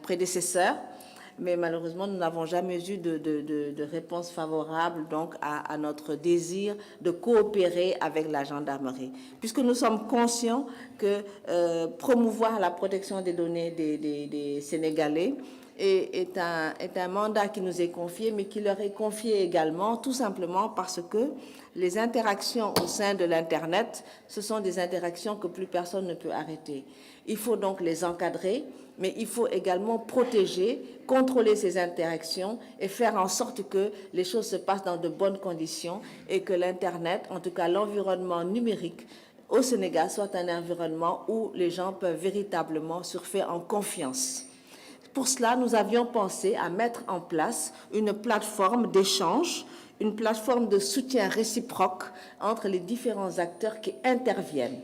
prédécesseur, mais malheureusement, nous n'avons jamais eu de réponse favorable donc, à notre désir de coopérer avec la gendarmerie, puisque nous sommes conscients que promouvoir la protection des données des Sénégalais, est un mandat qui nous est confié, mais qui leur est confié également, tout simplement parce que les interactions au sein de l'Internet, ce sont des interactions que plus personne ne peut arrêter. Il faut donc les encadrer, mais il faut également protéger, contrôler ces interactions et faire en sorte que les choses se passent dans de bonnes conditions et que l'Internet, en tout cas l'environnement numérique au Sénégal, soit un environnement où les gens peuvent véritablement surfer en confiance. Pour cela, nous avions pensé à mettre en place une plateforme d'échange, une plateforme de soutien réciproque entre les différents acteurs qui interviennent.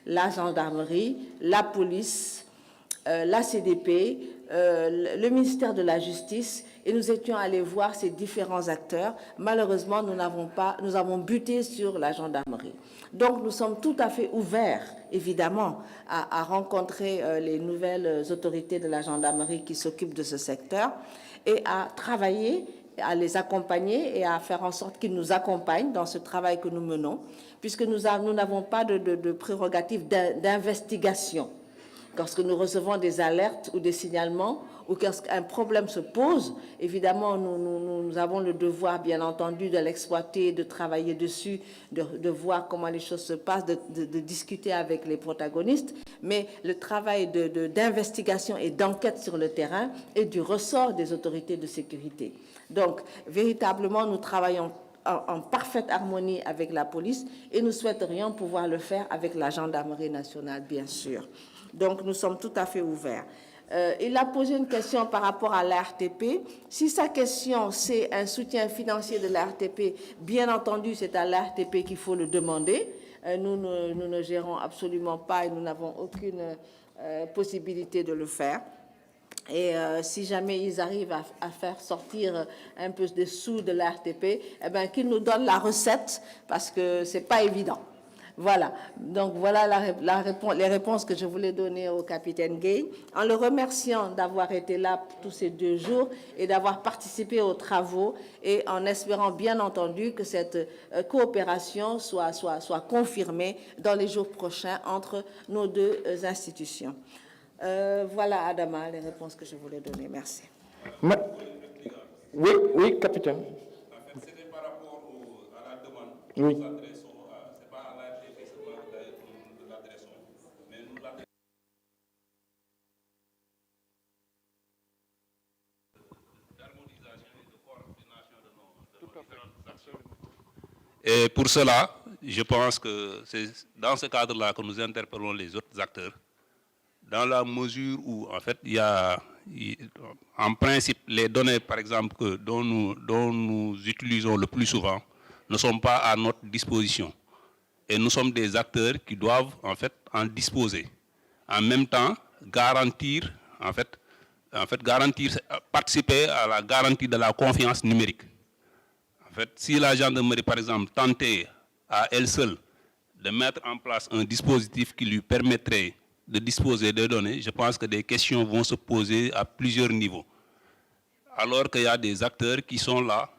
La gendarmerie, la police, la CDP, le ministère de la Justice, et nous étions allés voir ces différents acteurs. Malheureusement, nous avons buté sur la gendarmerie. Donc, nous sommes tout à fait ouverts, évidemment, à rencontrer les nouvelles autorités de la gendarmerie qui s'occupent de ce secteur et à travailler, à les accompagner et à faire en sorte qu'ils nous accompagnent dans ce travail que nous menons, puisque nous n'avons pas de prérogative d'investigation. Lorsque nous recevons des alertes ou des signalements ou qu'un problème se pose, évidemment, nous avons le devoir, bien entendu, de l'exploiter, de travailler dessus, de voir comment les choses se passent, de discuter avec les protagonistes. Mais le travail d'investigation et d'enquête sur le terrain est du ressort des autorités de sécurité. Donc, véritablement, nous travaillons en parfaite harmonie avec la police et nous souhaiterions pouvoir le faire avec la gendarmerie nationale, bien sûr. Donc, nous sommes tout à fait ouverts. Il a posé une question par rapport à l'ARTP. Si sa question, c'est un soutien financier de l'ARTP, bien entendu, c'est à l'ARTP qu'il faut le demander. Nous ne gérons absolument pas et nous n'avons aucune possibilité de le faire. Et si jamais ils arrivent à faire sortir un peu des sous de l'ARTP, eh bien, qu'ils nous donnent la recette, parce que ce n'est pas évident. Voilà, donc voilà les réponses que je voulais donner au capitaine Gay, en le remerciant d'avoir été là tous ces 2 jours et d'avoir participé aux travaux et en espérant bien entendu que cette coopération soit confirmée dans les jours prochains entre nos 2 institutions. Voilà, Adama, les réponses que je voulais donner. Merci. Oui, capitaine. En fait, c'était par rapport à la demande. Oui. Nous adressons, c'est pas à l'ARTP seulement que nous l'adressons, mais nous l'adressons. D'harmonisation et de coordination de nos différentes actions. Et pour cela, je pense que c'est dans ce cadre-là que nous interpellons les autres acteurs, dans la mesure où, en fait, il y a, en principe, les données, par exemple, dont nous utilisons le plus souvent, ne sont pas à notre disposition. Et nous sommes des acteurs qui doivent, en fait, en disposer. En même temps, garantir, participer à la garantie de la confiance numérique. En fait, si la gendarmerie, par exemple, tentait à elle seule de mettre en place un dispositif qui lui permettrait de disposer des données, je pense que des questions vont se poser à plusieurs niveaux. Alors qu'il y a des acteurs qui sont là,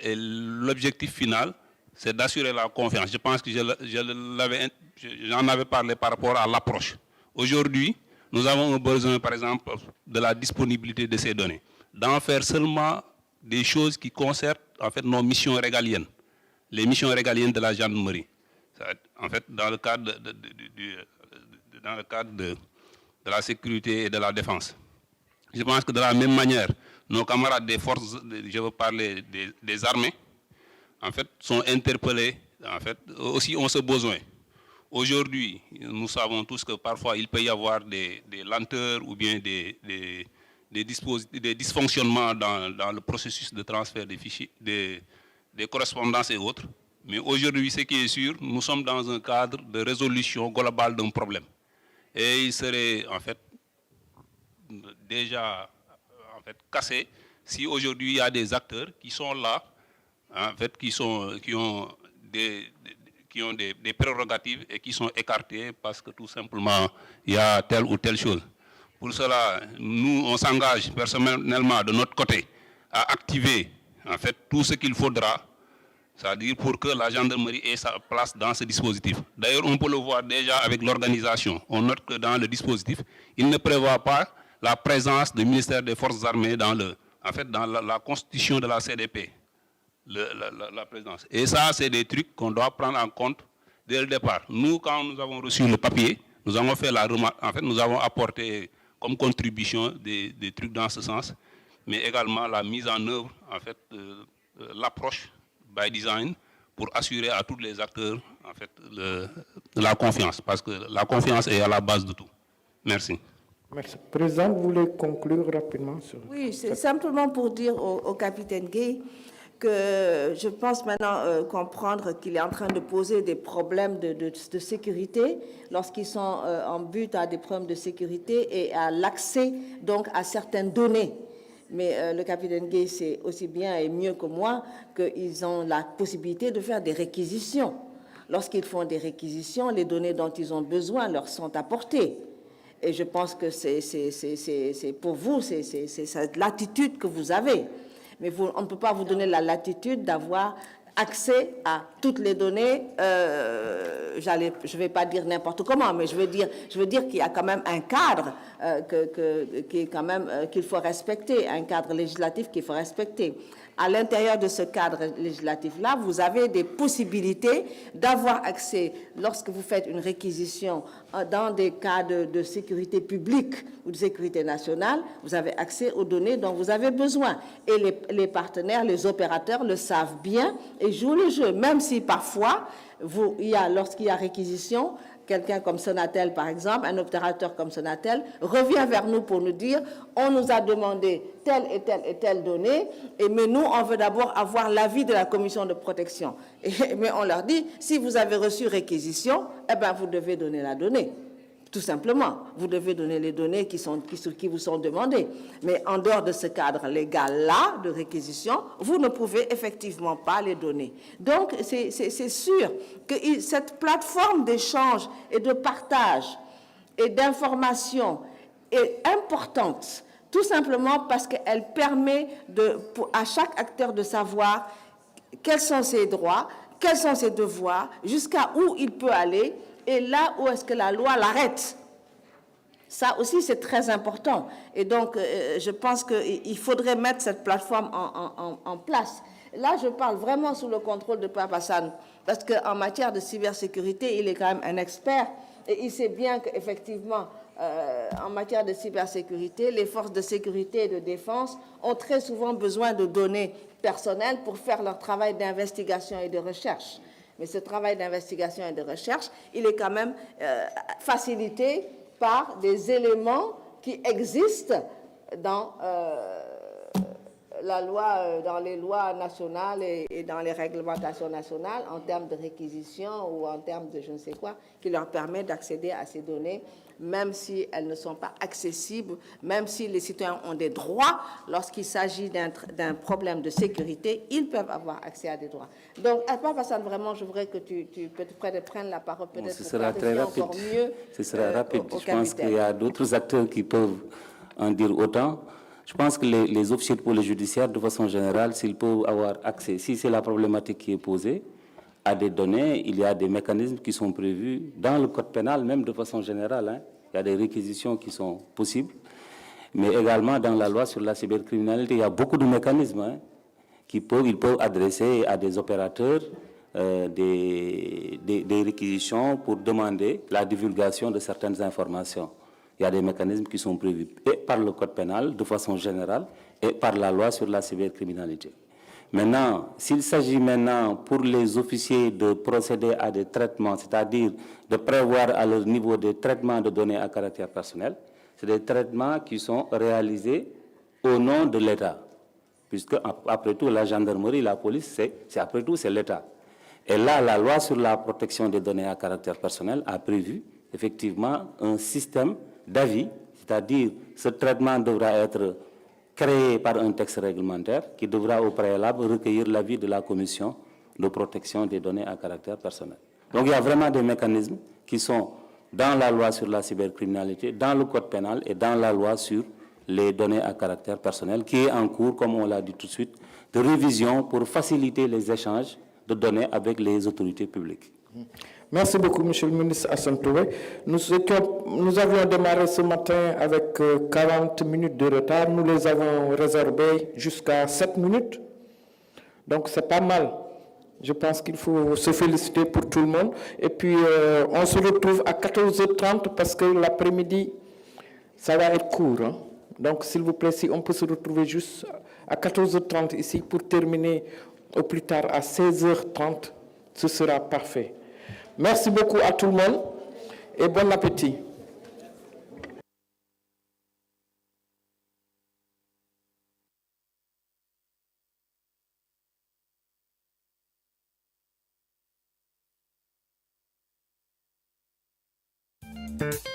et l'objectif final, c'est d'assurer la confiance. Je pense que j'en avais parlé par rapport à l'approche. Aujourd'hui, nous avons besoin, par exemple, de la disponibilité de ces données, d'en faire seulement des choses qui concernent, en fait, nos missions régaliennes, les missions régaliennes de la gendarmerie. En fait, dans le cadre de la sécurité et de la défense. Je pense que de la même manière, nos camarades des forces, je veux parler des armées, en fait, sont interpellés, en fait, aussi ont ce besoin. Aujourd'hui, nous savons tous que parfois il peut y avoir des lenteurs ou bien des dysfonctionnements dans le processus de transfert des fichiers, des correspondances et autres. Mais aujourd'hui, ce qui est sûr, nous sommes dans un cadre de résolution globale d'un problème. Et il serait en fait déjà cassé si aujourd'hui il y a des acteurs qui sont là, en fait, qui ont des prérogatives et qui sont écartés parce que tout simplement il y a telle ou telle chose. Pour cela, nous on s'engage personnellement de notre côté à activer en fait tout ce qu'il faudra, c'est-à-dire pour que la gendarmerie ait sa place dans ce dispositif. D'ailleurs, on peut le voir déjà avec l'organisation. On note que dans le dispositif, il ne prévoit pas la présence du ministère des Forces armées dans, dans la constitution de la CDP, la présidence. Et ça, c'est des trucs qu'on doit prendre en compte dès le départ. Nous, quand nous avons reçu le papier, nous avons fait la remarque, en fait, nous avons apporté comme contribution des trucs dans ce sens, mais également la mise en œuvre, en fait, l'approche by design pour assurer à tous les acteurs, en fait, la confiance, parce que la confiance est à la base de tout. Merci. Merci. Président, vous voulez conclure rapidement sur... Oui, c'est simplement pour dire au capitaine Gay que je pense maintenant comprendre qu'il est en train de poser des problèmes de sécurité lorsqu'ils sont en but à des problèmes de sécurité et à l'accès donc à certaines données. Mais le capitaine Gay sait aussi bien et mieux que moi qu'ils ont la possibilité de faire des réquisitions. Lorsqu'ils font des réquisitions, les données dont ils ont besoin leur sont apportées. Et je pense que c'est pour vous, c'est cette latitude que vous avez. Mais on ne peut pas vous donner la latitude d'avoir accès à toutes les données. Je ne vais pas dire n'importe comment, mais je veux dire qu'il y a quand même un cadre qu'il faut respecter, un cadre législatif qu'il faut respecter. À l'intérieur de ce cadre législatif-là, vous avez des possibilités d'avoir accès, lorsque vous faites une réquisition dans des cas de sécurité publique ou de sécurité nationale, vous avez accès aux données dont vous avez besoin. Et les partenaires, les opérateurs le savent bien et jouent le jeu, même si parfois, lorsqu'il y a réquisition, quelqu'un comme Sonatel, par exemple, un opérateur comme Sonatel, revient vers nous pour nous dire « on nous a demandé telle et telle et telle donnée, mais nous, on veut d'abord avoir l'avis de la commission de protection. » Mais on leur dit « si vous avez reçu réquisition, eh ben, vous devez donner la donnée. » Tout simplement, vous devez donner les données qui vous sont demandées. Mais en dehors de ce cadre légal-là de réquisition, vous ne pouvez effectivement pas les donner. Donc, c'est sûr que cette plateforme d'échange et de partage et d'information est importante, tout simplement parce qu'elle permet à chaque acteur de savoir quels sont ses droits, quels sont ses devoirs, jusqu'à où il peut aller, et là où est-ce que la loi l'arrête. Ça aussi, c'est très important. Et donc, je pense qu'il faudrait mettre cette plateforme en place. Là, je parle vraiment sous le contrôle de Pape Hassan, parce qu'en matière de cybersécurité, il est quand même un expert, et il sait bien qu'effectivement, en matière de cybersécurité, les forces de sécurité et de défense ont très souvent besoin de données personnelles pour faire leur travail d'investigation et de recherche. Mais ce travail d'investigation et de recherche, il est quand même facilité par des éléments qui existent dans la loi, dans les lois nationales et dans les réglementations nationales en termes de réquisition ou en termes de je ne sais quoi, qui leur permet d'accéder à ces données, même si elles ne sont pas accessibles, même si les citoyens ont des droits, lorsqu'il s'agit d'un problème de sécurité, ils peuvent avoir accès à des droits. Donc, à part ça, vraiment, je voudrais que tu prennes la parole peut-être ce sera très rapide. Encore mieux. Ce sera rapide. Je pense qu'il y a d'autres acteurs qui peuvent en dire autant. Je pense que les officiers de police judiciaire, de façon générale, s'ils peuvent avoir accès, si c'est la problématique qui est posée, à des données, il y a des mécanismes qui sont prévus dans le code pénal, même de façon générale. Hein. Il y a des réquisitions qui sont possibles, mais également dans la loi sur la cybercriminalité, il y a beaucoup de mécanismes hein, ils peuvent adresser à des opérateurs des réquisitions pour demander la divulgation de certaines informations. Il y a des mécanismes qui sont prévus et par le code pénal de façon générale et par la loi sur la cybercriminalité. Maintenant, s'il s'agit maintenant pour les officiers de procéder à des traitements, c'est-à-dire de prévoir à leur niveau des traitements de données à caractère personnel, c'est des traitements qui sont réalisés au nom de l'État. Puisque, après tout, la gendarmerie, la police, après tout, c'est l'État. Et là, la loi sur la protection des données à caractère personnel a prévu, effectivement, un système d'avis, c'est-à-dire ce traitement devra être créé par un texte réglementaire qui devra au préalable recueillir l'avis de la commission de protection des données à caractère personnel. Donc il y a vraiment des mécanismes qui sont dans la loi sur la cybercriminalité, dans le code pénal et dans la loi sur les données à caractère personnel qui est en cours, comme on l'a dit tout de suite, de révision pour faciliter les échanges de données avec les autorités publiques. Merci beaucoup, Monsieur le ministre Hassan Touré. Nous avions démarré ce matin avec 40 minutes de retard. Nous les avons réservés jusqu'à 7 minutes. Donc, c'est pas mal. Je pense qu'il faut se féliciter pour tout le monde. Et puis, on se retrouve à 14h30 parce que l'après-midi, ça va être court. Hein? Donc, s'il vous plaît, si on peut se retrouver juste à 14h30 ici pour terminer au plus tard à 16h30, ce sera parfait. Merci beaucoup à tout le monde et bon appétit. Thank you.